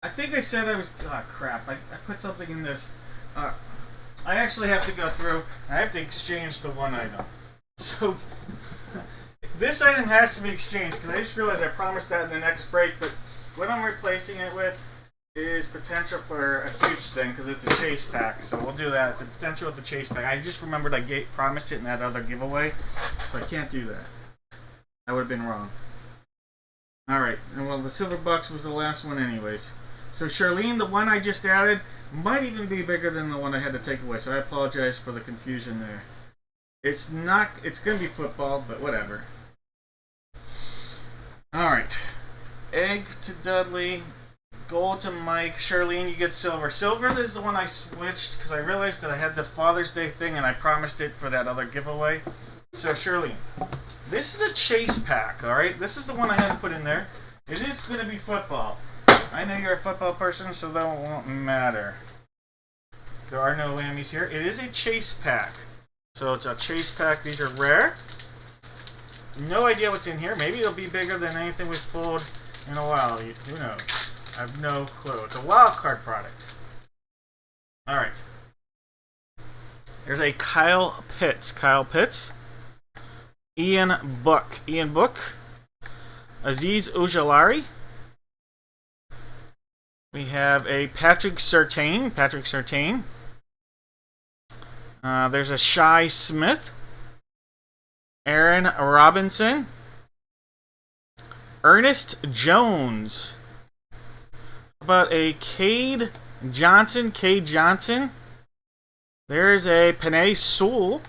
I think I said I was... Oh, crap. I put something in this. I actually have to go through. I have to exchange the one item. So, this item has to be exchanged, because I just realized I promised that in the next break, but what I'm replacing it with is potential for a huge thing, because it's a chase pack, so we'll do that. It's a potential with the chase pack. I just remembered I promised it in that other giveaway, so I can't do that. That would have been wrong. Alright, and well, the silver bucks was the last one anyways. So Charlene, the one I just added, might even be bigger than the one I had to take away, so I apologize for the confusion there. It's not, it's going to be football, but whatever. Alright. Egg to Dudley. Gold to Mike. Charlene, you get silver. Silver is the one I switched because I realized that I had the Father's Day thing and I promised it for that other giveaway. So Charlene, this is a chase pack, alright? This is the one I had to put in there. It is going to be football. I know you're a football person, so that won't matter. There are no whammies here. It is a chase pack. So it's a chase pack. These are rare. No idea what's in here. Maybe it'll be bigger than anything we've pulled in a while. Who knows? I have no clue. It's a wild card product. Alright. There's a Kyle Pitts. Kyle Pitts. Ian Book. Ian Book. Aziz Ujulari. We have a Patrick Surtain. Patrick Surtain. There's a Shi Smith. Aaron Robinson. Ernest Jones. How about a Cade Johnson? Cade Johnson. There's a Panay Sewell.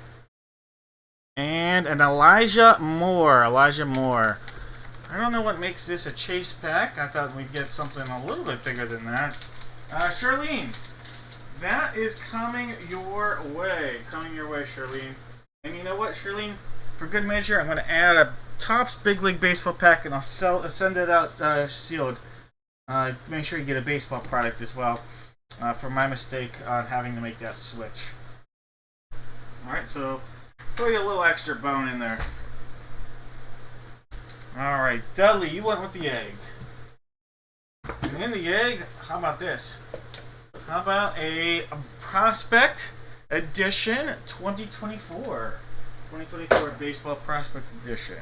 And an Elijah Moore. Elijah Moore. I don't know what makes this a chase pack. I thought we'd get something a little bit bigger than that. Charlene, that is coming your way. Coming your way, Charlene. And you know what, Charlene? For good measure, I'm going to add a Topps Big League Baseball pack, and I'll send it out sealed. Make sure you get a baseball product as well, for my mistake on having to make that switch. Alright, so throw you a little extra bone in there. Alright, Dudley, you went with the egg. And in the egg, how about this? How about a Prospect Edition 2024? 2024 Baseball Prospect Edition.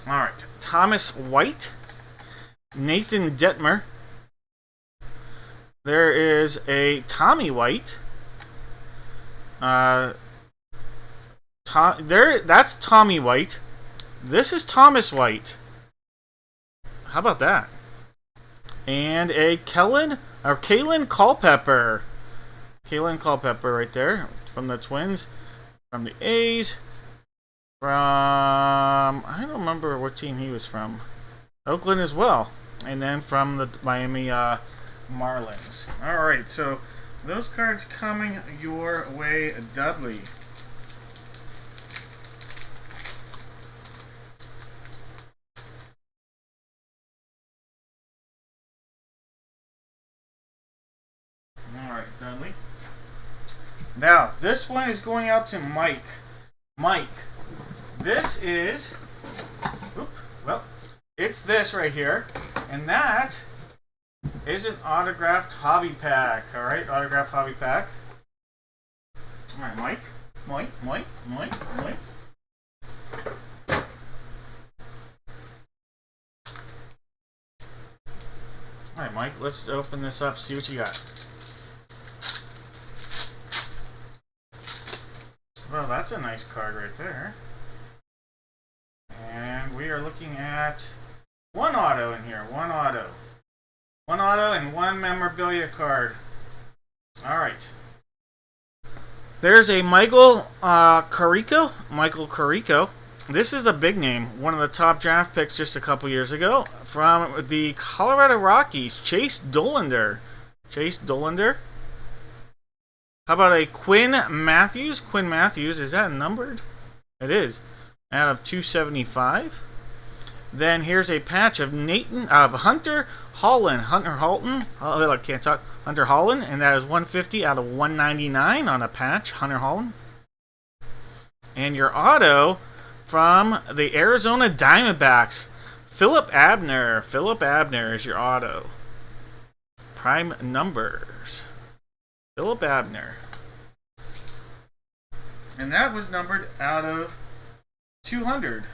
Alright, Thomas White, Nathan Detmer. There is a Tommy White. That's Tommy White. This is Thomas White. How about that? And a Kalen Culpepper. Kalen Culpepper right there from the Twins, from the A's, from I don't remember what team he was from. Oakland as well, and then from the Miami Marlins. All right, so those cards coming your way, Dudley. Alright, Dudley. Now, this one is going out to Mike. Mike, this is... it's this right here. And that is an autographed hobby pack. Alright, autographed hobby pack. Alright, Mike. Mike. Alright, Mike, let's open this up, see what you got. Well, that's a nice card right there. And we are looking at one auto in here. One auto. One auto and one memorabilia card. Alright. There's a Michael Carrico. Michael Carrico. This is a big name. One of the top draft picks just a couple years ago. From the Colorado Rockies. Chase Dollander. Chase Dollander. How about a Quinn Matthews? Quinn Matthews, is that numbered? It is. Out of 275. Then here's a patch of Hunter Holland. Hunter Holton. Oh, I can't talk. Hunter Holland, and that is 150 out of 199 on a patch. Hunter Holland. And your auto from the Arizona Diamondbacks. Philip Abner. Philip Abner is your auto. Prime numbers. Philip Abner. And that was numbered out of 200.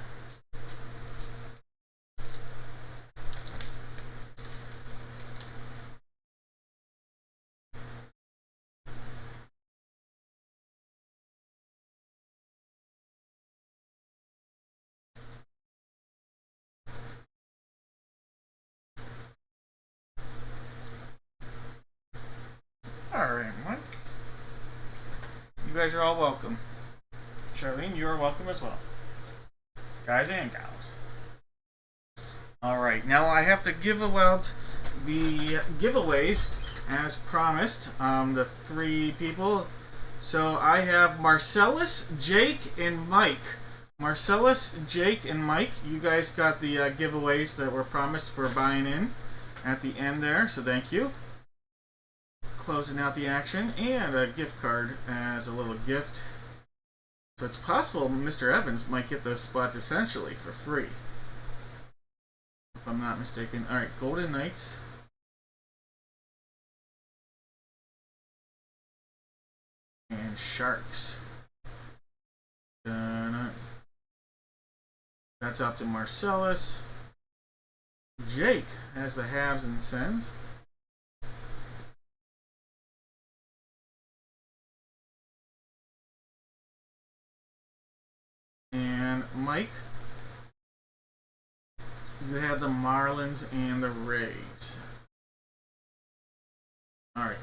Alright, Mike. You guys are all welcome. Charlene, you are welcome as well. Guys and gals. Alright, now I have to give out the giveaways as promised. The three people. So I have Marcellus, Jake, and Mike. Marcellus, Jake, and Mike. You guys got the giveaways that were promised for buying in at the end there, so thank you. Closing out the action, and a gift card as a little gift. So it's possible Mr. Evans might get those spots essentially for free, if I'm not mistaken. Alright, Golden Knights. And Sharks. That's out to Marcellus. Jake has the Habs and Sens. And Mike You have the Marlins and the Rays. Alright.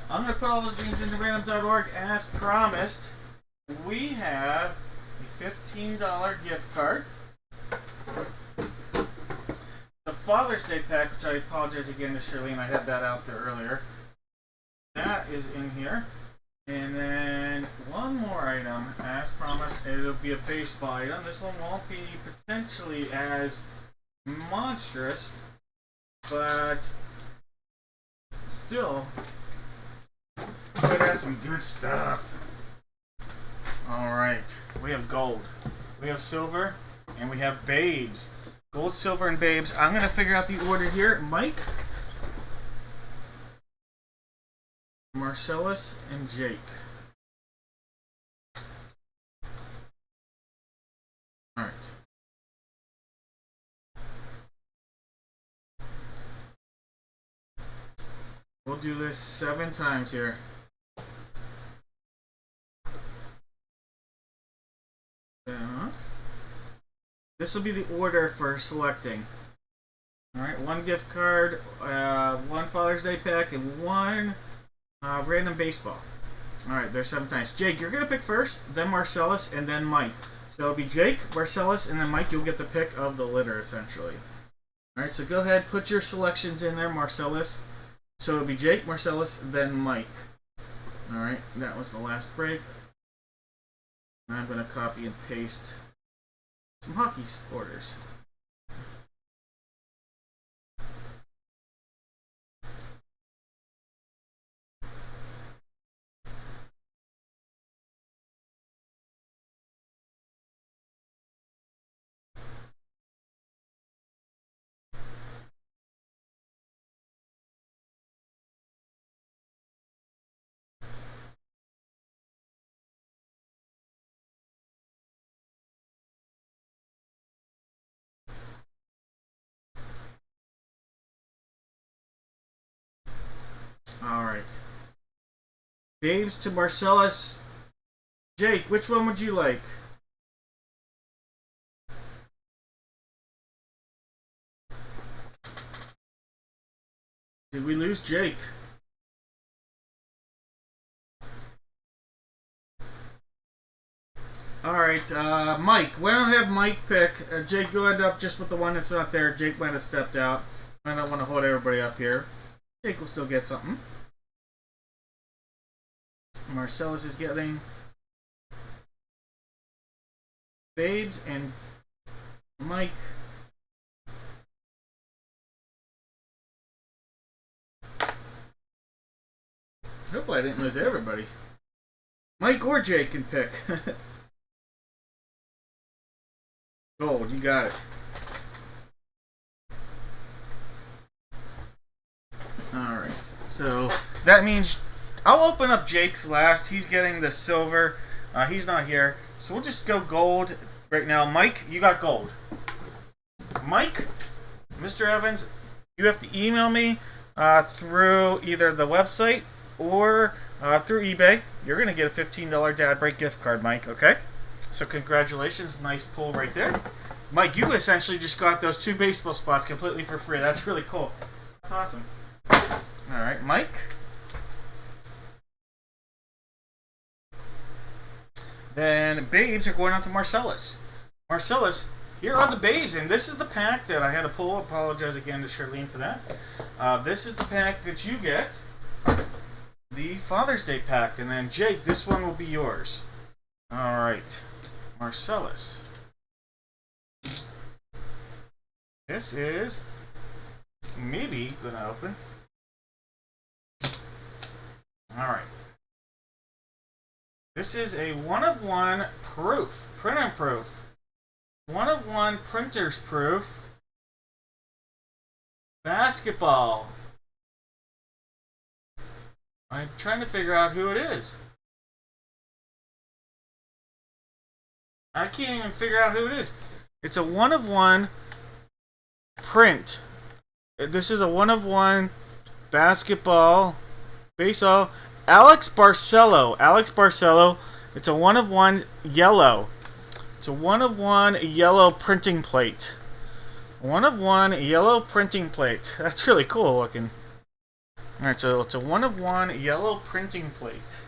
I'm going to put all those games into random.org as promised. We have a $15 gift card. The Father's Day pack, which I apologize again to Shirley, and I had that out there earlier. That is in here. And then one more item, as promised, it'll be a baseball item. This one won't be potentially as monstrous, but still, it has some good stuff. Alright, we have gold, we have silver, and we have babes. Gold, silver, and babes. I'm going to figure out the order here. Mike, Marcellus, and Jake. Alright. We'll do this 7 times here. This will be the order for selecting. Alright, 1 gift card, 1 Father's Day pack, and 1 random baseball. Alright, there's 7 times. Jake, you're going to pick first, then Marcellus, and then Mike. So it'll be Jake, Marcellus, and then Mike. You'll get the pick of the litter, essentially. Alright, so go ahead, put your selections in there, Marcellus. So it'll be Jake, Marcellus, then Mike. Alright, that was the last break. I'm going to copy and paste some hockey orders. Alright. Babes to Marcellus. Jake, which one would you like? Did we lose Jake? Alright, Mike. Why don't I have Mike pick? Jake, go end up just with the one that's not there. Jake might have stepped out. I don't want to hold everybody up here. Jake will still get something. Marcellus is getting babes, and Mike hopefully I didn't lose everybody. Mike or Jake can pick. Gold, you got it. Alright, so that means I'll open up Jake's last. He's getting the silver. He's not here. So we'll just go gold right now. Mike, you got gold. Mike, Mr. Evans, you have to email me through either the website or through eBay. You're going to get a $15 Dad Break gift card, Mike, okay? So congratulations. Nice pull right there. Mike, you essentially just got those 2 baseball spots completely for free. That's really cool. That's awesome. Alright, Mike. Then babes are going on to Marcellus. Marcellus, here are the babes, and this is the pack that I had to pull. Apologize again to Charlene for that. This is the pack that you get. The Father's Day pack. And then Jake, this one will be yours. Alright. Marcellus. This is maybe gonna open. Alright. This is a 1-of-1 proof. Printer proof. 1-of-1 printer's proof. Basketball. I'm trying to figure out who it is. I can't even figure out who it is. It's a 1-of-1 print. This is a 1-of-1 basketball. Baseball. Alex Barcelo. Alex Barcelo. It's a 1-of-1 yellow. It's a 1-of-1 yellow printing plate. 1 of 1 yellow printing plate. That's really cool looking. Alright, so it's a 1 of 1 yellow printing plate.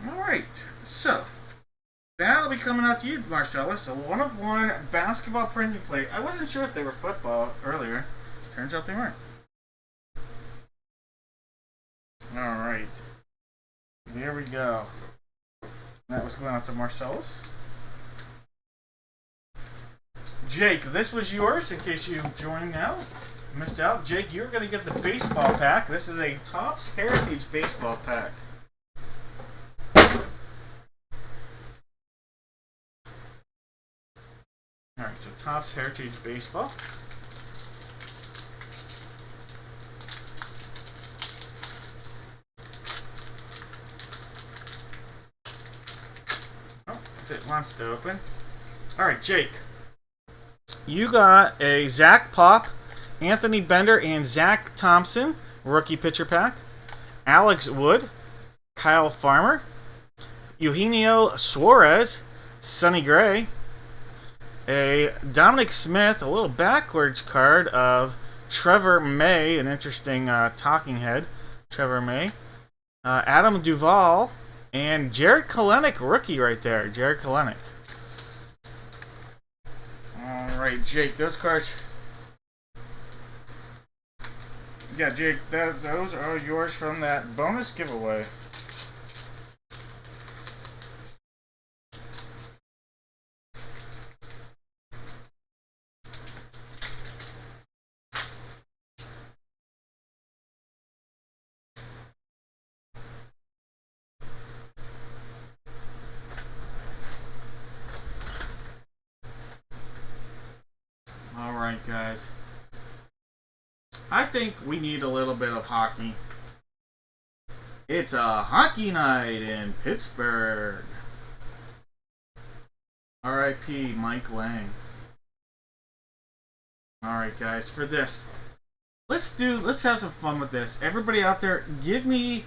Alright, so that'll be coming out to you, Marcellus. A 1 of 1 basketball printing plate. I wasn't sure if they were football earlier. Turns out they weren't. Alright. There we go. That was going out to Marcellus. Jake, this was yours in case you joined now. Missed out. Jake, you're going to get the baseball pack. This is a Topps Heritage baseball pack. Alright, so Topps Heritage baseball. Oh, if it wants to open. Alright, Jake. You got a Zach Pop, Anthony Bender, and Zach Thompson rookie pitcher pack. Alex Wood, Kyle Farmer, Eugenio Suarez, Sonny Gray, a Dominic Smith, a little backwards card of Trevor May, an interesting talking head, Trevor May, Adam Duvall, and Jared Kelenic rookie right there, Jared Kelenic. Alright, Jake, those cards... Yeah, Jake, those are yours from that bonus giveaway. Alright, guys. I think we need a little bit of hockey. It's a hockey night in Pittsburgh. R.I.P. Mike Lang. Alright, guys, for this, let's have some fun with this. Everybody out there, give me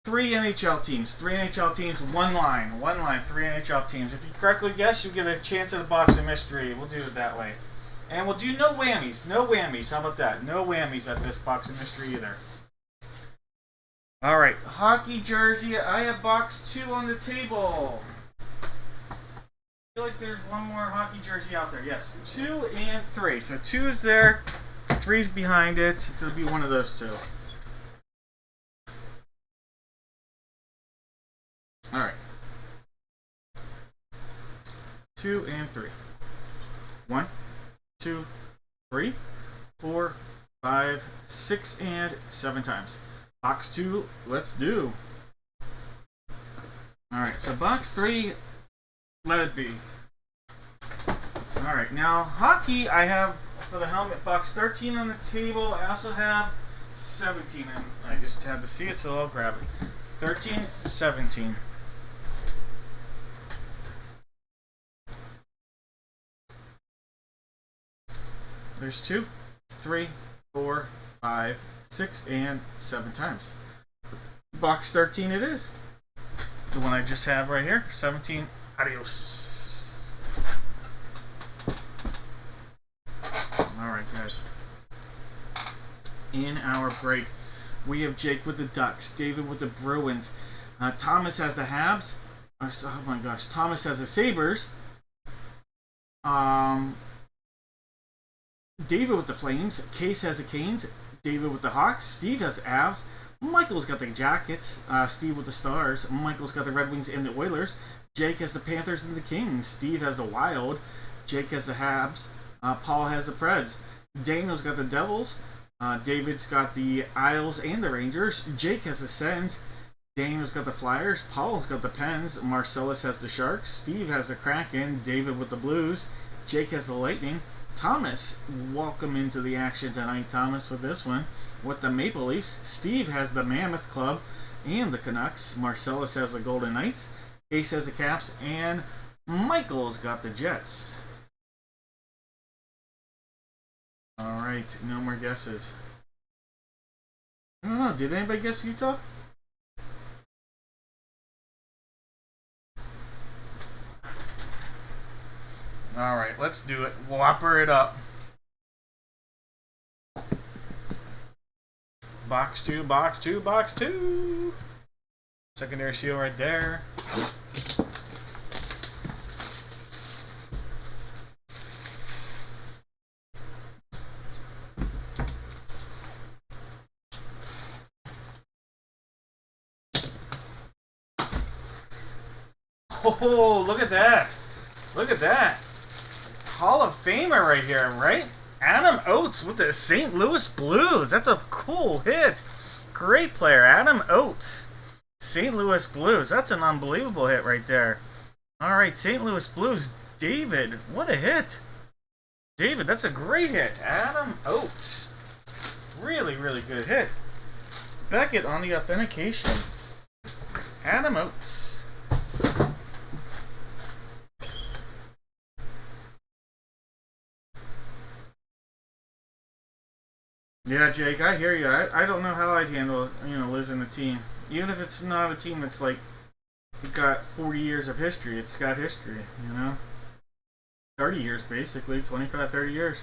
3 NHL teams. 3 NHL teams, one line, 3 NHL teams. If you correctly guess, you get a chance at a box of mystery. We'll do it that way. And we'll do no whammies. No whammies. How about that? No whammies at this box of mystery either. Alright, hockey jersey. I have box 2 on the table. I feel like there's one more hockey jersey out there. Yes, 2 and 3. So 2 is there, 3's behind it. It'll be one of those 2. Alright. 2 and 3. 1, 2, 3, 4, 5, 6, and 7 times. Box 2, let's do. Alright, so box 3, let it be. Alright, now hockey, I have for the helmet box 13 on the table. I also have 17, and I just had to see it, so I'll grab it. 13, 17. There's 2, 3, 4, 5, 6, and 7 times. Box 13 it is. The one I just have right here. 17. Adios. Alright, guys. In our break, we have Jake with the Ducks, David with the Bruins, Thomas has the Habs. Oh my gosh, Thomas has the Sabres. David with the Flames, Case has the Canes, David with the Hawks, Steve has the Avs, Michael's got the Jackets, Steve with the Stars, Michael's got the Red Wings and the Oilers, Jake has the Panthers and the Kings, Steve has the Wild, Jake has the Habs, Paul has the Preds, Daniel's got the Devils, David's got the Isles and the Rangers, Jake has the Sens, Daniel's got the Flyers, Paul's got the Pens, Marcellus has the Sharks, Steve has the Kraken, David with the Blues, Jake has the Lightning, Thomas, welcome into the action tonight, Thomas, with this one, with the Maple Leafs. Steve has the Mammoth Club and the Canucks. Marcellus has the Golden Knights. Ace has the Caps, and Michael's got the Jets. Alright, no more guesses. I don't know, did anybody guess Utah? All right, let's do it. Whopper it up. Box 2, box 2, box 2. Secondary seal right there. Oh, look at that. Look at that. Hall of Famer right here, right? Adam Oates with the St. Louis Blues. That's a cool hit. Great player, Adam Oates. St. Louis Blues. That's an unbelievable hit right there. All right, St. Louis Blues. David, what a hit. David, that's a great hit. Adam Oates. Really, really good hit. Beckett on the authentication. Adam Oates. Yeah, Jake, I hear you. I don't know how I'd handle, losing a team. Even if it's not a team that's like, it's got 40 years of history. It's got history, 30 years, basically. 25, 30 years.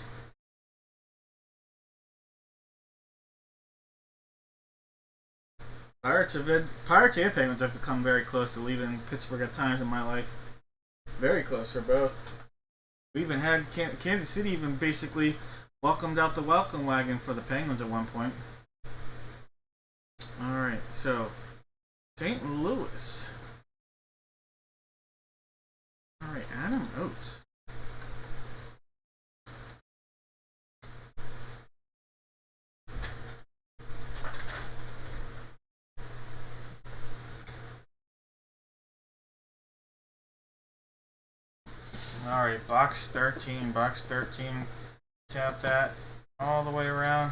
Pirates and Penguins have become very close to leaving Pittsburgh at times in my life. Very close for both. We even had Kansas City even basically welcomed out the welcome wagon for the Penguins at one point. Alright, so St. Louis. Alright, Adam Oates. Alright, box 13. Box 13. Tap that all the way around.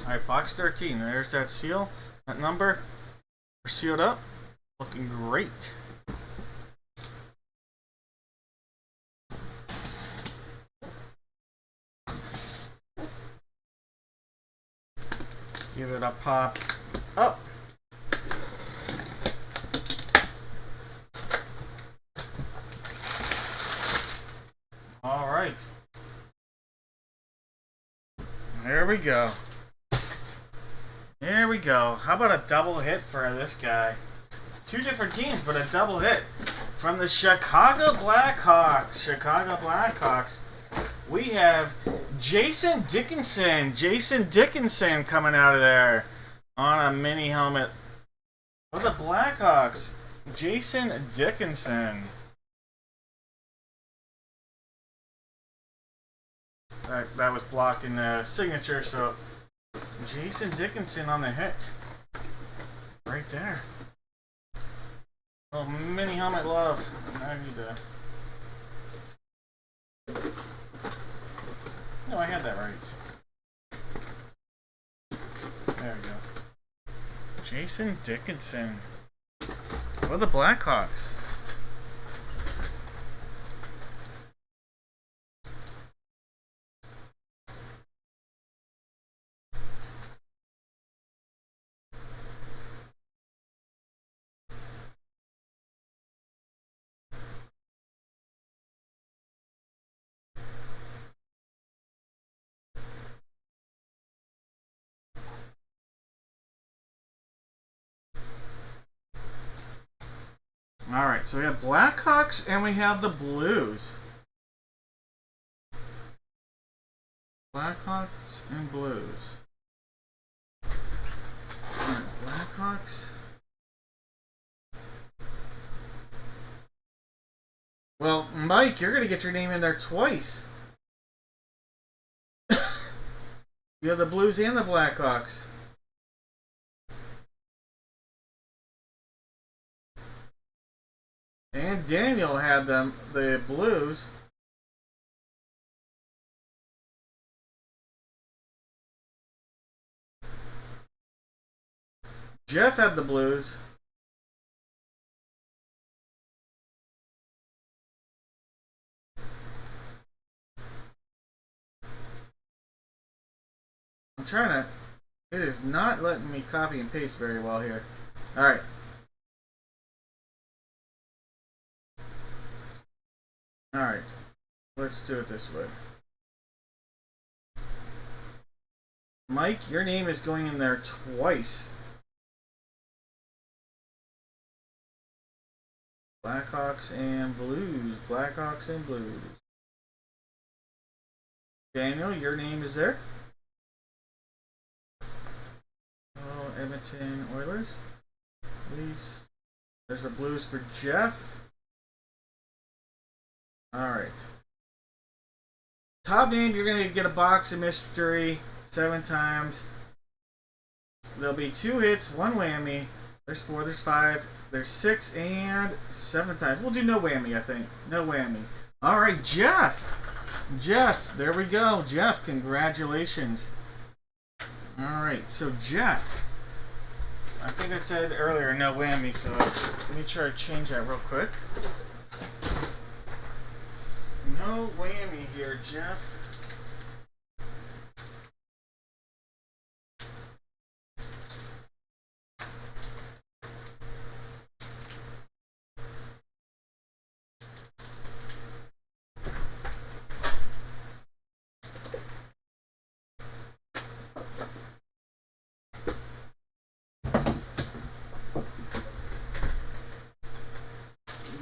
Alright, box 13. There's that seal. That number. We're sealed up. Looking great. Give it a pop up. All right. There we go. There we go. How about a double hit for this guy? Two different teams, but a double hit. From the Chicago Blackhawks. Chicago Blackhawks. We have Jason Dickinson. Jason Dickinson coming out of there on a mini helmet for the Blackhawks. Jason Dickinson. That was blocking the signature, so Jason Dickinson on the hit. Right there. Oh, mini helmet love. I need to... No, I had that right. There we go. Jason Dickinson for the Blackhawks. Alright, so we have Blackhawks and we have the Blues. Blackhawks and Blues. Alright, Blackhawks. Well, Mike, you're going to get your name in there twice. You have the Blues and the Blackhawks. And Daniel had the Blues. Jeff had the Blues. I'm trying to... It is not letting me copy and paste very well here. Alright. Alright. Let's do it this way. Mike, your name is going in there twice. Blackhawks and Blues. Blackhawks and Blues. Daniel, your name is there. Oh, Edmonton Oilers. Please. There's the Blues for Jeff. Alright. Top name, you're going to get a box of mystery 7 times. There'll be 2 hits, 1 whammy. There's 4, there's 5, there's 6, and 7 times. We'll do no whammy, I think. No whammy. Alright, Jeff. Jeff, there we go. Jeff, congratulations. Alright, so Jeff. I think I said earlier no whammy, so let me try to change that real quick. No whammy here, Jeff.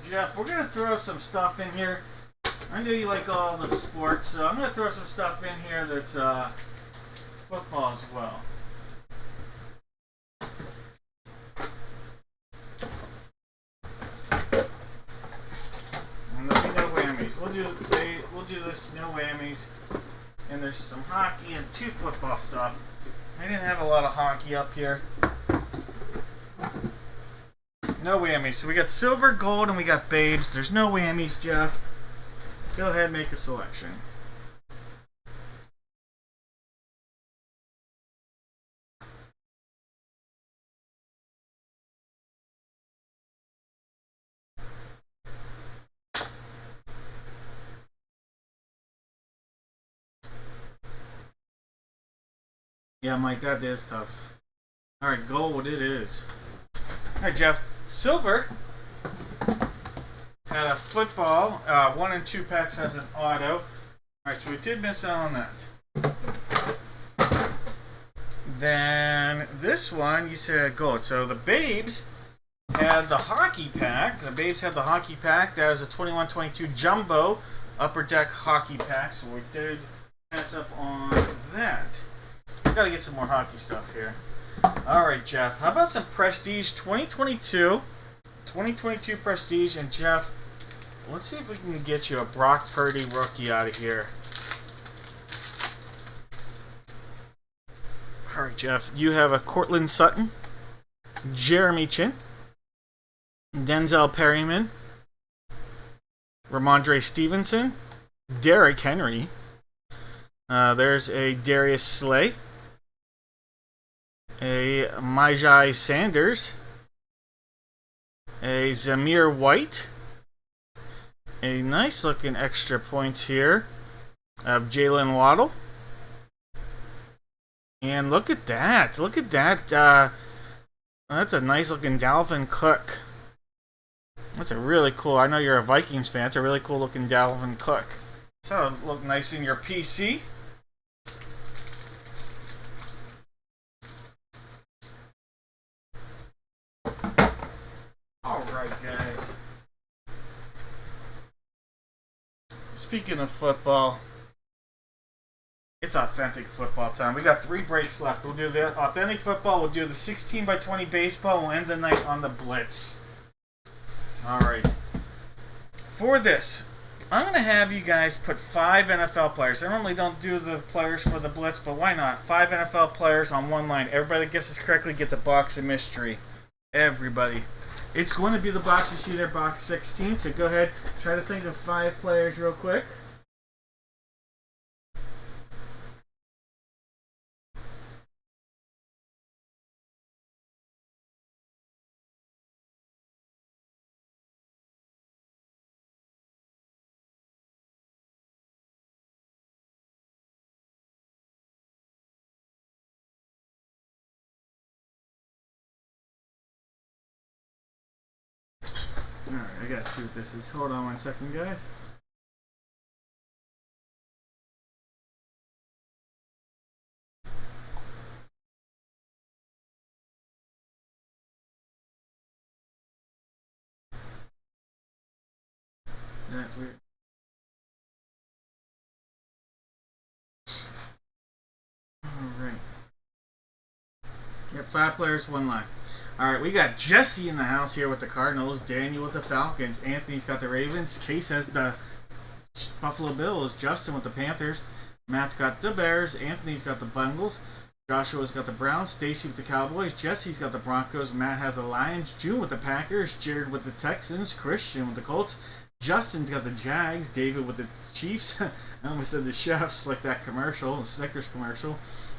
Jeff, we're going to throw some stuff in here. I know you like all the sports, so I'm going to throw some stuff in here that's football as well. And there'll be no whammies. We'll do this no whammies. And there's some hockey and 2 football stuff. I didn't have a lot of hockey up here. No whammies. So we got silver, gold, and we got babes. There's no whammies, Jeff. Go ahead and make a selection. Yeah, Mike, that is tough. Alright, gold it is. Alright, Jeff. Silver had a football. 1 and 2 packs has an auto. Alright, so we did miss out on that. Then this one, you said gold. So the Babes had the hockey pack. The Babes had the hockey pack. That is a 21-22 Jumbo Upper Deck hockey pack. So we did pass up on that. We gotta get some more hockey stuff here. Alright, Jeff. How about some Prestige 2022? 2022 Prestige. And Jeff, let's see if we can get you a Brock Purdy rookie out of here. Alright, Jeff. You have a Cortland Sutton, Jeremy Chin, Denzel Perryman, Ramondre Stevenson, Derrick Henry. There's a Darius Slay, a Majai Sanders, a Zamir White, a nice looking extra points here of Jalen Waddle. And look at that. Look at that. That's a nice looking Dalvin Cook. That's a really cool. I know you're a Vikings fan. It's a really cool looking Dalvin Cook. So it'll look nice in your PC. Alright, guys. Speaking of football, it's authentic football time. We got 3 breaks left. We'll do the authentic football. We'll do the 16x20 baseball. We'll end the night on the blitz. Alright. For this, I'm going to have you guys put 5 NFL players. I normally don't do the players for the blitz, but why not? 5 NFL players on one line. Everybody that guesses correctly gets a box of mystery. Everybody. It's going to be the box you see there, box 16. So go ahead, try to think of 5 players real quick. Alright, I gotta see what this is. Hold on 1 second, guys. That's weird. Alright. Yep, 5 players, 1 line. Alright, we got Jesse in the house here with the Cardinals, Daniel with the Falcons, Anthony's got the Ravens, Case has the Buffalo Bills, Justin with the Panthers, Matt's got the Bears, Anthony's got the Bengals, Joshua's got the Browns, Stacy with the Cowboys, Jesse's got the Broncos, Matt has the Lions, June with the Packers, Jared with the Texans, Christian with the Colts, Justin's got the Jags, David with the Chiefs, I almost said the Chefs, like that commercial, the Snickers commercial,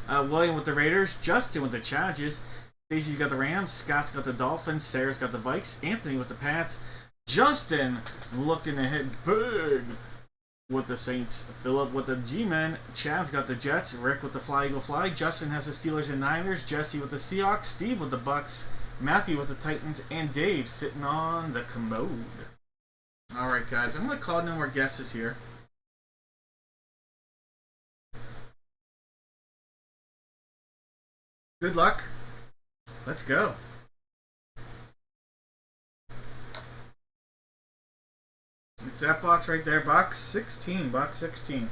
William with the Raiders, Justin with the Chargers, Stacy's got the Rams, Scott's got the Dolphins, Sarah's got the Vikes, Anthony with the Pats, Justin looking to hit big with the Saints, Philip with the G-Men, Chad's got the Jets, Rick with the Fly Eagle Fly, Justin has the Steelers and Niners, Jesse with the Seahawks, Steve with the Bucks, Matthew with the Titans, and Dave sitting on the commode. Alright guys, I'm going to call no more guesses here. Good luck. Let's go. It's that box right there, box 16, box 16.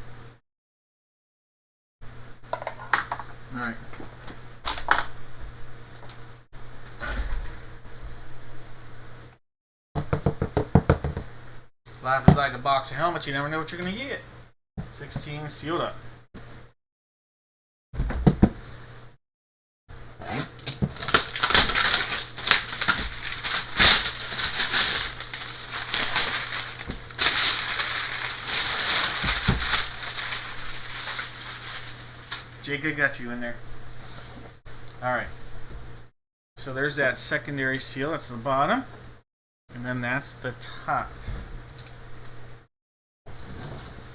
Alright. Life is like a box of helmets, you never know what you're going to get. 16 sealed up. Jacob got you in there. Alright. So there's that secondary seal. That's the bottom. And then that's the top.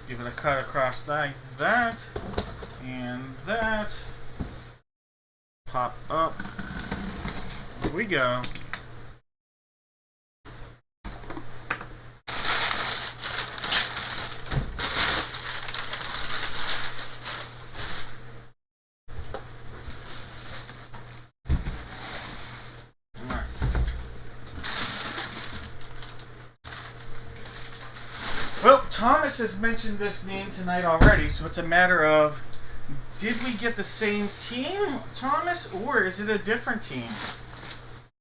Give it a cut across like that. And that. Pop up. Here we go. Well, Thomas has mentioned this name tonight already, so it's a matter of, did we get the same team, Thomas, or is it a different team?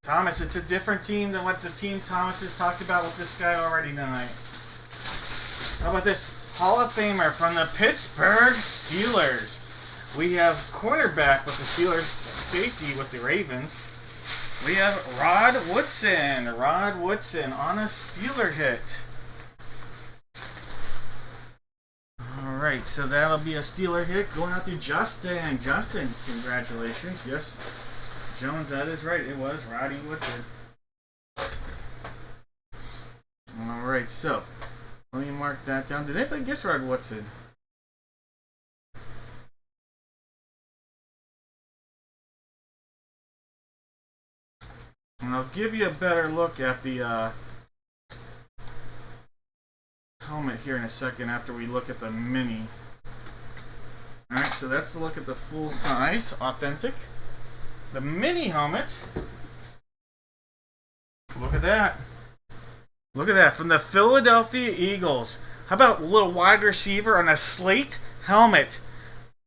Thomas, it's a different team than what the team Thomas has talked about with this guy already tonight. How about this? Hall of Famer from the Pittsburgh Steelers. We have cornerback with the Steelers, safety with the Ravens. We have Rod Woodson. Rod Woodson on a Steeler hit. Alright, so that'll be a Steeler hit going out to Justin. Justin, congratulations. Yes, Jones, that is right. It was Roddy Woodson. Alright, so let me mark that down. Did anybody guess Rod Woodson? And I'll give you a better look at the helmet here in a second after we look at the mini. Alright, so that's the look at the full size, authentic. The mini helmet. Look at that. Look at that, from the Philadelphia Eagles. How about a little wide receiver on a slate helmet?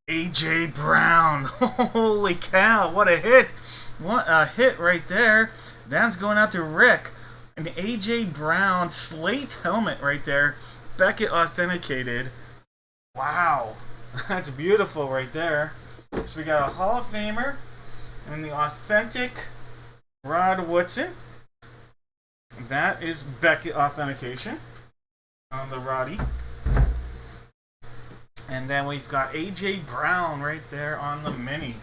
A.J. Brown. Holy cow, what a hit. What a hit right there. That's going out to Rick. An A.J. Brown slate helmet right there. Beckett authenticated. Wow. That's beautiful right there. So we got a Hall of Famer and the authentic Rod Woodson. That is Beckett authentication on the Roddy. And then we've got A.J. Brown right there on the mini.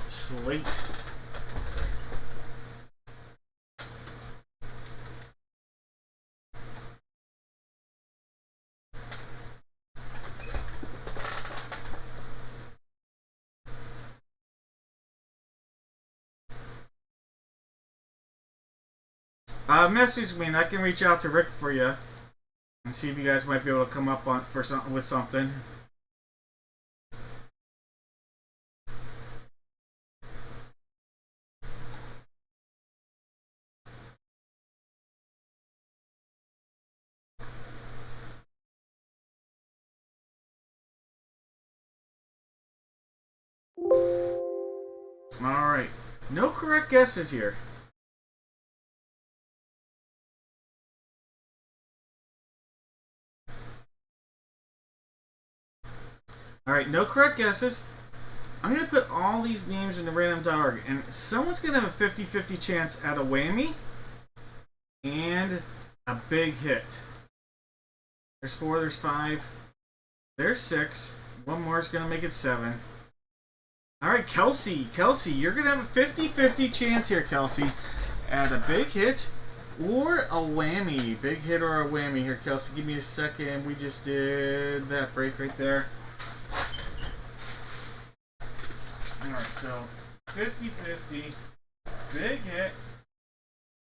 Slate. Message me and I can reach out to Rick for you and see if you guys might be able to come up on for something with something. Alright. No correct guesses here. Alright, no correct guesses. I'm going to put all these names into random.org, and someone's going to have a 50-50 chance at a whammy and a big hit. There's 4, there's 5, there's 6. One more is going to make it 7. Alright, Kelsey, you're going to have a 50-50 chance here, Kelsey, at a big hit or a whammy. Big hit or a whammy here, Kelsey. Give me a second. We just did that break right there. Alright, so 50-50, big hit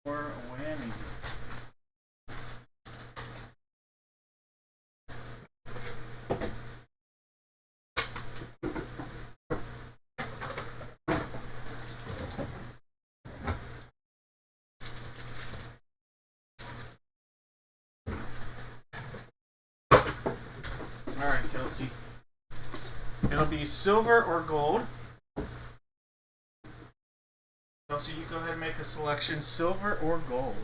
or a whammy. Alright, Kelsey. It'll be silver or gold. Kelsey, you go ahead and make a selection, silver or gold.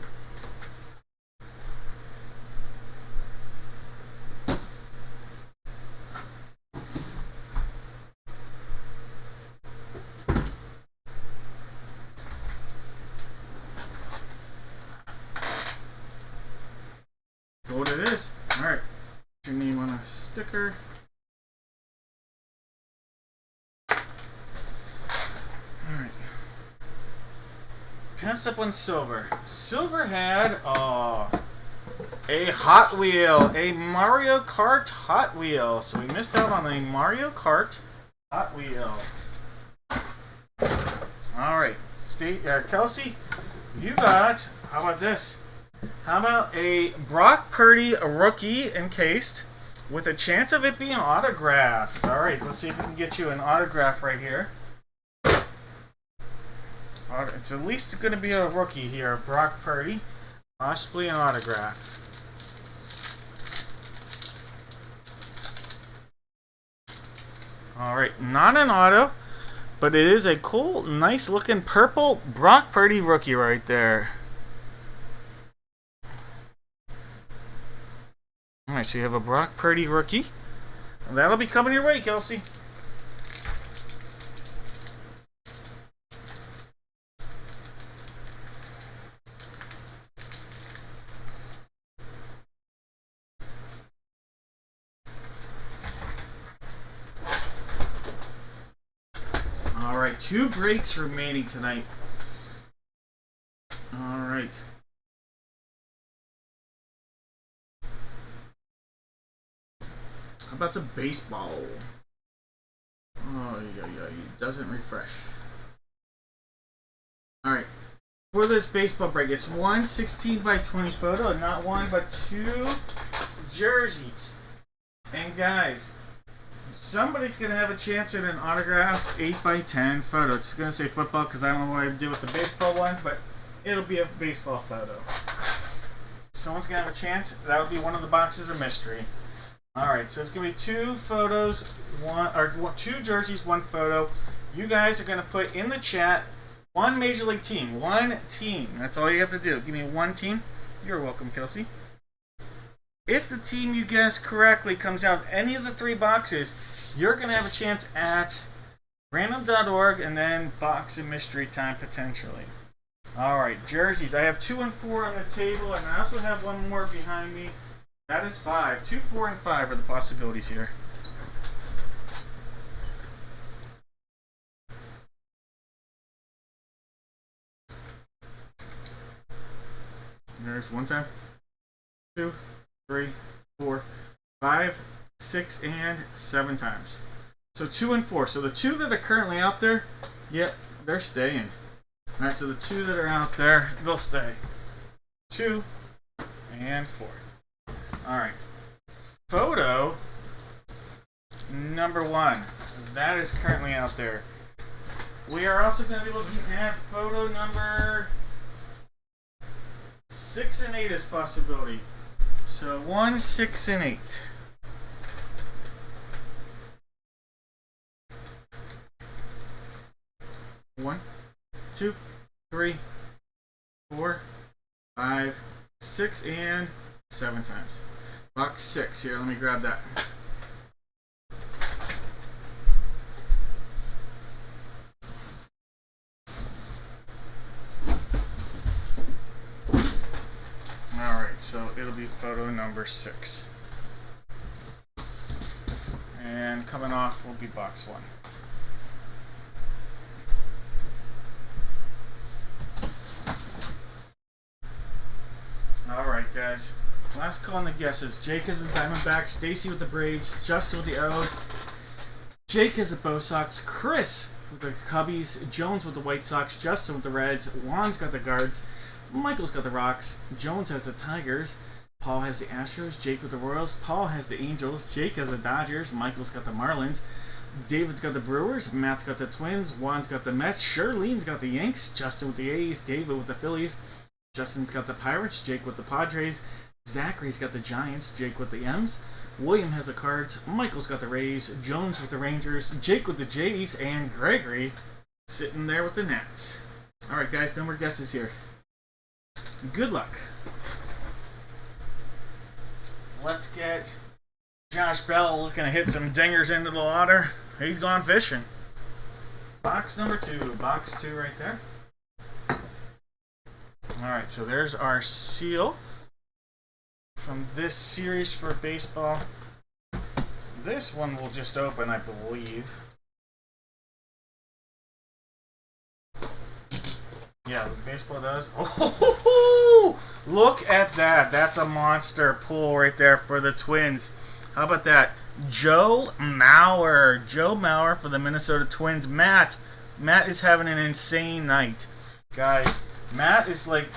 Gold it is. Alright. Put your name on a sticker. Alright. Pass up on silver. Silver had a Hot Wheel, a Mario Kart Hot Wheel. So we missed out on a Mario Kart Hot Wheel. Alright, Kelsey, you got, how about this? How about a Brock Purdy rookie encased with a chance of it being autographed? Alright, let's see if we can get you an autograph right here. It's at least going to be a rookie here, Brock Purdy. Possibly an autograph. Alright, not an auto, but it is a cool, nice looking purple Brock Purdy rookie right there. Alright, so you have a Brock Purdy rookie. And that'll be coming your way, Kelsey. Alright, 2 breaks remaining tonight. Alright. How about some baseball? Oh, yeah, it doesn't refresh. Alright. For this baseball break, it's 1 16x20 photo, and not 1 but 2 jerseys. And guys, somebody's going to have a chance at an autographed 8x10 photo. It's going to say football because I don't know what I do with the baseball one, but it'll be a baseball photo. Someone's going to have a chance. That'll be one of the boxes of mystery. Alright, so it's going to be 2 photos, 2 jerseys, 1 photo. You guys are going to put in the chat 1 Major League team. 1 team. That's all you have to do. Give me 1 team. You're welcome, Kelsey. If the team you guess correctly comes out any of the 3 boxes, you're going to have a chance at random.org and then box of mystery time potentially. Alright, jerseys. I have 2 and 4 on the table, and I also have 1 more behind me. That is 5. 2, 4, and 5 are the possibilities here. There's 1 time, 2, 3, 4, 5, 6, and 7 times. So 2 and 4. So the 2 that are currently out there, yep, they're staying. Alright, so the 2 that are out there, they'll stay. 2, and 4. All right. Photo number 1. That is currently out there. We are also going to be looking at photo number 6 and 8 as possibility. So 1, 6, and 8. One, 2, 3, 4, 5, 6, and 7 times. Box 6 here. Let me grab that. Alright, so it'll be photo number 6. And coming off will be box 1. Alright, guys. Last call on the guesses. Jake has the Diamondbacks, Stacy with the Braves, Justin with the O's, Jake has the Bo Sox, Chris with the Cubbies, Jones with the White Sox, Justin with the Reds, Juan's got the Guards, Michael's got the Rocks, Jones has the Tigers, Paul has the Astros, Jake with the Royals, Paul has the Angels, Jake has the Dodgers, Michael's got the Marlins, David's got the Brewers, Matt's got the Twins, Juan's got the Mets, Charlene's got the Yanks, Justin with the A's, David with the Phillies, Justin's got the Pirates, Jake with the Padres, Zachary's got the Giants, Jake with the M's, William has the Cards, Michael's got the Rays, Jones with the Rangers, Jake with the Jays, and Gregory sitting there with the Nats. Alright guys, no more guesses here. Good luck. Let's get Josh Bell looking to hit some dingers into the water. He's gone fishing. Box number 2. Box 2 right there. Alright, so there's our seal from this series for baseball. This one will just open, I believe. Yeah, the baseball does. Oh, look at that. That's a monster pull right there for the Twins. How about that? Joe Mauer. Joe Mauer for the Minnesota Twins. Matt is having an insane night. Guys, Matt is like,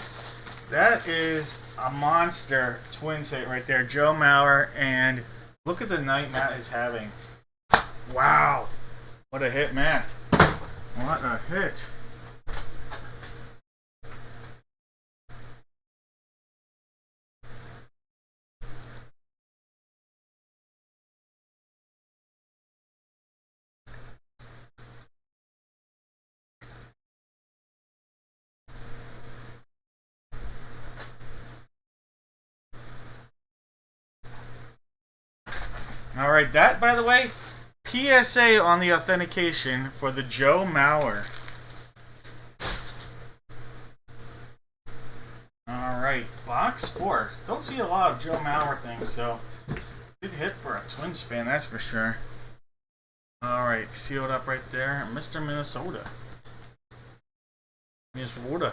that is a monster Twins hit right there. Joe Mauer, and look at the night Matt is having. Wow. What a hit, Matt. What a hit. Alright, that, by the way, PSA on the authentication for the Joe Mauer. Alright, box 4. Don't see a lot of Joe Mauer things, so good hit for a Twins fan, that's for sure. Alright, sealed up right there. Mr. Minnesota. Minnesota.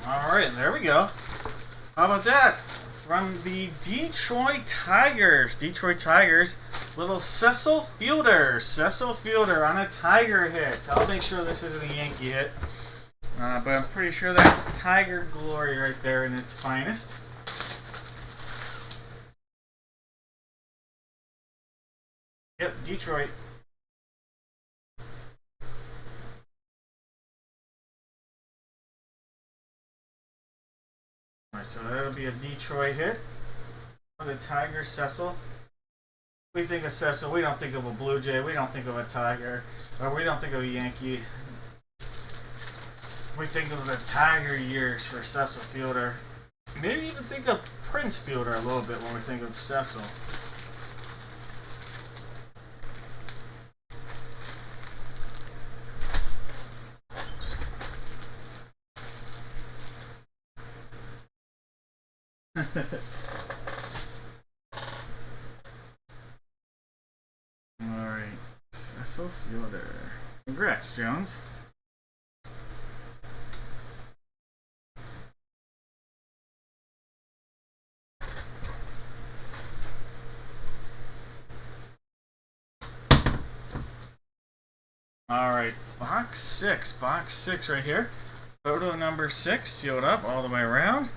Alright, there we go. How about that? From the Detroit Tigers. Detroit Tigers, little Cecil Fielder. Cecil Fielder on a Tiger hit. I'll make sure this isn't a Yankee hit. But I'm pretty sure that's Tiger glory right there in its finest. Yep, Detroit. Alright, so that'll be a Detroit hit for the Tiger, Cecil. We think of Cecil, we don't think of a Blue Jay, we don't think of a Tiger, or we don't think of a Yankee. We think of the Tiger years for Cecil Fielder. Maybe even think of Prince Fielder a little bit when we think of Cecil. Alright, Cecil Fielder. Congrats, Jones. Alright, box 6. Box 6 right here. Photo number 6, sealed up all the way around.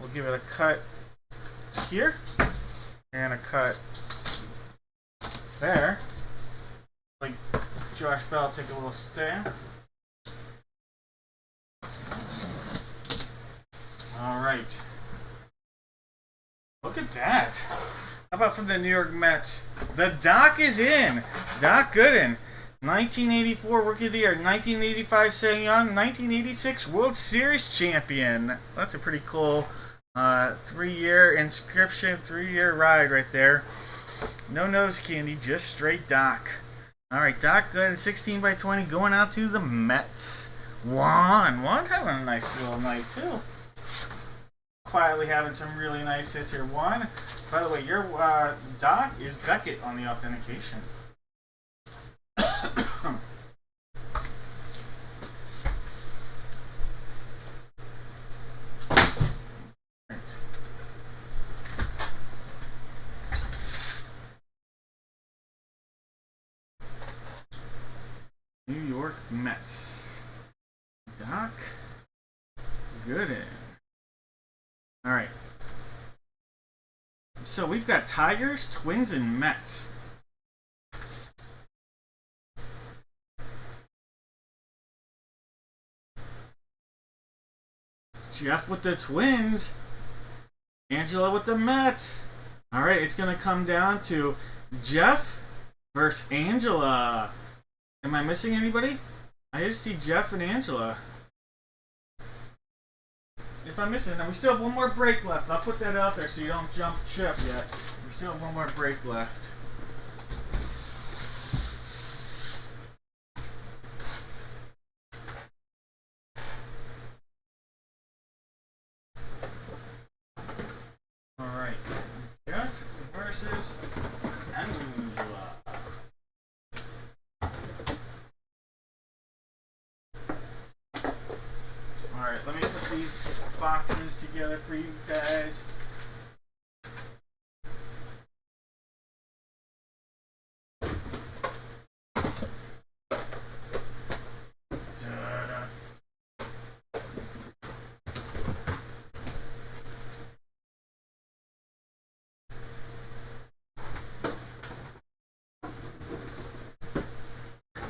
We'll give it a cut here. And a cut there. Like Josh Bell, take a little stamp. Alright. Look at that. How about from the New York Mets? The Doc is in. Doc Gooden. 1984 Rookie of the Year. 1985 Cy Young. 1986 World Series champion. That's a pretty cool 3-year inscription, 3-year ride right there. No nose candy, just straight Doc. Alright, Doc Gooden, 16 by 20, going out to the Mets. Juan having a nice little night too. Quietly having some really nice hits here. Juan, by the way, your Doc is Beckett on the authentication. New York Mets. Doc Gooden. Alright. So we've got Tigers, Twins, and Mets. Jeff with the Twins. Angela with the Mets. Alright, it's going to come down to Jeff versus Angela. Am I missing anybody? I just see Jeff and Angela. If I'm missing, then we still have one more break left. I'll put that out there so you don't jump ship yet. We still have one more break left. Alright. Jeff versus Angela. Alright, let me put these boxes together for you guys.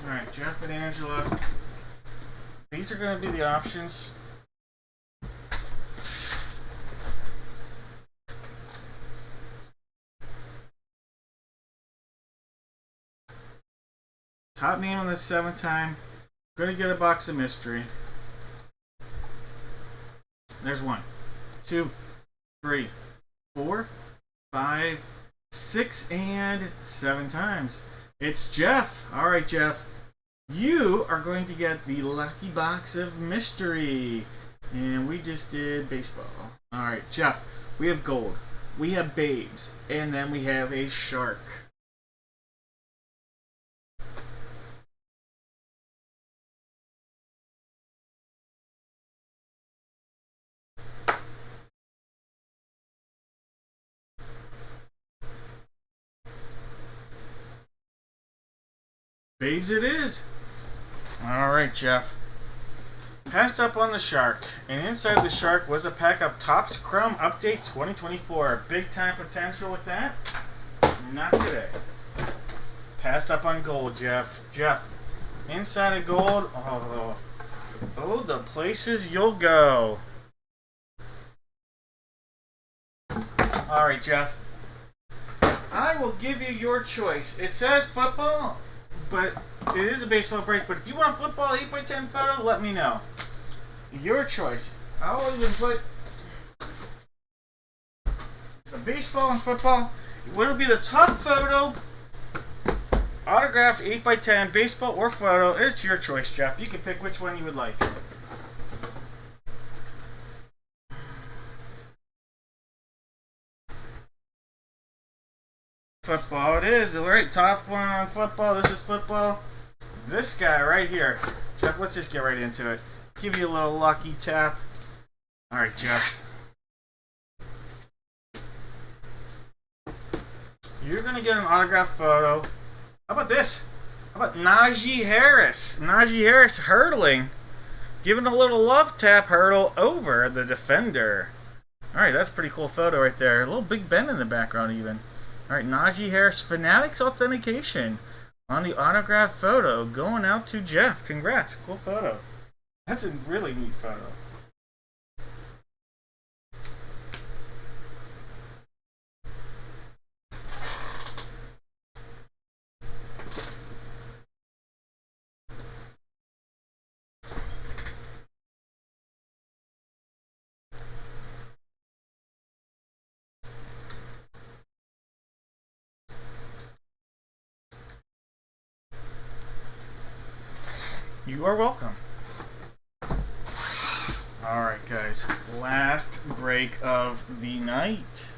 Alright, Jeff and Angela. These are going to be the options. Top name on the 7th time. Gonna get a box of mystery. There's 1, 2, 3, 4, 5, 6, and 7 times. It's Jeff. Alright, Jeff. You are going to get the lucky box of mystery. And we just did baseball. Alright, Jeff. We have gold. We have babes. And then we have a shark. Babes it is. Alright, Jeff. Passed up on the shark. And inside the shark was a pack of Topps Chrome Update 2024. Big time potential with that. Not today. Passed up on gold, Jeff. Jeff. Inside of gold. Oh, the places you'll go. Alright, Jeff. I will give you your choice. It says football, but it is a baseball break. But if you want a football 8x10 photo, let me know. Your choice. I'll even put the baseball and football. What'll be the top photo? Autographed 8x10, baseball or photo. It's your choice, Jeff. You can pick which one you would like. Football it is. Alright, top one on football. This is football. This guy right here. Jeff, let's just get right into it. Give you a little lucky tap. Alright, Jeff. You're going to get an autographed photo. How about this? How about Najee Harris? Najee Harris hurdling. Giving a little love tap hurdle over the defender. Alright, that's a pretty cool photo right there. A little Big Ben in the background even. Alright, Najee Harris, Fanatics Authentication on the autograph photo going out to Jeff. Congrats. Cool photo. That's a really neat photo. You are welcome. Alright, guys. Last break of the night.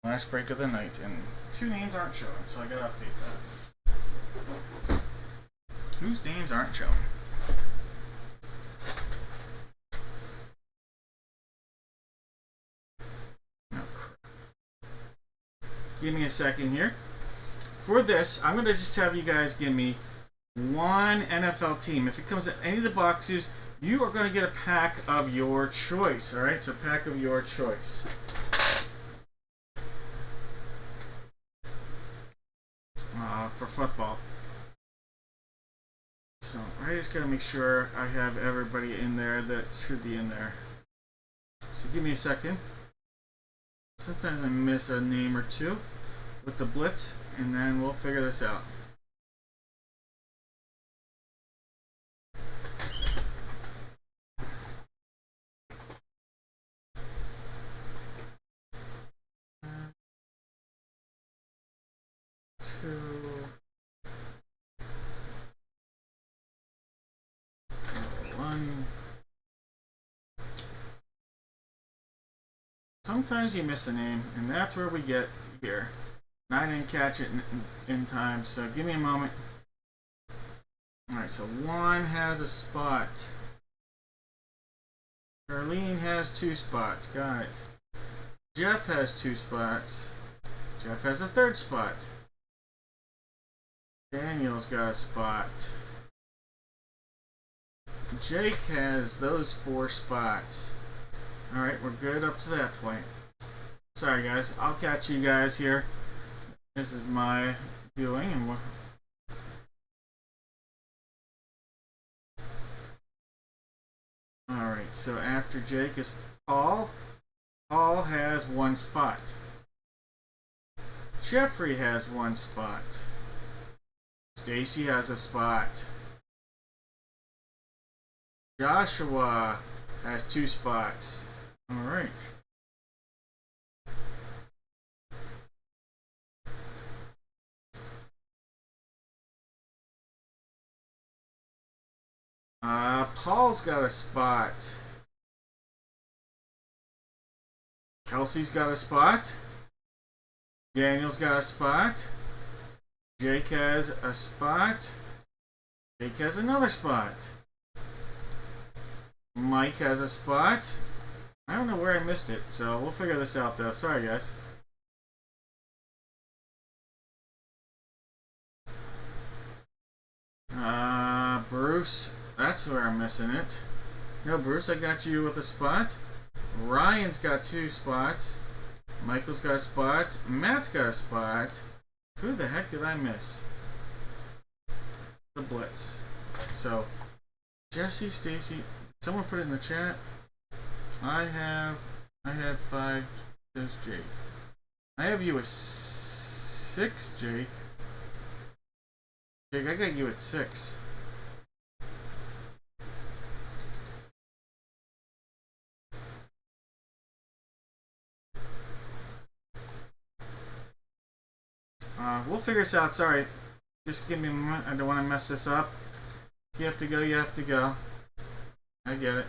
Last break of the night. And 2 names aren't showing, so I gotta update that. Whose names aren't showing? Oh, crap. Give me a second here. For this, I'm gonna just have you guys give me one NFL team. If it comes in any of the boxes, you are going to get a pack of your choice. Alright, so pack of your choice. For football. So I just got to make sure I have everybody in there that should be in there. So give me a second. Sometimes I miss a name or two with the blitz, and then we'll figure this out. Sometimes you miss a name, and that's where we get here. And I didn't catch it in time, so give me a moment. Alright, so 1 has a spot. Charlene has 2 spots. Got it. Jeff has 2 spots. Jeff has a 3rd spot. Daniel's got a spot. Jake has those 4 spots. Alright, we're good up to that point. Sorry guys, I'll catch you guys here. This is my doing, and we're... Alright, so after Jake is Paul. Paul has 1 spot. Jeffrey has 1 spot. Stacy has a spot. Joshua has 2 spots. Alright. Paul's got a spot. Kelsey's got a spot. Daniel's got a spot. Jake has a spot. Jake has another spot. Mike has a spot. I don't know where I missed it, so we'll figure this out though. Sorry guys. Bruce, that's where I'm missing it. No, Bruce, I got you with a spot. Ryan's got 2 spots. Michael's got a spot. Matt's got a spot. Who the heck did I miss? The Blitz. So, Jesse, Stacy, did someone put it in the chat? I had 5, says Jake. I have you with 6, Jake. Jake, I got you with 6. We'll figure this out. Sorry. Just give me a moment. I don't want to mess this up. If you have to go, you have to go. I get it.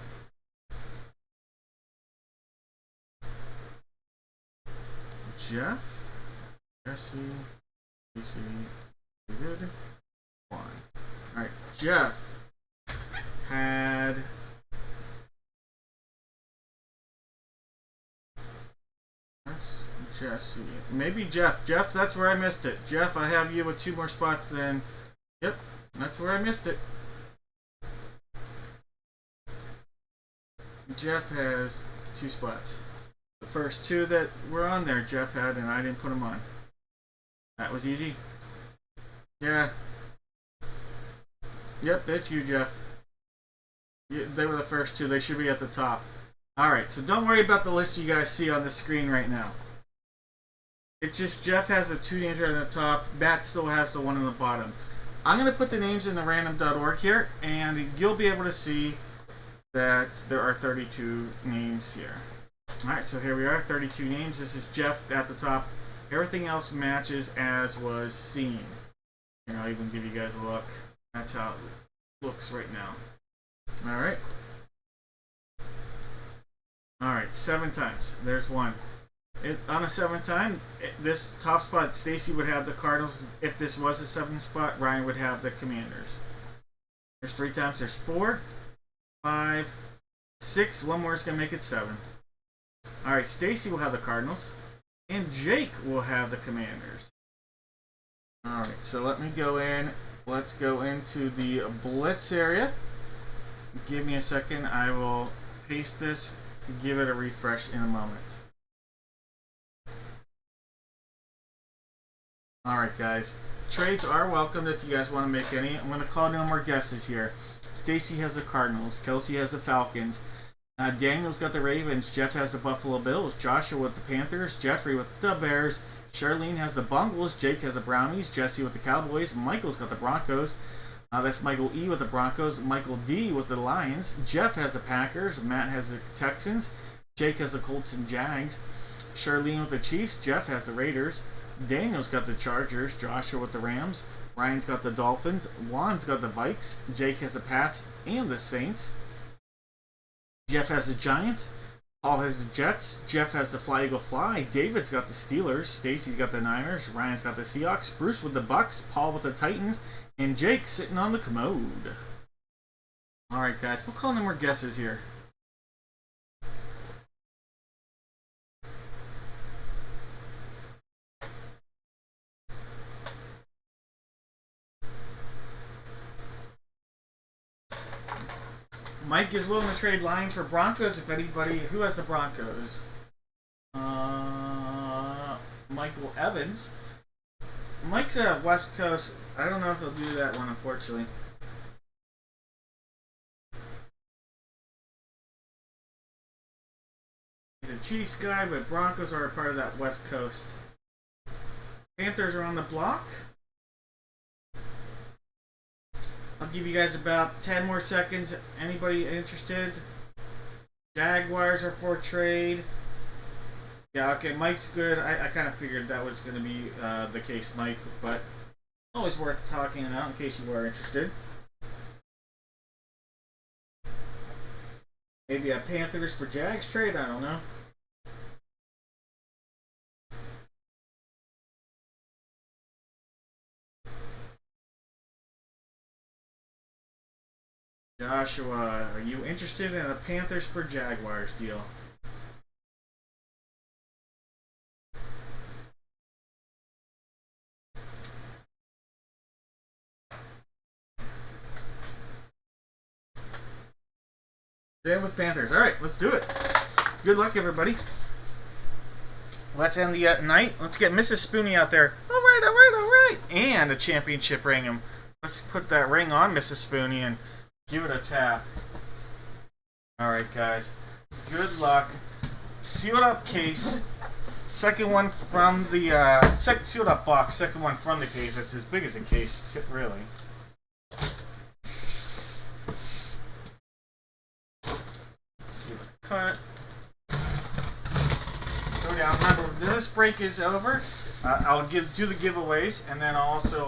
Jeff, Jesse, DC, David, 1. Alright, Jeff had Jesse. Maybe Jeff. Jeff, that's where I missed it. Jeff, I have you with 2 more spots then. Yep, that's where I missed it. Jeff has 2 spots. The first 2 that were on there, Jeff had, and I didn't put them on. That was easy. Yeah. Yep, that's you, Jeff. They were the first 2. They should be at the top. Alright, so don't worry about the list you guys see on the screen right now. It's just Jeff has the 2 names right on the top. Matt still has the 1 on the bottom. I'm going to put the names in the random.org here, and you'll be able to see that there are 32 names here. Alright, so here we are, 32 names. This is Jeff at the top. Everything else matches as was seen. Here, I'll even give you guys a look. That's how it looks right now. Alright. Alright, 7 times. There's 1. On a 7th time, this top spot, Stacy would have the Cardinals. If this was a 7th spot, Ryan would have the Commanders. There's 3 times. There's 4, 5, 6. 1 more is going to make it 7. Alright, Stacy will have the Cardinals. And Jake will have the Commanders. Alright, so let me go in. Let's go into the Blitz area. Give me a second. I will paste this. Give it a refresh in a moment. Alright guys, trades are welcome if you guys want to make any. I'm going to call no more guesses here. Stacy has the Cardinals, Kelsey has the Falcons, Daniel's got the Ravens, Jeff has the Buffalo Bills, Joshua with the Panthers, Jeffrey with the Bears, Charlene has the Bungles, Jake has the Brownies, Jesse with the Cowboys, Michael's got the Broncos, that's Michael E with the Broncos, Michael D with the Lions, Jeff has the Packers, Matt has the Texans, Jake has the Colts and Jags, Charlene with the Chiefs, Jeff has the Raiders, Daniel's got the Chargers, Joshua with the Rams, Ryan's got the Dolphins, Juan's got the Vikes, Jake has the Pats and the Saints, Jeff has the Giants, Paul has the Jets, Jeff has the Fly Eagle Fly, David's got the Steelers, Stacy's got the Niners, Ryan's got the Seahawks, Bruce with the Bucks, Paul with the Titans, and Jake sitting on the commode. Alright guys, we'll call no more guesses here. Mike is willing to trade Lions for Broncos if anybody. Who has the Broncos? Michael Evans. Mike's a West Coast. I don't know if he'll do that one, unfortunately. He's a Chiefs guy, but Broncos are a part of that West Coast. Panthers are on the block. I'll give you guys about 10 more seconds. Anybody interested? Jaguars are for trade. Yeah, okay, Mike's good. I kind of figured that was going to be the case, Mike, but always worth talking about in case you are interested. Maybe a Panthers for Jags trade? I don't know. Joshua, are you interested in a Panthers for Jaguars deal? Staying with Panthers. All right, let's do it. Good luck, everybody. Let's end the night. Let's get Mrs. Spoonie out there. All right, all right, all right. And a championship ring. And let's put that ring on Mrs. Spoonie and give it a tap. All right, guys. Good luck. Sealed up case. Second one from the sealed up box. Second one from the case. That's as big as a case, really. Give it a cut. Go down. Remember, this break is over. I'll do the giveaways, and then I'll also,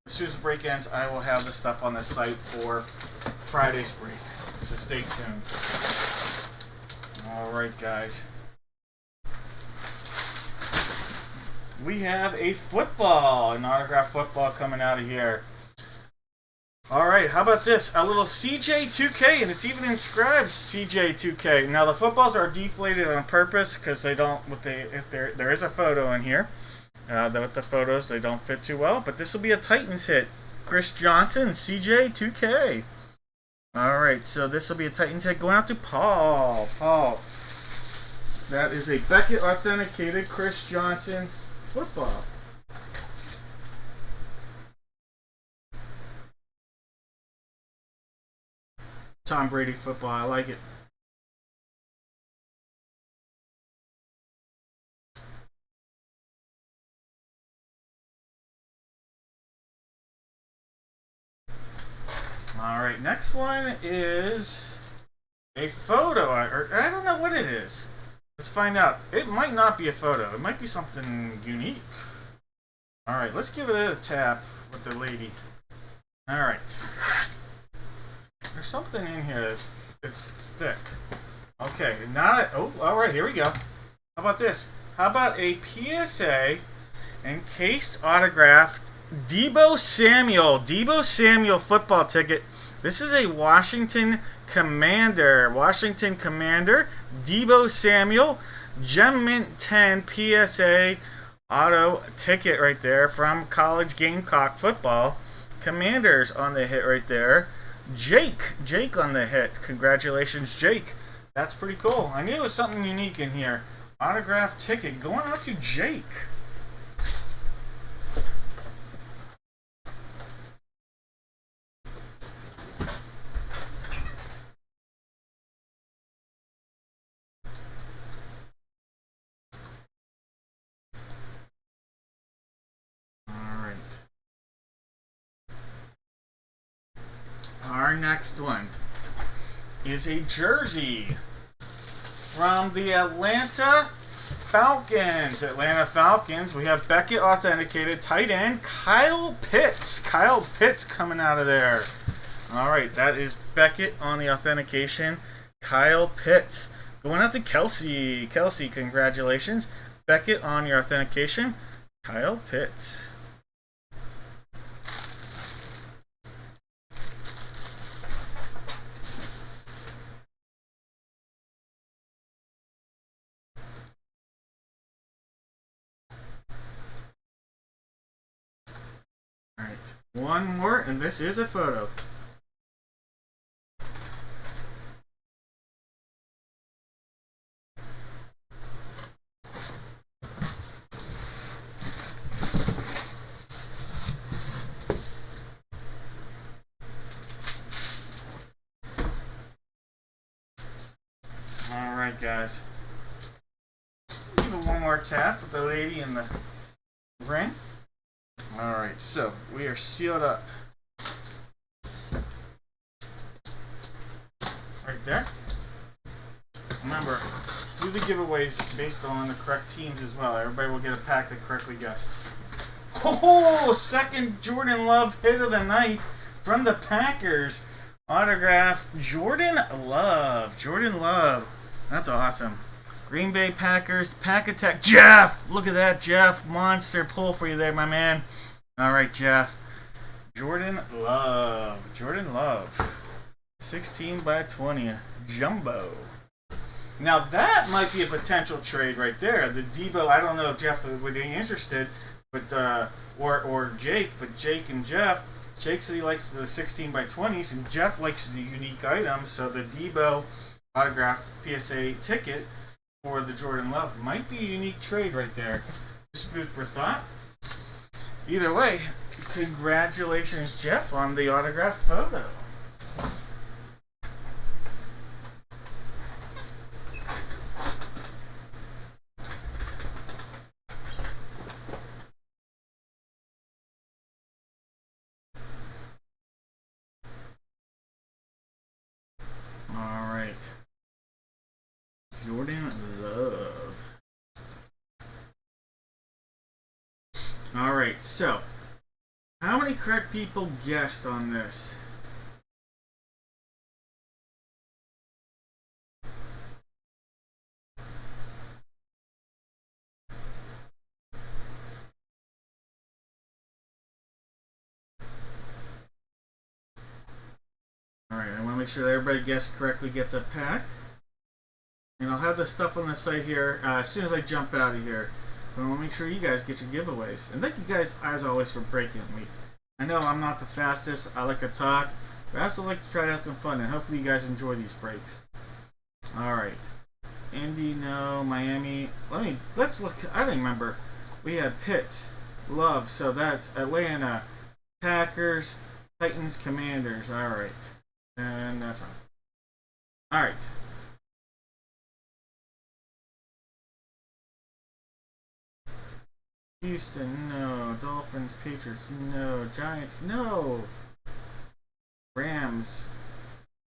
as soon as the break ends, I will have the stuff on the site for Friday's break. So stay tuned. Alright, guys. We have a football, an autographed football coming out of here. All right, how about this? A little CJ2K, and it's even inscribed CJ2K. Now the footballs are deflated on purpose because they don't. If there is a photo in here, with the photos they don't fit too well. But this will be a Titans hit. Chris Johnson, CJ2K. All right, so this will be a Titans hit going out to Paul. Paul. That is a Beckett authenticated Chris Johnson football. Tom Brady football. I like it. All right, next one is a photo. I don't know what it is. Let's find out. It might not be a photo. It might be something unique. All right, let's give it a tap with the lady. All right. There's something in here that's thick. Okay, all right, here we go. How about this? How about a PSA encased autographed Deebo Samuel football ticket. This is a Washington Commander, Deebo Samuel, Gem Mint 10 PSA auto ticket right there from College Gamecock football. Commanders on the hit right there. Jake on the hit. Congratulations, Jake. That's pretty cool. I knew there was something unique in here. Autographed ticket going out to Jake. Our next one is a jersey from the Atlanta Falcons. We have Beckett authenticated tight end Kyle Pitts. Coming out of there. All right, that is Beckett on the authentication. Kyle Pitts. Going out to Kelsey. Kelsey, congratulations. Beckett on your authentication. Kyle Pitts. Alright, one more, and this is a photo. Alright, guys. Give it one more tap with the lady in the ring. Alright, so we are sealed up. Right there. Remember, do the giveaways based on the correct teams as well. Everybody will get a pack that correctly guessed. Oh, second Jordan Love hit of the night from the Packers. Autograph Jordan Love. That's awesome. Green Bay Packers, Pack Attack. Jeff! Look at that, Jeff. Monster pull for you there, my man. All right, Jeff. Jordan Love. 16 by 20. Jumbo. Now, that might be a potential trade right there. The Deebo, I don't know if Jeff would be interested, but or Jake, but Jake and Jeff. Jake said he likes the 16 by 20s, and Jeff likes the unique items, so the Deebo autographed PSA ticket for the Jordan Love might be a unique trade right there. Just food for thought. Either way, congratulations, Jeff, on the autograph photo. All right. Jordan Love. All right, so how many correct people guessed on this? make sure that everybody guessed correctly gets a pack. And I'll have the stuff on the site here as soon as I jump out of here. But I want to make sure you guys get your giveaways. And thank you guys, as always, for breaking with me. I know I'm not the fastest. I like to talk. But I also like to try to have some fun. And hopefully you guys enjoy these breaks. Alright. Indy, no. Miami. Let's look. I don't remember. We had Pitts. Love. So that's Atlanta. Packers. Titans. Commanders. Alright. And that's all. Alright. Houston, no. Dolphins, Patriots, no. Giants, no. Rams.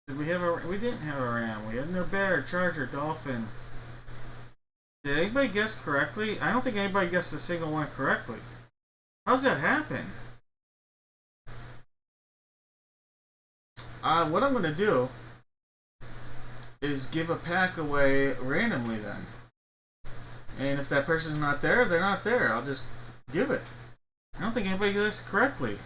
Did we have a? We didn't have a Ram. We had no Bear, Charger, Dolphin. Did anybody guess correctly? I don't think anybody guessed a single one correctly. How's that happen? What I'm gonna do is give a pack away randomly then. And if that person's not there, they're not there. I'll just give it. I don't think anybody guessed correctly.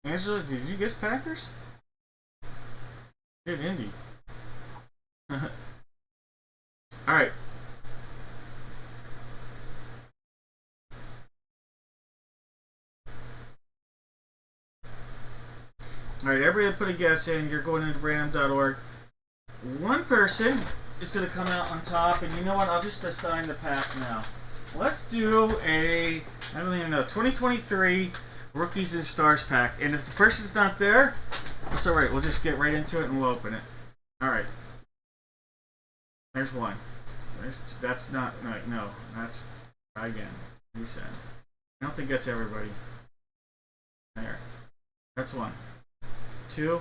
Angela, did you guess Packers? Good, Indy. Alright. Alright, everybody put a guess in. You're going into random.org. One person is going to come out on top, and you know what? I'll just assign the pack now. Let's do I don't even know, 2023 Rookies and Stars pack. And if the person's not there, that's alright. We'll just get right into it and we'll open it. Alright. There's one. That's not, no. That's, again, resend. I don't think that's everybody. There. That's one. 2,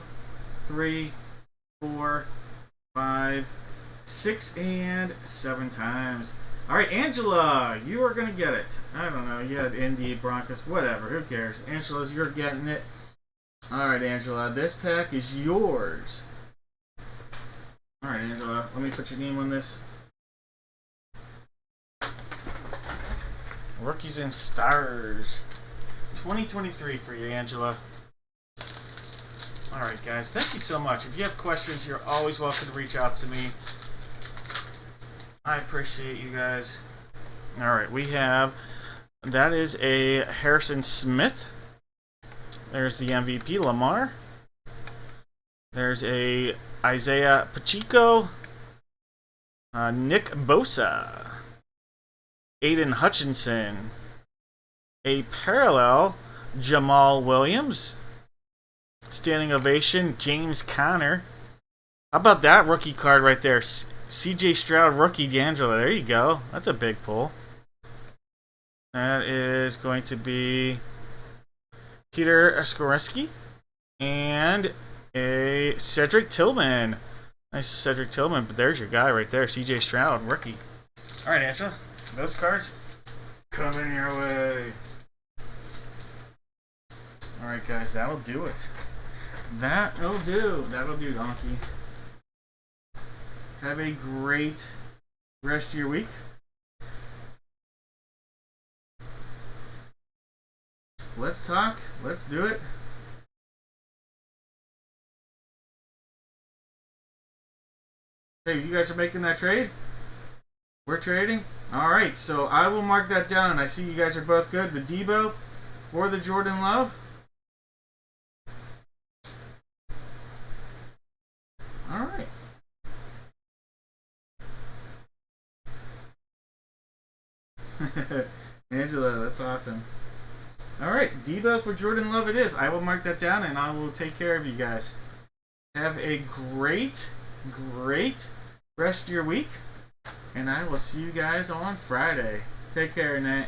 3, 4, 5, 6, and 7 times. Alright, Angela, you are going to get it. I don't know, you had Indy, Broncos, whatever, who cares? Angela's, you're getting it. Alright, Angela, this pack is yours. Alright, Angela, let me put your name on this. Rookies and Stars. 2023 for you, Angela. Alright guys, thank you so much. If you have questions, you're always welcome to reach out to me. I appreciate you guys. Alright, we have, that is a Harrison Smith. There's the MVP, Lamar. There's a Isaiah Pacheco. Nick Bosa. Aiden Hutchinson. A parallel, Jamal Williams. Standing ovation, James Conner. How about that rookie card right there? CJ Stroud, rookie D'Angelo. There you go. That's a big pull. That is going to be Peter Skoreski. And a Cedric Tillman. Nice Cedric Tillman, but there's your guy right there. CJ Stroud, rookie. Alright, Angela. Those cards coming your way. Alright, guys. That'll do it. That'll do, Donkey. Have a great rest of your week. Let's talk. Let's do it. Hey, you guys are making that trade? We're trading? Alright, so I will mark that down, and I see you guys are both good. The Debo for the Jordan Love. Alright. Angela, that's awesome. Alright, Debo for Jordan Love it is. I will mark that down and I will take care of you guys. Have a great rest of your week. And I will see you guys on Friday. Take care, Nate.